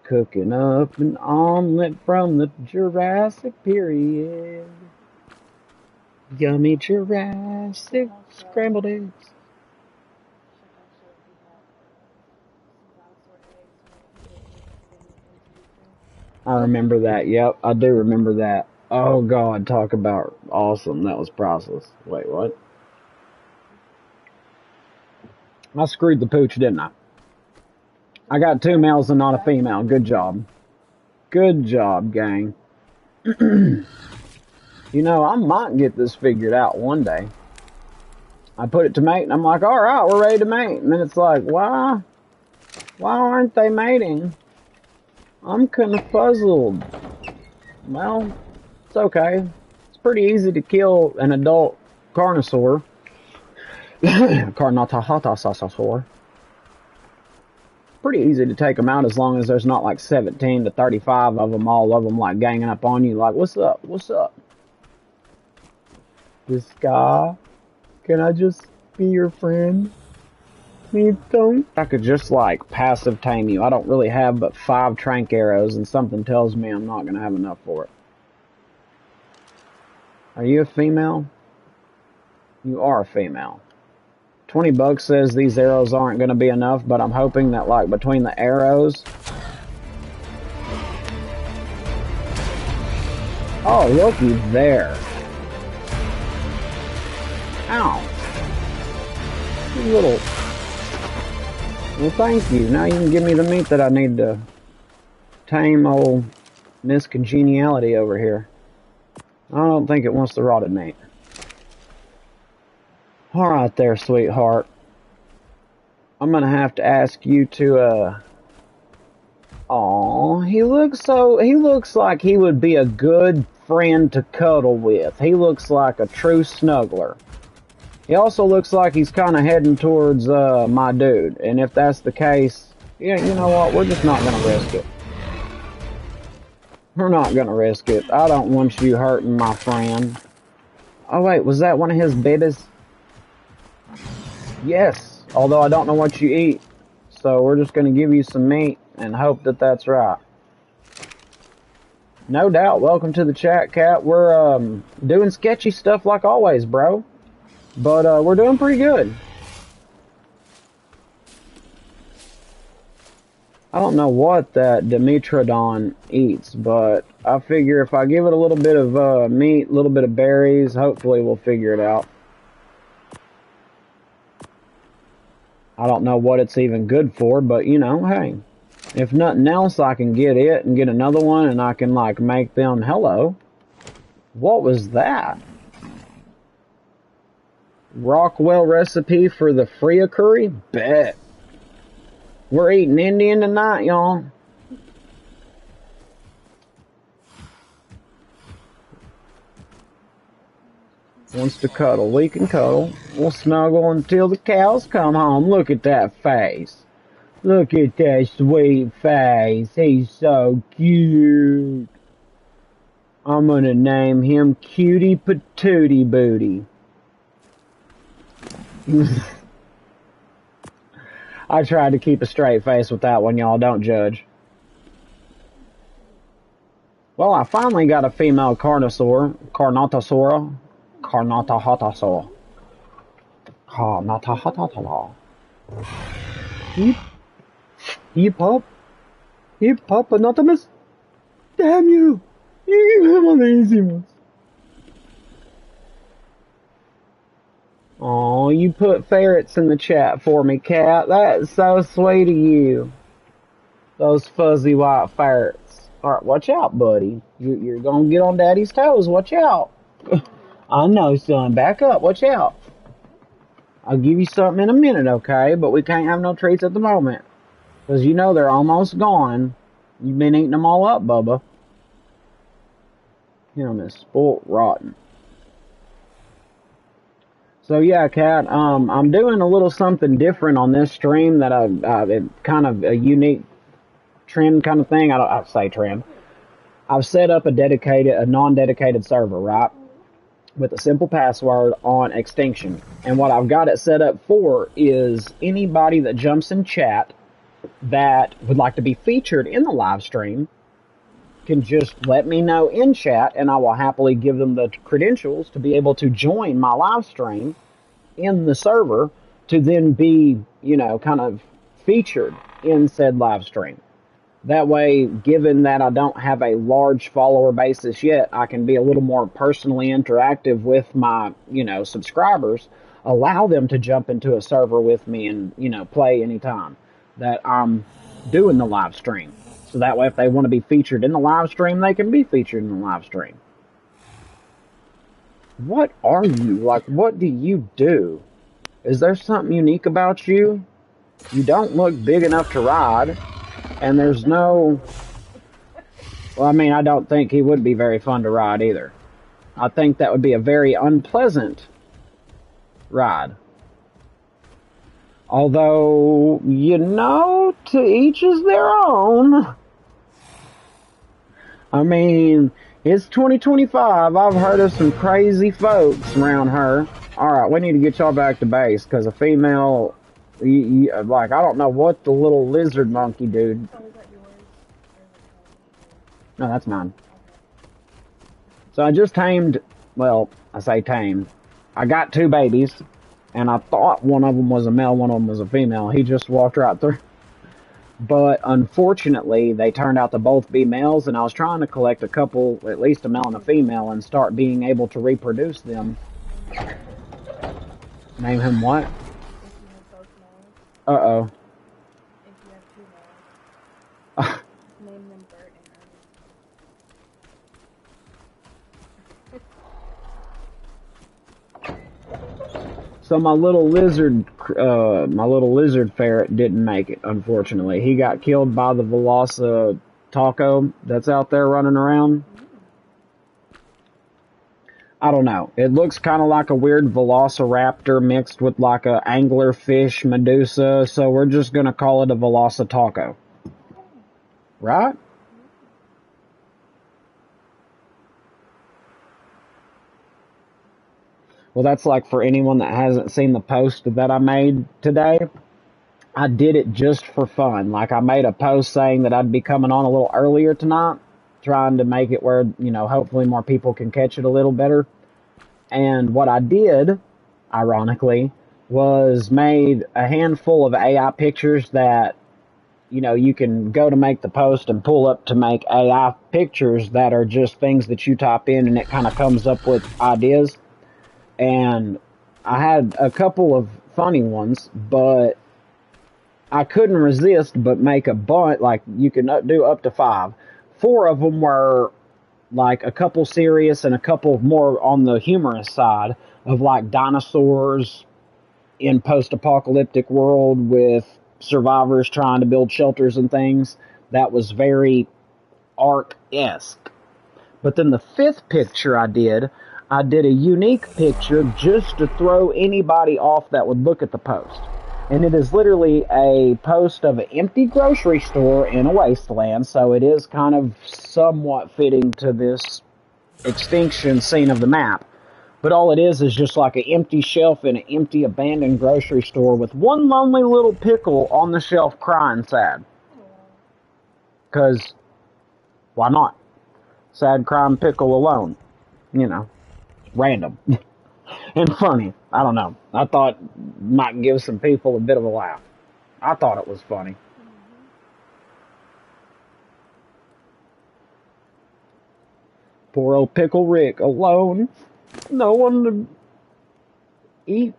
Cooking up an omelet from the Jurassic period. Yummy Jurassic scrambled eggs. I remember that. Yep, I do remember that. Oh God, talk about awesome. That was priceless. Wait, what? I screwed the pooch, didn't I? I got 2 males and not a female. Good job. Good job, gang. You know, I might get this figured out one day. I put it to mate, and I'm like, all right, we're ready to mate. And then it's like, why aren't they mating? I'm kind of puzzled. Well, it's okay. It's pretty easy to kill an adult carnosaur. Carnotaurus. Pretty easy to take them out as long as there's not like 17 to 35 of them, all of them like ganging up on you like, what's up? What's up? This guy, can I just be your friend? Please don't. I could just like passive tame you. I don't really have but 5 trank arrows and something tells me I'm not going to have enough for it. Are you a female? You are a female. 20 bucks says these arrows aren't going to be enough, but I'm hoping that like between the arrows. Oh, looky there. Ow. You little. Well, thank you. Now you can give me the meat that I need to tame old Miss Congeniality over here. I don't think it wants the rotted meat. Alright there, sweetheart. I'm gonna have to ask you to, Aw, he looks like he would be a good friend to cuddle with. He looks like a true snuggler. He also looks like he's kind of heading towards, my dude. And if that's the case, yeah, you know what? We're just not gonna risk it. We're not gonna risk it. I don't want you hurting my friend. Oh wait, was that one of his babies? Yes, although I don't know what you eat. So we're just gonna give you some meat and hope that that's right. No doubt. Welcome to the chat, Cat. We're doing sketchy stuff like always, bro. But we're doing pretty good. I don't know what that Dimetrodon eats, but I figure if I give it a little bit of meat, a little bit of berries, hopefully we'll figure it out. I don't know what it's even good for, but you know, hey, if nothing else, I can get it and get another one and I can like make them, hello. What was that? Rockwell recipe for the Freya curry? Bet. We're eating Indian tonight, y'all. Wants to cuddle. We can cuddle. We'll snuggle until the cows come home. Look at that face. Look at that sweet face. He's so cute. I'm gonna name him Cutie Patootie Booty. I tried to keep a straight face with that one, y'all. Don't judge. Well, I finally got a female carnosaur. Carnotasaur. Carnotahatasaur. Carnotahatala. Hip hop. Hip hop anatomus. Damn you. You give him on the easy ones. Oh, you put ferrets in the chat for me, Cat. That's so sweet of you. Those fuzzy white ferrets. Alright, watch out, buddy. You're gonna get on Daddy's toes. Watch out. I know, son. Back up. Watch out. I'll give you something in a minute, okay? But we can't have no treats at the moment. Because you know they're almost gone. You've been eating them all up, Bubba. Him is spoiled rotten. So yeah, Cat, I'm doing a little something different on this stream that it's kind of a unique trend kind of thing. I say trend. I've set up a non-dedicated server, right? With a simple password on extinction. And what I've got it set up for is anybody that jumps in chat that would like to be featured in the live stream can just let me know in chat and I will happily give them the credentials to be able to join my live stream in the server to then be, you know, kind of featured in said live stream. That way, given that I don't have a large follower basis yet, I can be a little more personally interactive with my, you know, subscribers, allow them to jump into a server with me and, you know, play anytime that I'm doing the live stream. So that way, if they want to be featured in the live stream, they can be featured in the live stream. What are you? Like, what do you do? Is there something unique about you? You don't look big enough to ride, and there's no... Well, I mean, I don't think he would be very fun to ride either. I think that would be a very unpleasant ride. Although, you know, to each is their own. I mean, it's 2025. I've heard of some crazy folks around her. Alright, we need to get y'all back to base, because a female, like, I don't know what the little lizard monkey dude. No, that's mine. So I just tamed, well, I say tamed. I got 2 babies, and I thought one of them was a male, one of them was a female. He just walked right through. But unfortunately, they turned out to both be males, and I was trying to collect a couple, at least a male and a female, and start being able to reproduce them. Name him what? Uh-oh. Name them Bert and Ernie. So my little lizard ferret didn't make it, unfortunately. He got killed by the Velosa taco that's out there running around. I don't know. It looks kind of like a weird velociraptor mixed with like a anglerfish medusa, so we're just going to call it a Velosa taco. Right? Well, that's like for anyone that hasn't seen the post that I made today. I did it just for fun. Like, I made a post saying that I'd be coming on a little earlier tonight, trying to make it where, you know, hopefully more people can catch it a little better. And what I did, ironically, was made a handful of AI pictures that, you know, you can go to make the post and pull up to make AI pictures that are just things that you type in and it kind of comes up with ideas. And I had a couple of funny ones, but I couldn't resist but make a bunch. Like, you can do up to 5. 4 of them were like a couple serious and a couple more on the humorous side of like dinosaurs in post-apocalyptic world with survivors trying to build shelters and things. That was very Ark-esque. But then the 5th picture I did a unique picture just to throw anybody off that would look at the post. And it is literally a post of an empty grocery store in a wasteland, so it is kind of somewhat fitting to this extinction scene of the map. But all it is just like an empty shelf in an empty abandoned grocery store with one lonely little pickle on the shelf crying sad. 'Cause why not? Sad crying pickle alone. You know, random. And funny. I don't know. I thought might give some people a bit of a laugh. I thought it was funny. Poor old Pickle Rick alone. No one to eat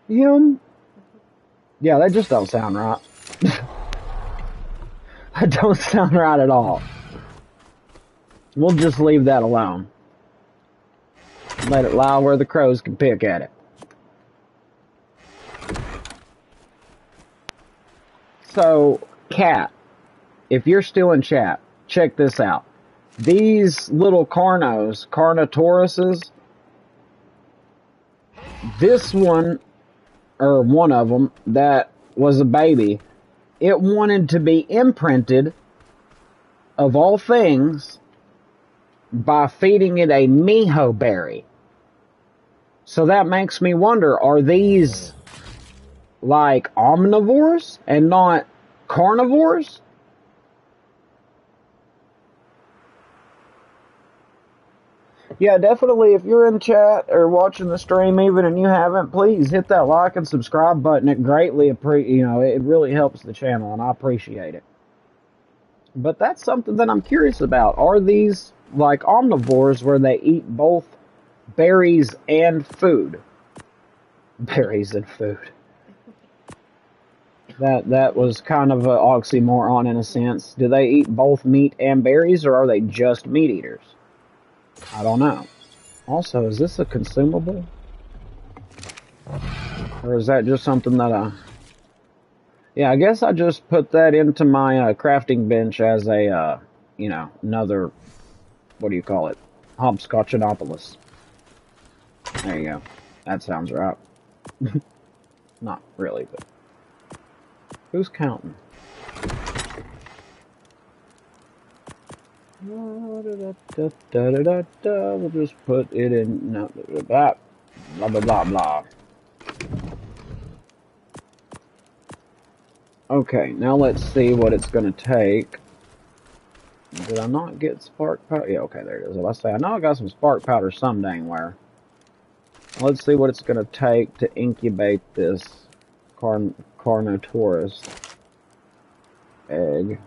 him. Yeah, that just don't sound right. That don't sound right at all. We'll just leave that alone. Let it lie where the crows can pick at it. So, Cat, if you're still in chat, check this out. These little Carnotauruses, this one, or one of them, that was a baby, it wanted to be imprinted, of all things, by feeding it a miho berry. So that makes me wonder, are these like omnivores and not carnivores? Yeah, definitely, if you're in chat or watching the stream even and you haven't, please hit that like and subscribe button. It greatly it really helps the channel and I appreciate it. But that's something that I'm curious about. Are these like omnivores where they eat both berries and food? Berries and food. That was kind of an oxymoron in a sense. Do they eat both meat and berries, or are they just meat eaters? I don't know. Also, is this a consumable? Or is that just something that I... Yeah, I guess I just put that into my crafting bench as a, you know, another, what do you call it? Hopscotchinopolis. There you go. That sounds right. Not really, but... Who's counting? We'll just put it in... No, blah, blah, blah, blah. Okay, now let's see what it's going to take. Did I not get spark powder? Yeah, okay, there it is. I know I got some spark powder some dang where. Let's see what it's going to take to incubate this Carnotaurus egg.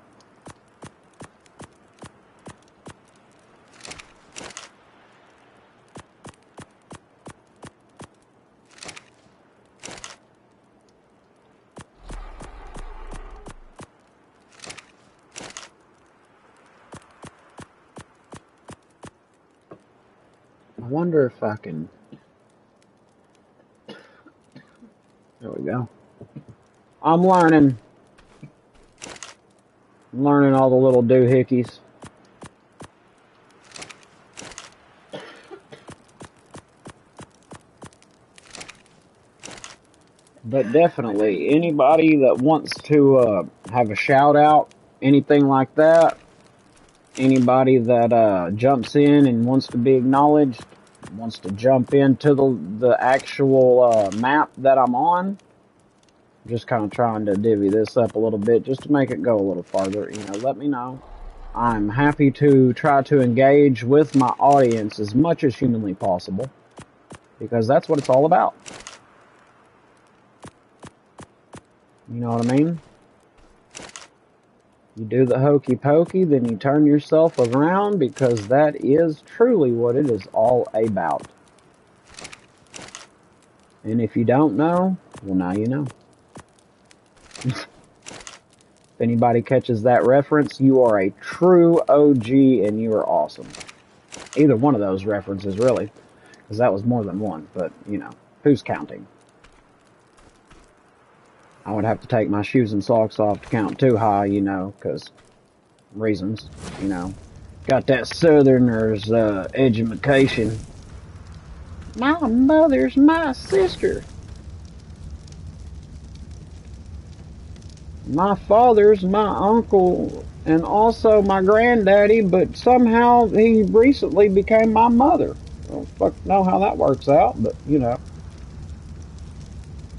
I wonder if I can... There we go. I'm learning. I'm learning all the little doohickeys. But definitely, anybody that wants to have a shout out, anything like that, anybody that jumps in and wants to be acknowledged, wants to jump into the actual map that I'm on, just kind of trying to divvy this up a little bit just to make it go a little farther, you know, let me know. I'm happy to try to engage with my audience as much as humanly possible, because that's what it's all about. You know what I mean? You do the hokey pokey, then you turn yourself around, because that is truly what it is all about. And if you don't know, well, now you know. If anybody catches that reference, you are a true OG and you are awesome. Either one of those references, really, because that was more than one, but, you know, who's counting? I would have to take my shoes and socks off to count too high, you know, because reasons, you know. Got that Southerner's education. My mother's my sister. My father's my uncle and also my granddaddy, but somehow he recently became my mother. I don't fucking know how that works out, but, you know.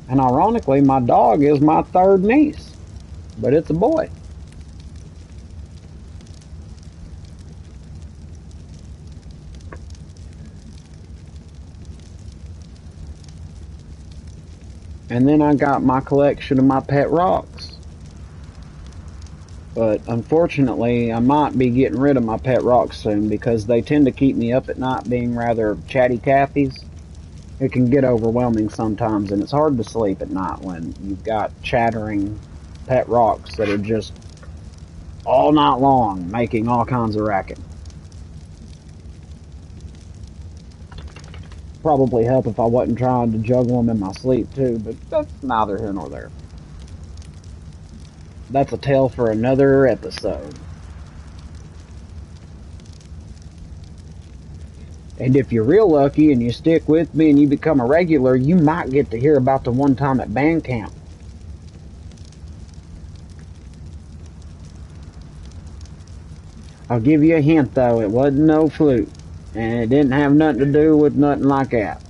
And ironically, my dog is my third niece, but it's a boy. And then I got my collection of my pet rocks. But unfortunately, I might be getting rid of my pet rocks soon because they tend to keep me up at night, being rather chatty Cathy's. It can get overwhelming sometimes, and it's hard to sleep at night when you've got chattering pet rocks that are just all night long making all kinds of racket. Probably help if I wasn't trying to juggle them in my sleep too, but that's neither here nor there. That's a tale for another episode. And if you're real lucky and you stick with me and you become a regular, you might get to hear about the one time at band camp. I'll give you a hint though, it wasn't no flute. And it didn't have nothing to do with nothing like that.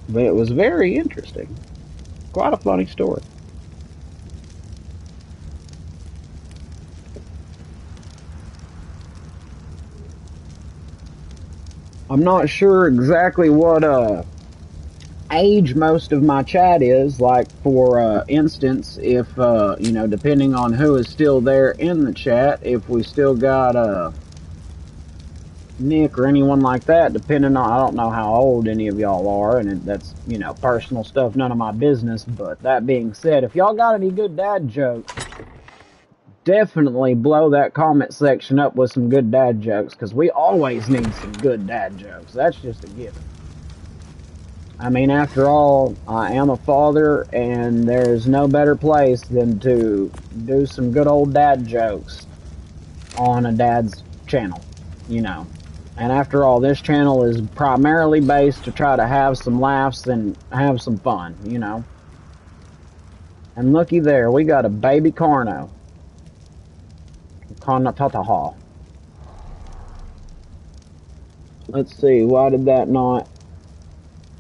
But it was very interesting. Quite a funny story. I'm not sure exactly what age most of my chat is. Like, for instance, if you know, depending on who is still there in the chat, if we still got Nick or anyone like that, depending on, I don't know how old any of y'all are, and that's, you know, personal stuff, none of my business. But that being said, if y'all got any good dad jokes, definitely blow that comment section up with some good dad jokes, because we always need some good dad jokes. That's just a given. I mean, after all, I am a father, and there's no better place than to do some good old dad jokes on a dad's channel, you know. And after all, this channel is primarily based to try to have some laughs and have some fun, you know. And looky there, we got a baby Carno. Carnotataha. Let's see, why did that not...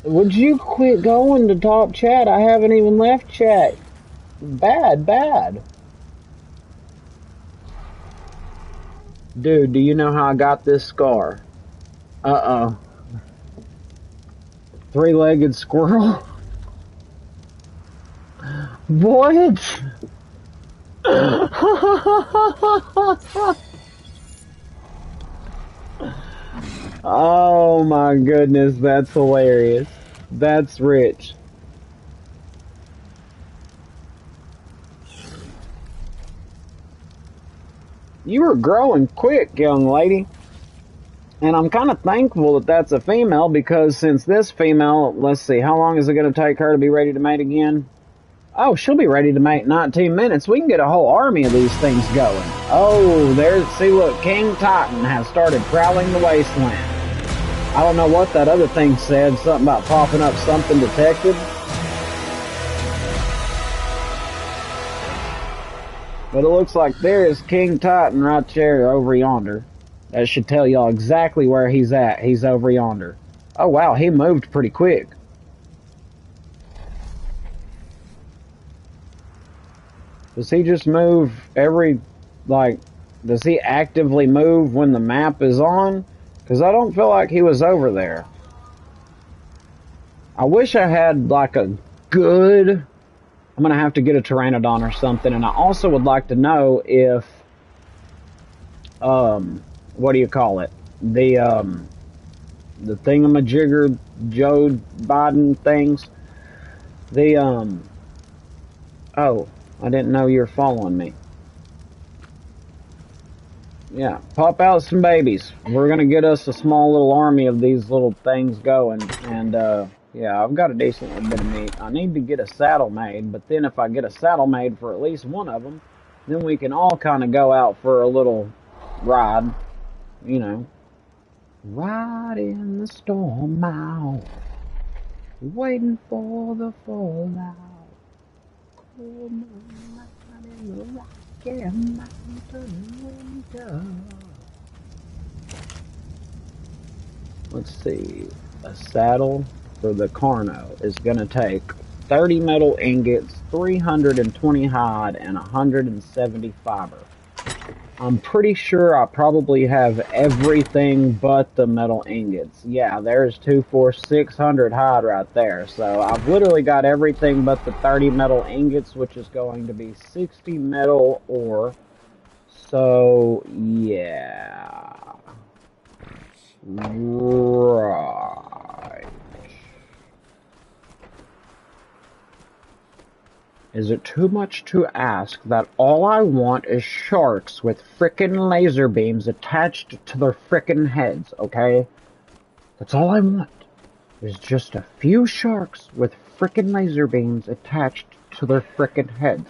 Would you quit going to top chat? I haven't even left chat. Bad, bad. Dude, do you know how I got this scar? Uh-oh. Three-legged squirrel? What? Oh my goodness, that's hilarious. That's rich. You are growing quick, young lady. And I'm kind of thankful that that's a female, because since this female, let's see, how long is it going to take her to be ready to mate again? Oh, she'll be ready to mate in 19 minutes. We can get a whole army of these things going. Oh, there's, see, look, King Titan has started prowling the wasteland. I don't know what that other thing said, something about popping up something detected. But it looks like there is King Titan right there over yonder. That should tell y'all exactly where he's at. He's over yonder. Oh wow, he moved pretty quick. Does he just move every, like, does he actively move when the map is on? Because I don't feel like he was over there. I wish I had, like, a good... I'm going to have to get a Pteranodon or something. And I also would like to know if... what do you call it? The thingamajigger Joe Biden things. The, oh, I didn't know you were following me. Yeah, pop out some babies. We're gonna get us a small little army of these little things going. And, yeah, I've got a decent little bit of meat. I need to get a saddle made, but then if I get a saddle made for at least one of them, then we can all kind of go out for a little ride, you know. Ride in the storm out, waiting for the fallout. Cold moonlight in the Rocky Mountain winter. Let's see, a saddle for the Carno is going to take 30 metal ingots, 320 hide, and 170 fiber. I'm pretty sure I probably have everything but the metal ingots. Yeah, there's 600 hide right there. So I've literally got everything but the 30 metal ingots, which is going to be 60 metal ore. So, yeah. Right. Is it too much to ask that all I want is sharks with frickin' laser beams attached to their frickin' heads, okay? That's all I want. Is just a few sharks with frickin' laser beams attached to their frickin' heads.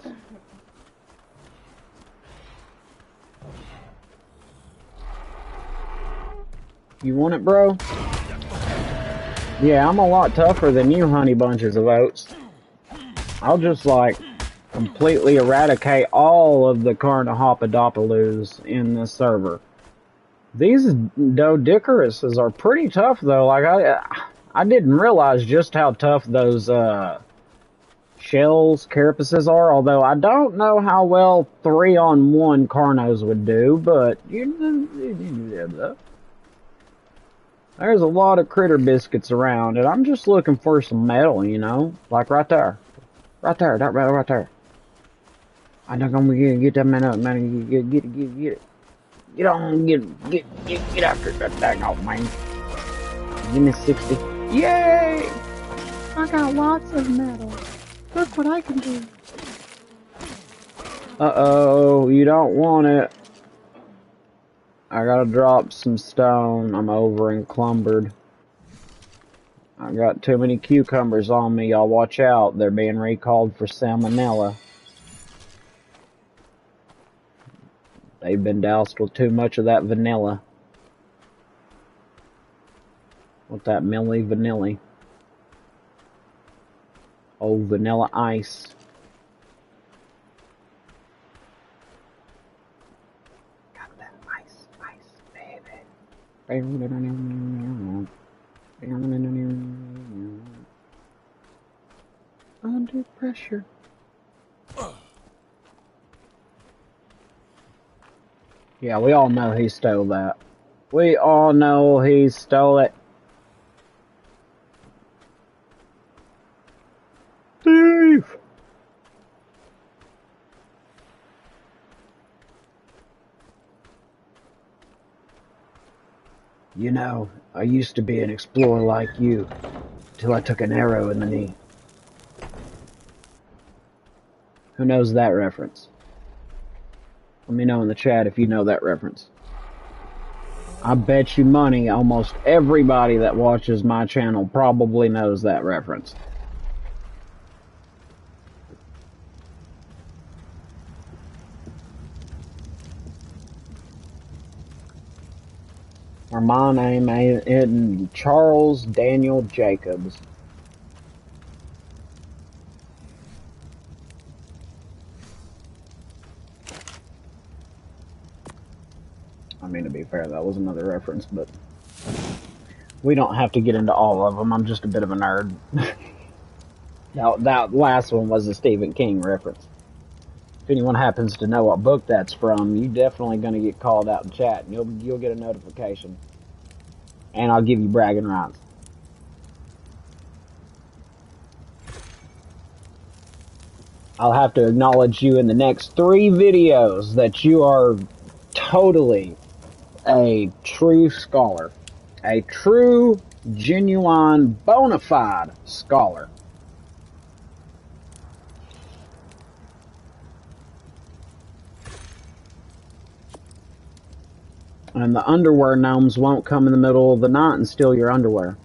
You want it, bro? Yeah, I'm a lot tougher than you, honey bunches of oats. I'll just, like, completely eradicate all of the Carnohopadopaloos in this server. These Dodicaruses are pretty tough, though. Like, I didn't realize just how tough those, shells, carapaces are, although I don't know how well 3-on-1 Carnos would do, but there's a lot of critter biscuits around, and I'm just looking for some metal, you know? Like right there. Right there, right there. I'm not gonna get that man up, man. Get it. Get on, get after that thing off, man. Give me 60. Yay! I got lots of metal. Look what I can do. Uh-oh, you don't want it. I gotta drop some stone. I'm over encumbered. I got too many cucumbers on me. Y'all watch out. They're being recalled for salmonella. They've been doused with too much of that vanilla. With that Milli Vanilli. Oh, vanilla ice. Got that ice, baby. Under pressure. Yeah, we all know he stole that. We all know he stole it. Thief! You know, I used to be an explorer like you, till I took an arrow in the knee. Who knows that reference? Let me know in the chat if you know that reference. I bet you money almost everybody that watches my channel probably knows that reference. Or my name is Charles Daniel Jacobs. I mean, to be fair, that was another reference, but we don't have to get into all of them. I'm just a bit of a nerd. That last one was a Stephen King reference. If anyone happens to know what book that's from, you're definitely going to get called out in chat, and you'll get a notification. And I'll give you bragging rights. I'll have to acknowledge you in the next 3 videos that you are totally a true scholar. A true, genuine, bona fide scholar. And the underwear gnomes won't come in the middle of the night and steal your underwear.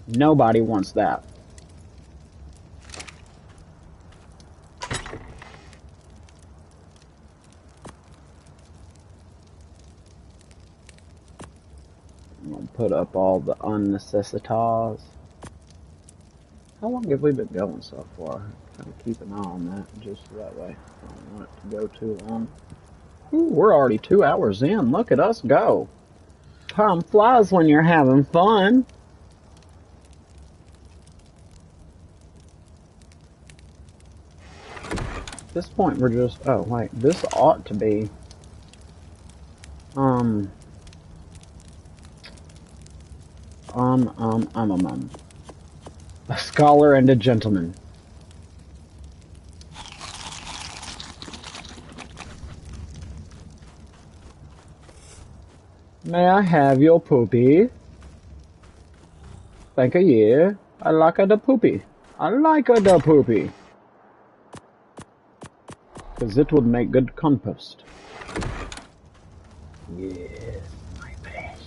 Nobody wants that. I'm going to put up all the unnecessitas. How long have we been going so far? Trying to keep an eye on that, just that way. I don't want it to go too long. Ooh, we're already 2 hours in. Look at us go. Time flies when you're having fun. At this point, we're just... Oh, wait. This ought to be... A scholar and a gentleman. May I have your poopy? Thank you. I like the poopy. I like the poopy. Because it would make good compost. Yes, my precious.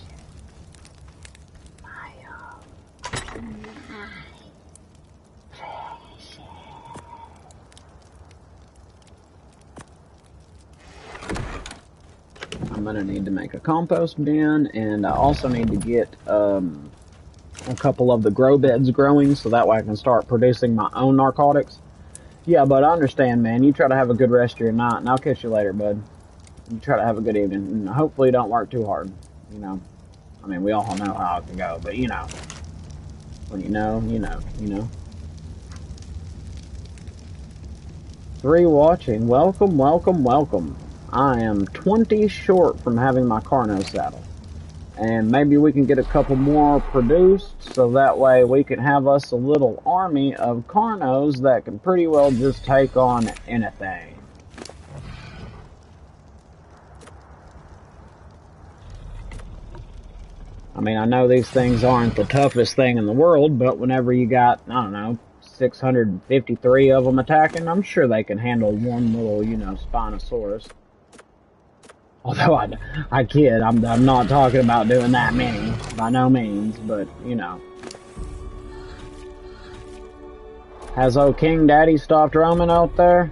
My precious. I'm going to need to make a compost bin, and I also need to get a couple of the grow beds growing so that way I can start producing my own narcotics. Yeah, bud, I understand, man. You try to have a good rest of your night, and I'll catch you later, bud. You try to have a good evening, and hopefully don't work too hard, you know. I mean, we all know how it can go, but you know. When you know, you know, you know. 3 watching. Welcome, welcome, welcome. I am 20 short from having my Carno saddle. And maybe we can get a couple more produced, so that way we can have us a little army of Carnos that can pretty well just take on anything. I mean, I know these things aren't the toughest thing in the world, but whenever you got, I don't know, 653 of them attacking. I'm sure they can handle one little, Spinosaurus. Although I kid, I'm not talking about doing that many, by no means, but, Has old King Daddy stopped roaming out there?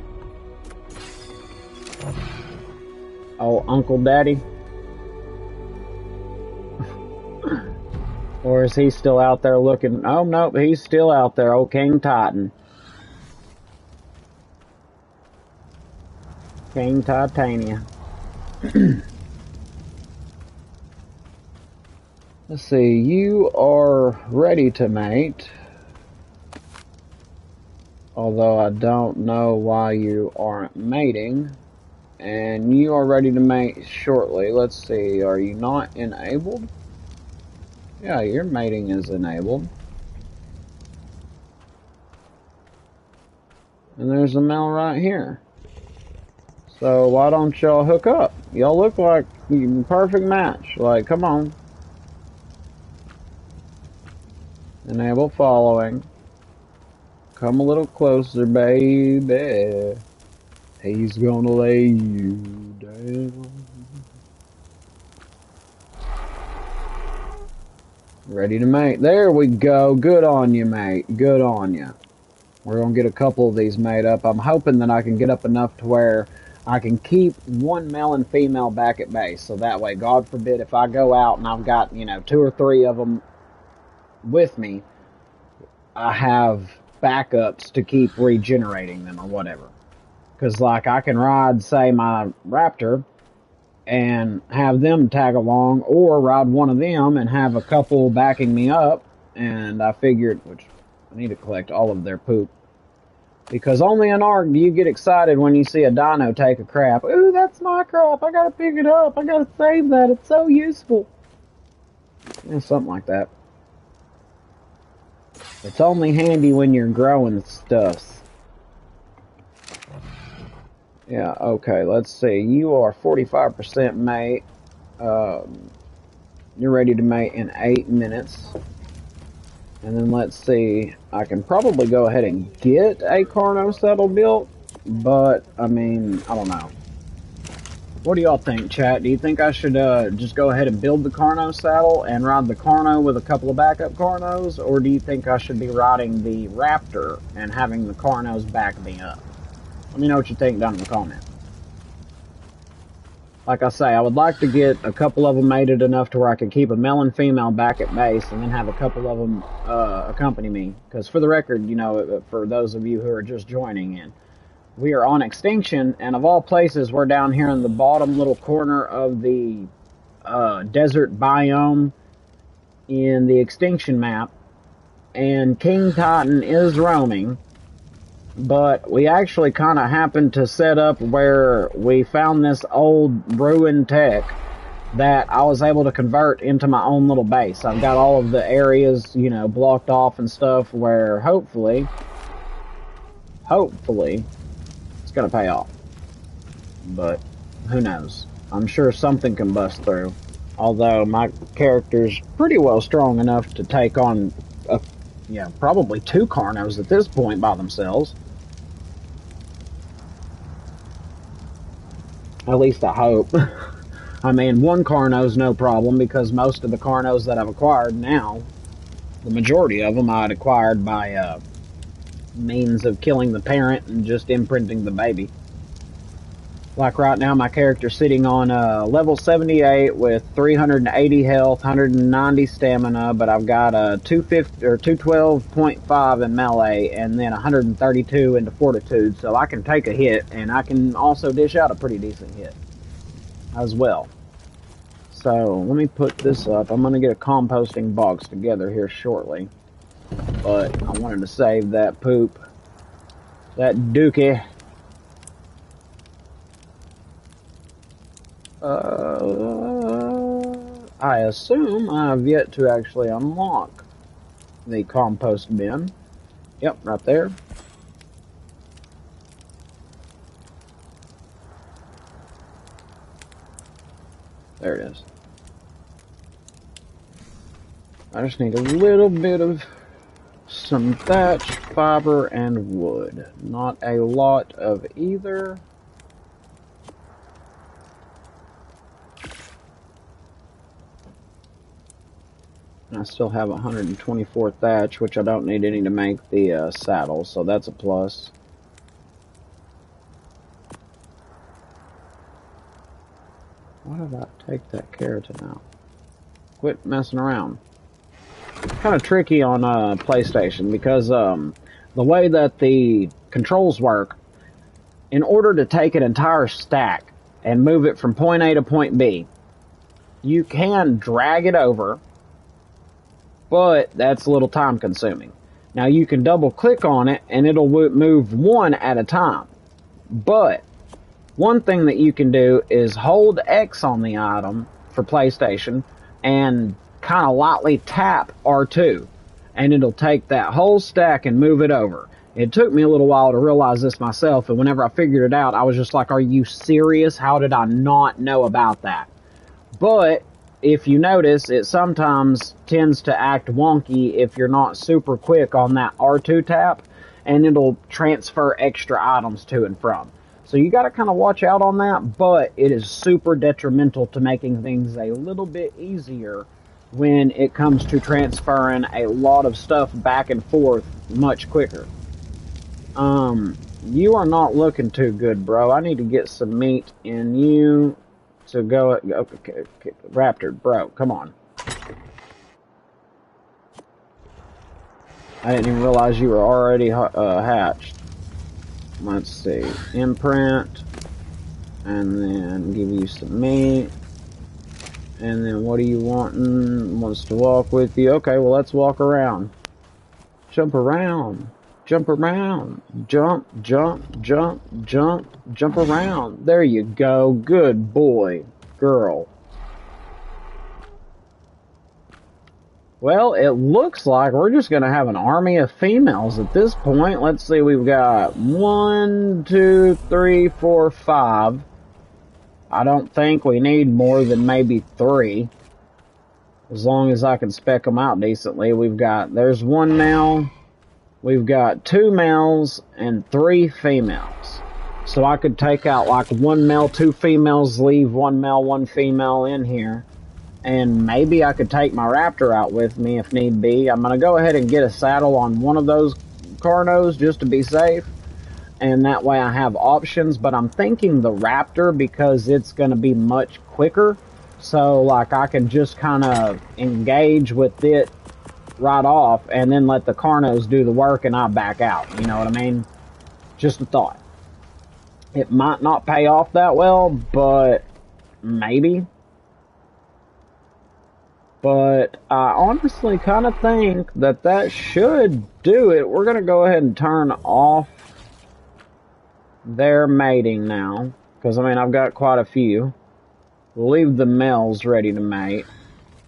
Oh, Uncle Daddy? Or is he still out there looking? Oh, nope, he's still out there, old King Titan. King Titania. Let's see, you are ready to mate. Although I don't know why you aren't mating. And you are ready to mate shortly. Let's see, are you not enabled? Yeah, your mating is enabled. And there's a male right here. So why don't y'all hook up? Y'all look like a perfect match. Like, come on. Enable following. Come a little closer, baby. He's gonna lay you down. Ready to mate. There we go. Good on you, mate. Good on you. We're gonna get a couple of these made up. I'm hoping that I can get up enough to where I can keep one male and female back at base. So that way, God forbid, if I go out and I've got, 2 or 3 of them with me, I have backups to keep regenerating them or whatever. Because, like, I can ride, say, my raptor and have them tag along, or ride one of them and have a couple backing me up. And I figured, which I need to collect all of their poop. Because only in ARK do you get excited when you see a dino take a crap. Ooh, that's my crap. I gotta pick it up. I gotta save that. It's so useful. Yeah, something like that. It's only handy when you're growing stuff. Yeah, okay, let's see. You are 45% mate. You're ready to mate in 8 minutes. And then let's see. I can probably go ahead and get a Carno saddle built. But, I mean, I don't know. What do y'all think, chat? Do you think I should just go ahead and build the Carno saddle and ride the Carno with a couple of backup Carnos? Or do you think I should be riding the Raptor and having the Carnos back me up? Let me know what you think down in the comments. Like I say, I would like to get a couple of them mated enough to where I could keep a male and female back at base and then have a couple of them accompany me. Because for the record, for those of you who are just joining in, we are on Extinction, and of all places, we're down here in the bottom little corner of the desert biome in the Extinction map. And King Titan is roaming. But we actually kind of happened to set up where we found this old ruined tech that I was able to convert into my own little base. I've got all of the areas, blocked off and stuff where hopefully, it's going to pay off. But who knows? I'm sure something can bust through. Although my character's pretty well strong enough to take on probably 2 Carnos at this point by themselves. At least I hope. I mean, 1 Carno's no problem, because most of the Carnos that I've acquired now, the majority of them I'd acquired by means of killing the parent and just imprinting the baby. Like right now, my character's sitting on level 78 with 380 health, 190 stamina, but I've got a 250 or 212.5 in melee, and then 132 into fortitude, so I can take a hit, and I can also dish out a pretty decent hit as well. So let me put this up. I'm gonna get a composting box together here shortly, but I wanted to save that poop, that dookie. I assume I have yet to actually unlock the compost bin. Yep, right there. There it is. I just need a little bit of some thatch, fiber, and wood. Not a lot of either. I still have 124 thatch, which I don't need any to make the saddle, so that's a plus. Why did I take that keratin out? Quit messing around. It's kind of tricky on PlayStation because the way that the controls work, in order to take an entire stack and move it from point A to point B, you can drag it over, but that's a little time consuming. Now you can double click on it and it'll move one at a time. But one thing that you can do is hold X on the item for PlayStation and kind of lightly tap R2, and it'll take that whole stack and move it over. It took me a little while to realize this myself, and whenever I figured it out, I was just like, are you serious? How did I not know about that? But if you notice, it sometimes tends to act wonky if you're not super quick on that R2 tap, and it'll transfer extra items to and from. So you got to kind of watch out on that, but it is super detrimental to making things a little bit easier when it comes to transferring a lot of stuff back and forth much quicker. You are not looking too good, bro. I need to get some meat in you to go. Okay, Raptor, bro, come on. I didn't even realize you were already hatched. Let's see, imprint, and then give you some meat. And then what are you wanting? Wants to walk with you. Okay, well, let's walk around. Jump around. Jump around. Jump, jump, jump, jump, jump around. There you go. Good boy, girl. Well, it looks like we're just going to have an army of females at this point. Let's see, we've got 1, 2, 3, 4, 5. I don't think we need more than maybe 3. As long as I can spec them out decently. There's 1 male, we've got 2 males, and 3 females. So I could take out like 1 male, 2 females, leave 1 male, 1 female in here. And maybe I could take my raptor out with me if need be. I'm going to go ahead and get a saddle on one of those carnos just to be safe. And that way I have options, but I'm thinking the raptor because it's going to be much quicker. So like I can just kind of engage with it right off and then let the carnos do the work and I back out. You know what I mean? Just a thought. It might not pay off that well, but maybe. But I honestly kind of think that should do it. We're going to go ahead and turn off their mating now, because I mean I've got quite a few. We'll leave the males ready to mate,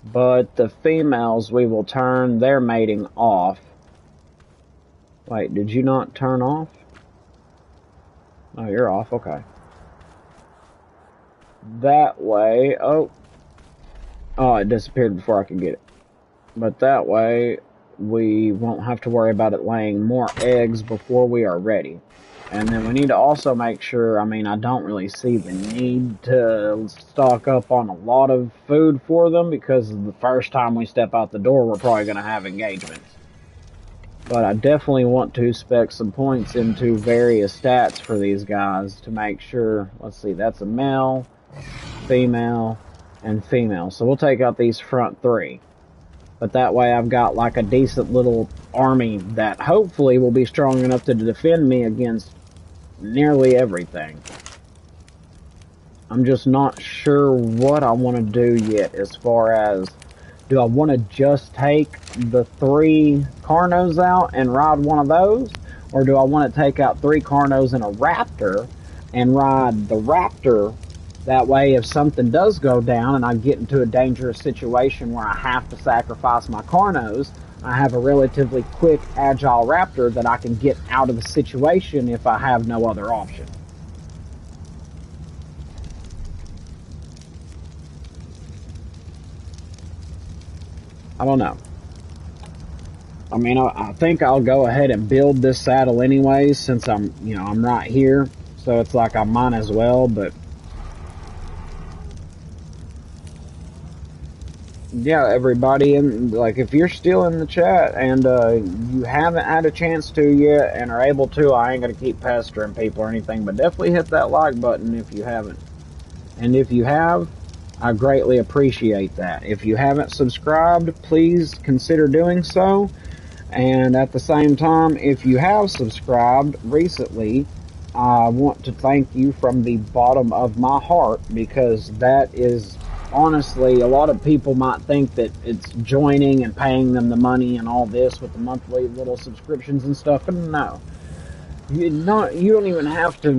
but the females we will turn their mating off. Wait, did you not turn off? Oh, you're off, okay. That way, oh, it disappeared before I could get it. But that way we won't have to worry about it laying more eggs before we are ready. And then we need to also make sure, I mean, I don't really see the need to stock up on a lot of food for them because the first time we step out the door, we're probably going to have engagements. But I definitely want to spec some points into various stats for these guys to make sure. Let's see, that's a male, female, and female. So we'll take out these front 3. But that way I've got like a decent little army that hopefully will be strong enough to defend me against nearly everything. I'm just not sure what I want to do yet as far as, do I want to just take the 3 carnos out and ride one of those? Or do I want to take out 3 carnos and a raptor and ride the raptor? That way, if something does go down and I get into a dangerous situation where I have to sacrifice my carnos, I have a relatively quick, agile raptor that I can get out of the situation if I have no other option. I don't know. I mean, I think I'll go ahead and build this saddle anyways, since I'm right here. So it's like I might as well, but yeah, everybody, and like if you're still in the chat and you haven't had a chance to yet and are able to, I ain't gonna keep pestering people or anything, but definitely hit that like button if you haven't. And if you have, I greatly appreciate that. If you haven't subscribed, please consider doing so. And at the same time, if you have subscribed recently, I want to thank you from the bottom of my heart, because that is honestly, a lot of people might think that it's joining and paying them the money and all this with the monthly little subscriptions and stuff, but no. You don't even have to,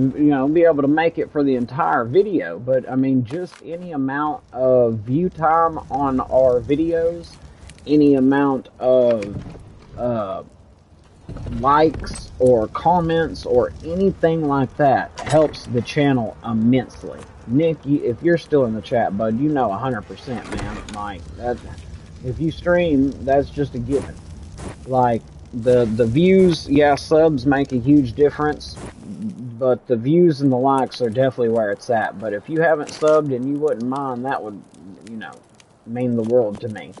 be able to make it for the entire video, but I mean, just any amount of view time on our videos, any amount of uh, likes or comments or anything like that helps the channel immensely. Nick, if you're still in the chat, bud, 100%, man. Like that, if you stream, that's just a given. Like the views, yeah, subs make a huge difference, but the views and the likes are definitely where it's at. But if you haven't subbed and you wouldn't mind, that would, mean the world to me.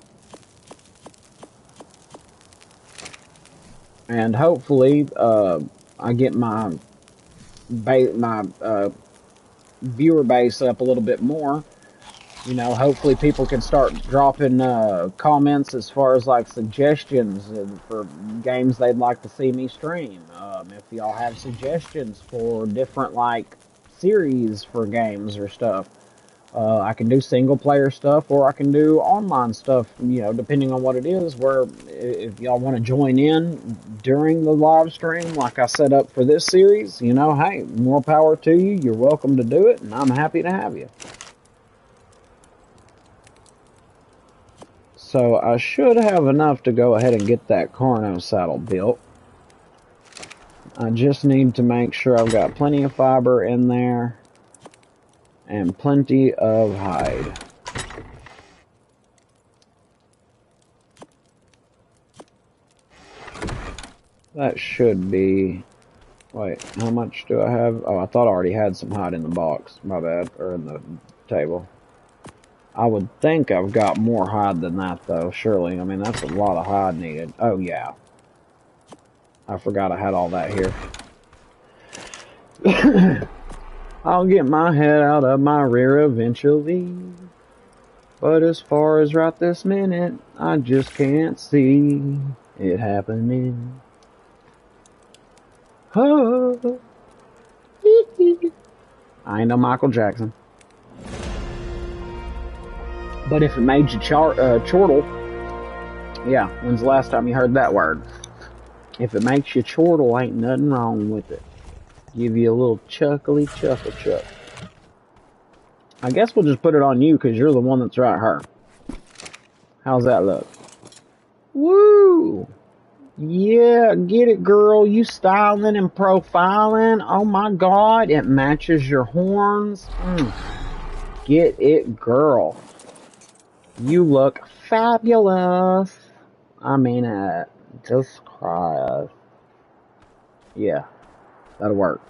And hopefully, I get my viewer base up a little bit more. Hopefully people can start dropping comments as far as like suggestions for games they'd like to see me stream. If y'all have suggestions for different like series for games or stuff, I can do single player stuff or I can do online stuff, depending on what it is, where if y'all want to join in during the live stream like I set up for this series, hey, more power to you. You're welcome to do it, and I'm happy to have you. So I should have enough to go ahead and get that Carno saddle built. I just need to make sure I've got plenty of fiber in there and plenty of hide. That should be... Wait, how much do I have? Oh, I thought I already had some hide in the box. My bad. Or in the table. I would think I've got more hide than that, though, surely. I mean, that's a lot of hide needed. Oh, yeah. I forgot I had all that here. I'll get my head out of my rear eventually. But as far as right this minute, I just can't see it happening. Oh. I ain't no Michael Jackson. But if it made you chortle, yeah, when's the last time you heard that word? If it makes you chortle, ain't nothing wrong with it. Give you a little chuckly chuckle chuck. I guess we'll just put it on you because you're the one that's right here. How's that look? Woo! Yeah, get it, girl. You styling and profiling. Oh my God, it matches your horns. Get it, girl. You look fabulous. I mean it. Just cry. Yeah, that'll work.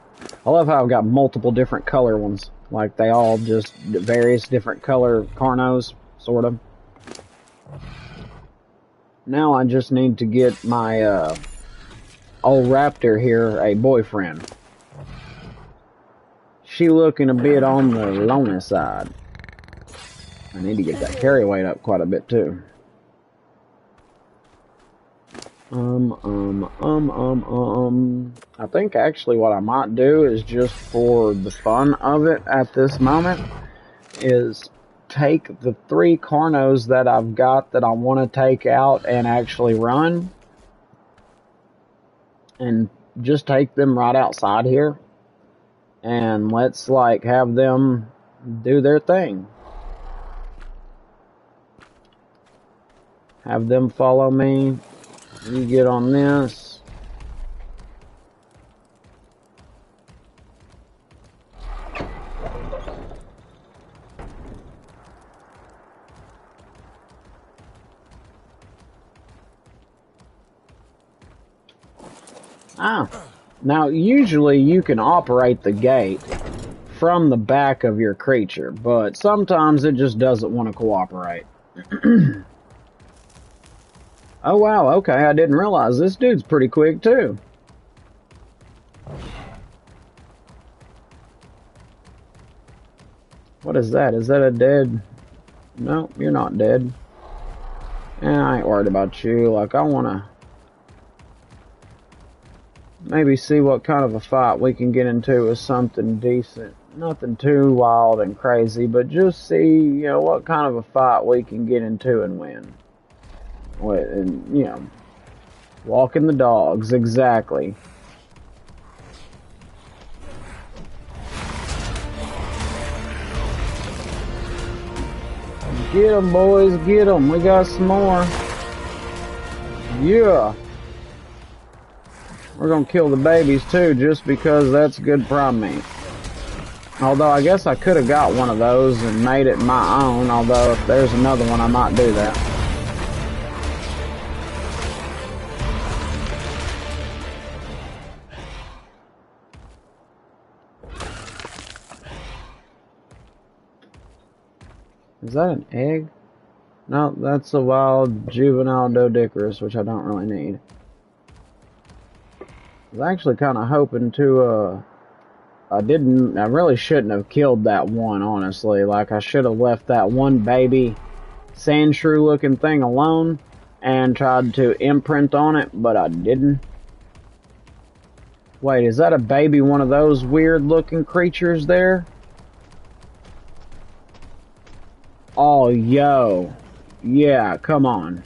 I love how I've got multiple different color ones. Like they all just various different color Carnos, sort of. Now I just need to get my old Raptor here a boyfriend. She looking a bit on the lonely side. I need to get that carry weight up quite a bit too. I think actually what I might do is just for the fun of it at this moment is take the 3 Carnos that I've got that I want to take out and actually run and just take them right outside here and let's like have them do their thing. Have them follow me. You get on this. Ah. Now, usually you can operate the gate from the back of your creature, but sometimes it just doesn't want to cooperate. Oh wow, okay, I didn't realize this dude's pretty quick too. What is that? Is that a dead... No, you're not dead. I ain't worried about you. Like, I wanna maybe see what kind of a fight we can get into with something decent. Nothing too wild and crazy, but just see, you know, what kind of a fight we can get into and win. And, you know, walking the dogs, exactly. Get 'em, boys, get 'em. We got some more. Yeah. We're gonna kill the babies too, just because that's good prime meat. Although I guess I could have got one of those and made it my own, although if there's another one I might do that. Is that an egg? No, that's a wild juvenile Dodicarus, which I don't really need. I was actually kind of hoping to, I really shouldn't have killed that one, honestly. Like, I should have left that one baby sand shrew looking thing alone and tried to imprint on it, but I didn't. Wait, is that a baby one of those weird looking creatures there? Oh, yo. Yeah, come on.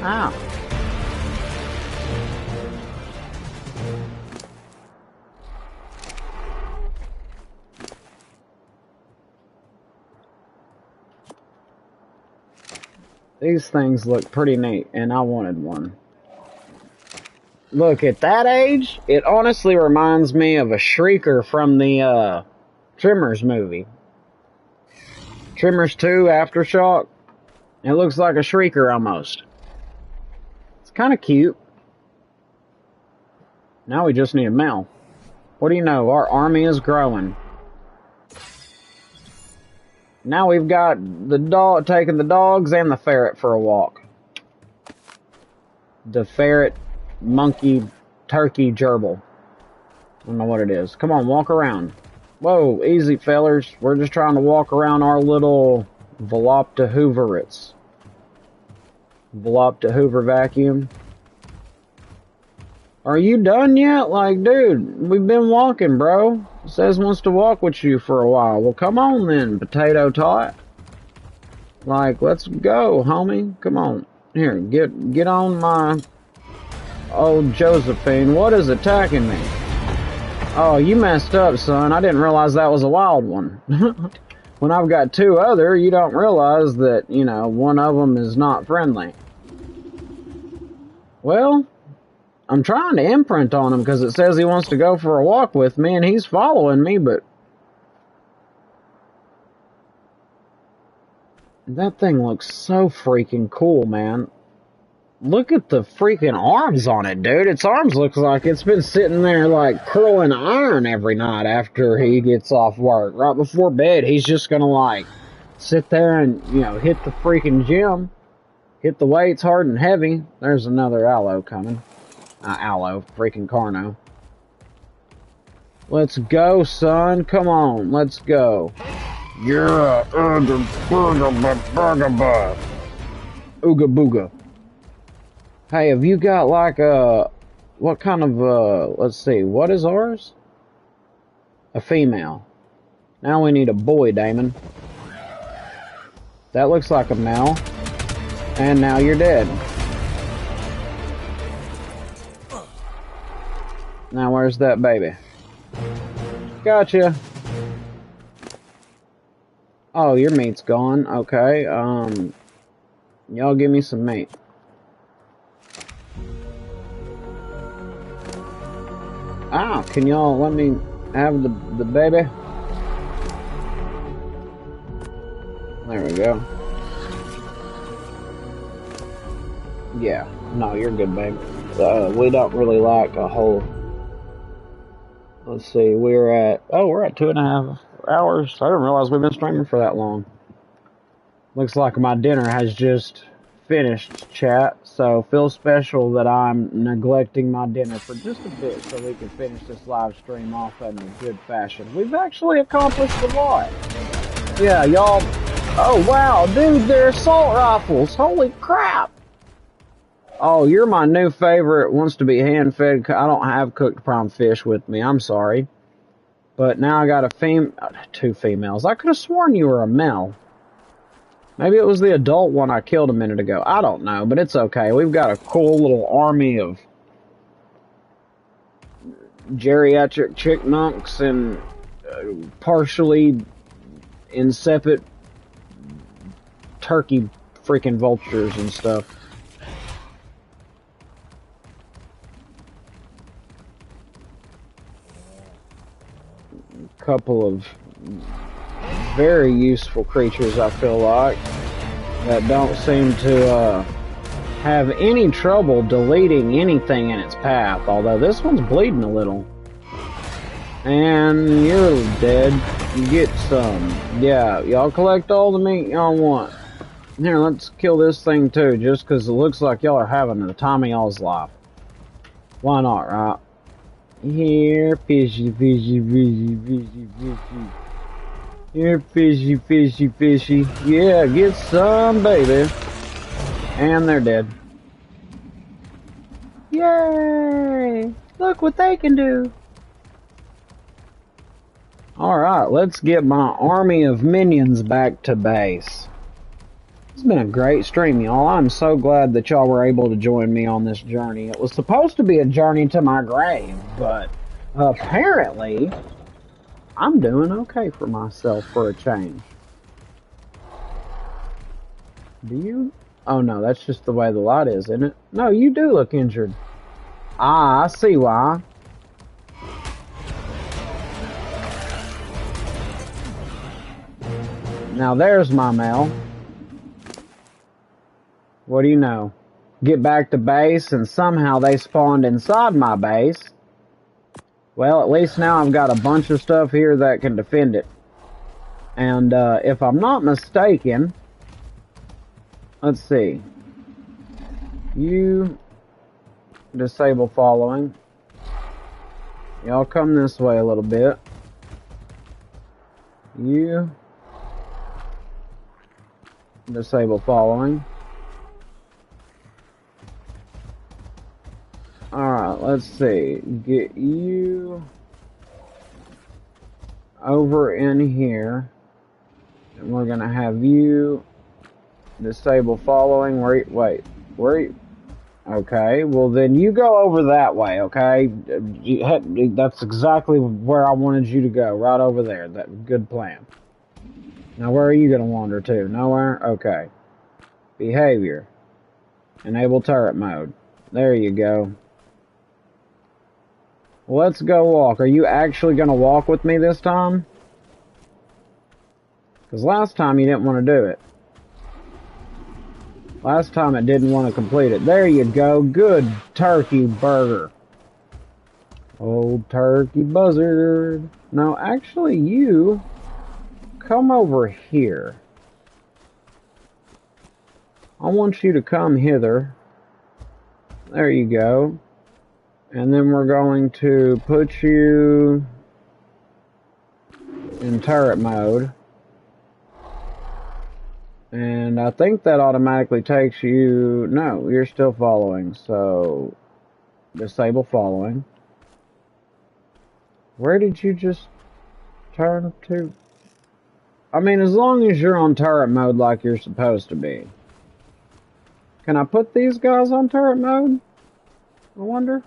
Ow. These things look pretty neat, and I wanted one. Look, at that age, it honestly reminds me of a shrieker from the Tremors movie. Tremors 2 Aftershock. It looks like a shrieker almost. It's kind of cute. Now we just need a male. What do you know? Our army is growing. Now we've got the dog, taking the dogs and the ferret for a walk. The ferret, monkey, turkey, gerbil. I don't know what it is. Come on, walk around. Whoa, easy fellers. We're just trying to walk around our little Velopta Hooverits. Velopta Hoover vacuum. Are you done yet? Like, dude, we've been walking, bro. Says wants to walk with you for a while. Well, come on then, potato tot. Like, let's go, homie. Come on. Here, get on my old Josephine. What is attacking me? Oh, you messed up, son. I didn't realize that was a wild one. When I've got two other, you don't realize that, you know, one of them is not friendly. Well, I'm trying to imprint on him because it says he wants to go for a walk with me and he's following me, but that thing looks so freaking cool, man. Look at the freaking arms on it, dude. Its arms look like it's been sitting there like curling iron every night after he gets off work. Right before bed, he's just gonna like sit there and, you know, hit the freaking gym. Hit the weights hard and heavy. There's another aloe coming. Aloe, freaking Carno. Let's go, son. Come on, let's go. Yeah, ooga booga. Ooga booga. Hey, have you got like what kind of let's see, what is ours? A female. Now we need a boy, Damon. That looks like a male. And now you're dead. Now where's that baby? Gotcha. Oh, your meat's gone. Okay. Y'all give me some meat. Ah, can y'all let me have the baby? There we go. Yeah, no, you're good, babe. We don't really like a whole. Let's see, we're at 2.5 hours. I didn't realize we've been streaming for that long. Looks like my dinner has just finished, chat. So feel special that I'm neglecting my dinner for just a bit so we can finish this live stream off in a good fashion. We've actually accomplished a lot. Yeah, y'all. Oh wow, dude, they're assault rifles. Holy crap! Oh, you're my new favorite. Wants to be hand fed. I don't have cooked prime fish with me. I'm sorry, but now I got two females. I could have sworn you were a male. Maybe it was the adult one I killed a minute ago. I don't know, but it's okay. We've got a cool little army of geriatric chipmunks and partially insipid turkey freaking vultures and stuff. A couple of very useful creatures, I feel like, that don't seem to have any trouble deleting anything in its path, although this one's bleeding a little. And you're dead. You get some. Yeah, y'all collect all the meat y'all want. Here, let's kill this thing too, just because it looks like y'all are having the time of y'all's life. Why not, right? Here, fishy, fishy, fishy, fishy, fishy. Here, fishy, fishy, fishy. Yeah, get some, baby. And they're dead. Yay! Look what they can do. Alright, let's get my army of minions back to base. It's been a great stream, y'all. I'm so glad that y'all were able to join me on this journey. It was supposed to be a journey to my grave, but apparently I'm doing okay for myself for a change. Do you? Oh no, that's just the way the light is, isn't it? No, you do look injured. Ah, I see why. Now there's my male. What do you know? Get back to base and somehow they spawned inside my base. Well, at least now I've got a bunch of stuff here that can defend it. And if I'm not mistaken, let's see. You disable following. Y'all come this way a little bit. You disable following. Alright, let's see. Get you over in here. And we're gonna have you disable following. Wait, where you? Okay, well then you go over that way, okay? That's exactly where I wanted you to go, right over there. Good plan. Now where are you gonna wander to? Nowhere? Okay. Behavior. Enable turret mode. There you go. Let's go walk. Are you actually gonna walk with me this time? Because last time you didn't want to do it. Last time it didn't want to complete it. There you go. Good turkey burger. Old turkey buzzard. No, actually you come over here. I want you to come hither. There you go. And then we're going to put you in turret mode. And I think that automatically takes you... No, you're still following, so... Disable following. Where did you just turn to? I mean, as long as you're on turret mode like you're supposed to be. Can I put these guys on turret mode? I wonder?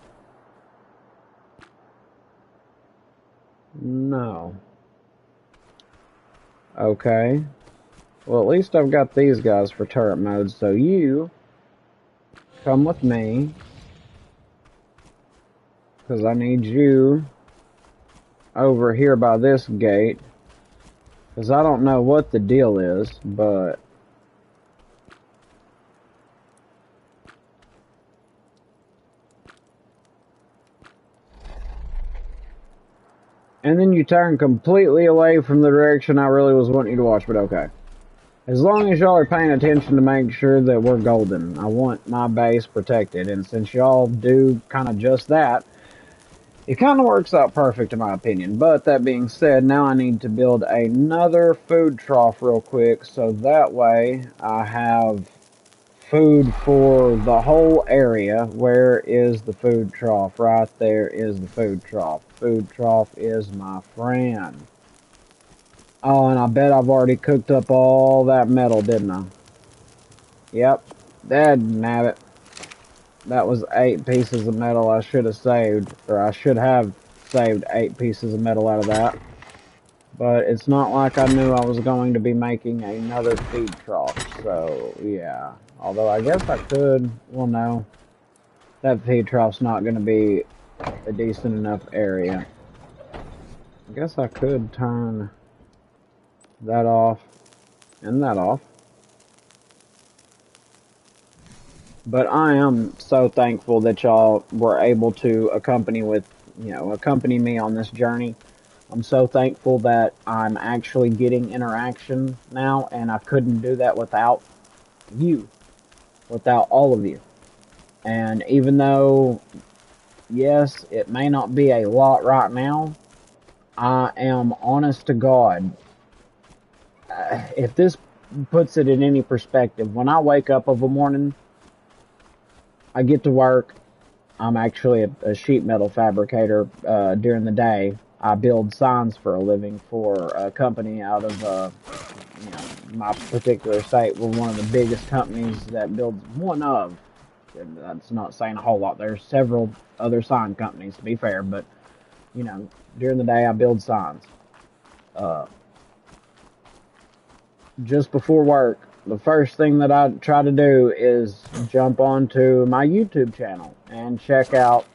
No. Okay. Well, at least I've got these guys for turret mode, so you come with me. Because I need you over here by this gate. Because I don't know what the deal is, but And then you turn completely away from the direction I really was wanting you to watch, but okay. As long as y'all are paying attention to make sure that we're golden, I want my base protected, and since y'all do kind of just that, it kind of works out perfect in my opinion. But that being said, now I need to build another food trough real quick, so that way I have food for the whole area. Where is the food trough? Right there is the food trough. Food trough is my friend. Oh, and I bet I've already cooked up all that metal, didn't I? Yep. Dad-nabbit. That was 8 pieces of metal I should have saved, or I should have saved 8 pieces of metal out of that. But it's not like I knew I was going to be making another feed trough, so yeah. Although I guess I could, well no, that feed trough's not going to be a decent enough area. I guess I could turn that off and that off. But I am so thankful that y'all were able to accompany me on this journey. I'm so thankful that I'm actually getting interaction now, and I couldn't do that without you, without all of you. And even though, yes, it may not be a lot right now, I am honest to God. If this puts it in any perspective, when I wake up of a morning, I get to work. I'm actually a sheet metal fabricator during the day. I build signs for a living for a company out of my particular state. We're one of the biggest companies that builds one of. That's not saying a whole lot. There's several other sign companies, to be fair, but during the day I build signs. Just before work, the first thing that I try to do is jump onto my YouTube channel and check out,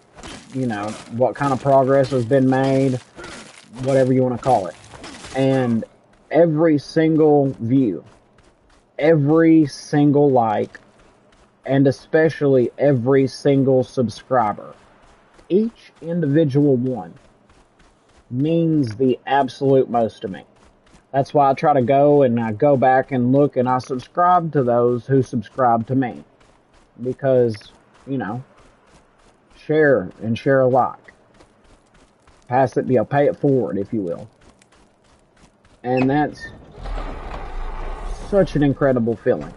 what kind of progress has been made, whatever you want to call it. And every single view, every single like, and especially every single subscriber, each individual one means the absolute most to me. That's why I try to go and I go back and look and I subscribe to those who subscribe to me. Because, share and share alike. Pass it, pay it forward, if you will. And that's such an incredible feeling.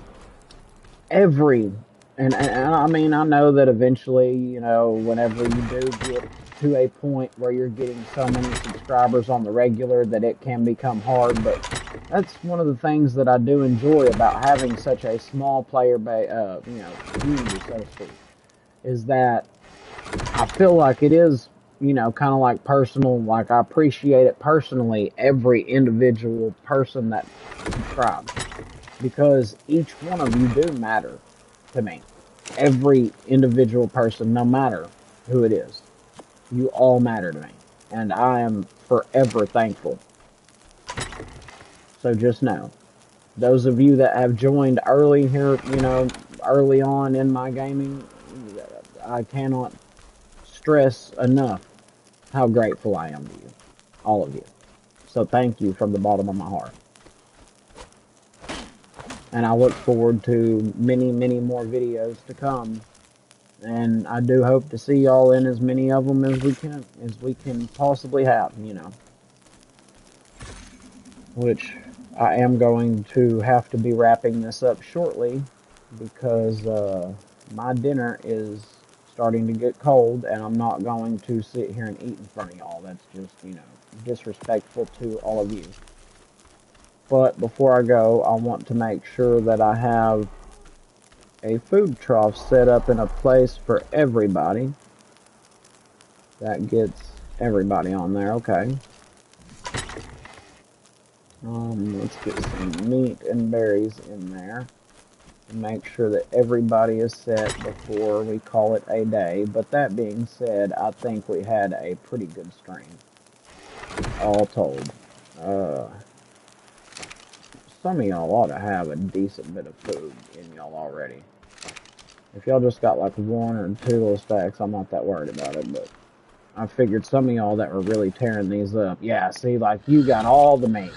And I mean, I know that eventually, whenever you do get to a point where you're getting so many subscribers on the regular that it can become hard, but that's one of the things that I do enjoy about having such a small player community, so to speak, is that I feel like it is, kind of like personal, like I appreciate it personally, every individual person that subscribes, because each one of you do matter to me. Every individual person, no matter who it is, you all matter to me, and I am forever thankful. So just know, those of you that have joined early here, early on in my gaming, I cannot stress enough how grateful I am to you, all of you. So thank you from the bottom of my heart. And I look forward to many, many more videos to come. And I do hope to see y'all in as many of them as we can possibly have, Which I am going to have to be wrapping this up shortly because my dinner is starting to get cold and I'm not going to sit here and eat in front of y'all. That's just, disrespectful to all of you. But before I go, I want to make sure that I have a food trough set up in a place for everybody. That gets everybody on there, okay. Let's get some meat and berries in there. And make sure that everybody is set before we call it a day. But that being said, I think we had a pretty good stream, all told. Some of y'all ought to have a decent bit of food in y'all already. If y'all just got like 1 or 2 little stacks, I'm not that worried about it, but I figured some of y'all that were really tearing these up. Yeah, see, like, you got all the meat.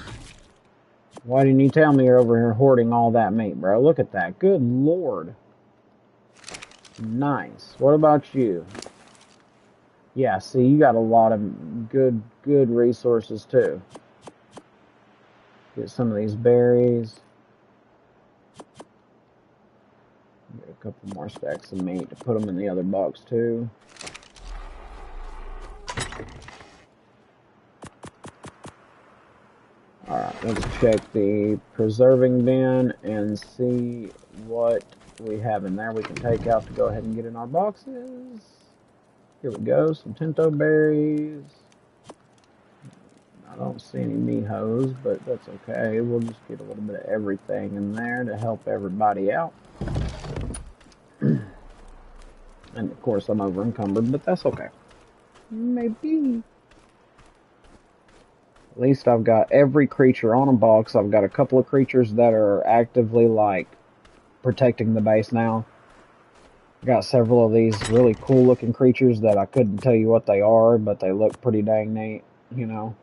Why didn't you tell me you're over here hoarding all that meat, bro? Look at that. Good Lord. Nice. What about you? Yeah, see, you got a lot of good resources, too. Get some of these berries. Get a couple more stacks of meat to put them in the other box, too. Alright, let's check the preserving bin and see what we have in there we can take out to go ahead and get in our boxes. Here we go, some tinto berries. I don't see any mijos, but that's okay. We'll just get a little bit of everything in there to help everybody out. And of course I'm over encumbered, but that's okay. Maybe. At least I've got every creature on a box. I've got a couple of creatures that are actively, like, protecting the base now. Got several of these really cool looking creatures that I couldn't tell you what they are, but they look pretty dang neat, you know.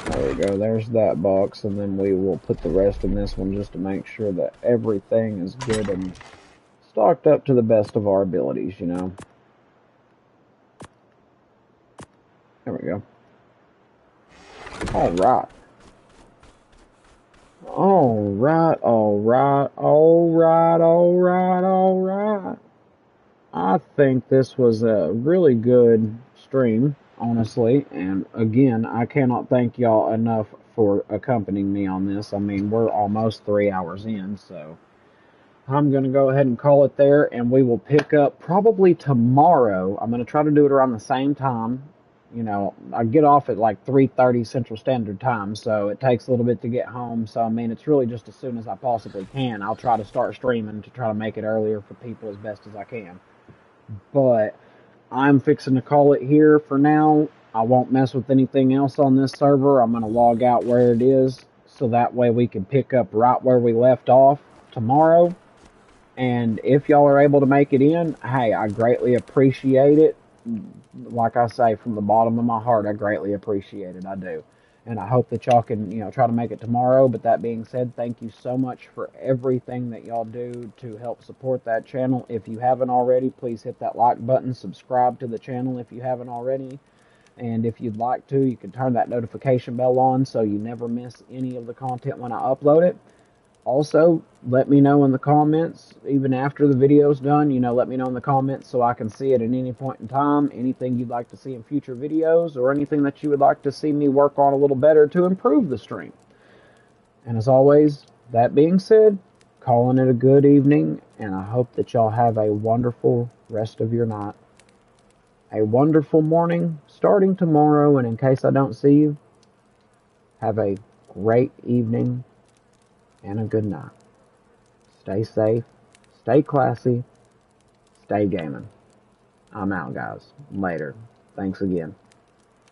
There we go, there's that box, and then we will put the rest in this one just to make sure that everything is good and stocked up to the best of our abilities, you know. There we go. Alright. Alright. I think this was a really good stream, honestly. And again, I cannot thank y'all enough for accompanying me on this. I mean, we're almost 3 hours in, so I'm going to go ahead and call it there, and we will pick up probably tomorrow. I'm going to try to do it around the same time. You know, I get off at like 3:30 Central Standard Time, so it takes a little bit to get home. So, I mean, it's really just as soon as I possibly can. I'll try to start streaming to try to make it earlier for people as best as I can. But I'm fixing to call it here for now. I won't mess with anything else on this server. I'm going to log out where it is, so that way we can pick up right where we left off tomorrow. And if y'all are able to make it in, hey, I greatly appreciate it. Like I say, from the bottom of my heart, I greatly appreciate it. I do. And I hope that y'all can, you know, try to make it tomorrow. But that being said, thank you so much for everything that y'all do to help support that channel. If you haven't already, please hit that like button. Subscribe to the channel if you haven't already. And if you'd like to, you can turn that notification bell on so you never miss any of the content when I upload it. Also, let me know in the comments, even after the video's done, you know, let me know in the comments so I can see it at any point in time, anything you'd like to see in future videos, or anything that you would like to see me work on a little better to improve the stream. And as always, that being said, calling it a good evening, and I hope that y'all have a wonderful rest of your night. A wonderful morning starting tomorrow, and in case I don't see you, have a great evening and a good night. Stay safe, stay classy, stay gaming. I'm out, guys. Later. Thanks again.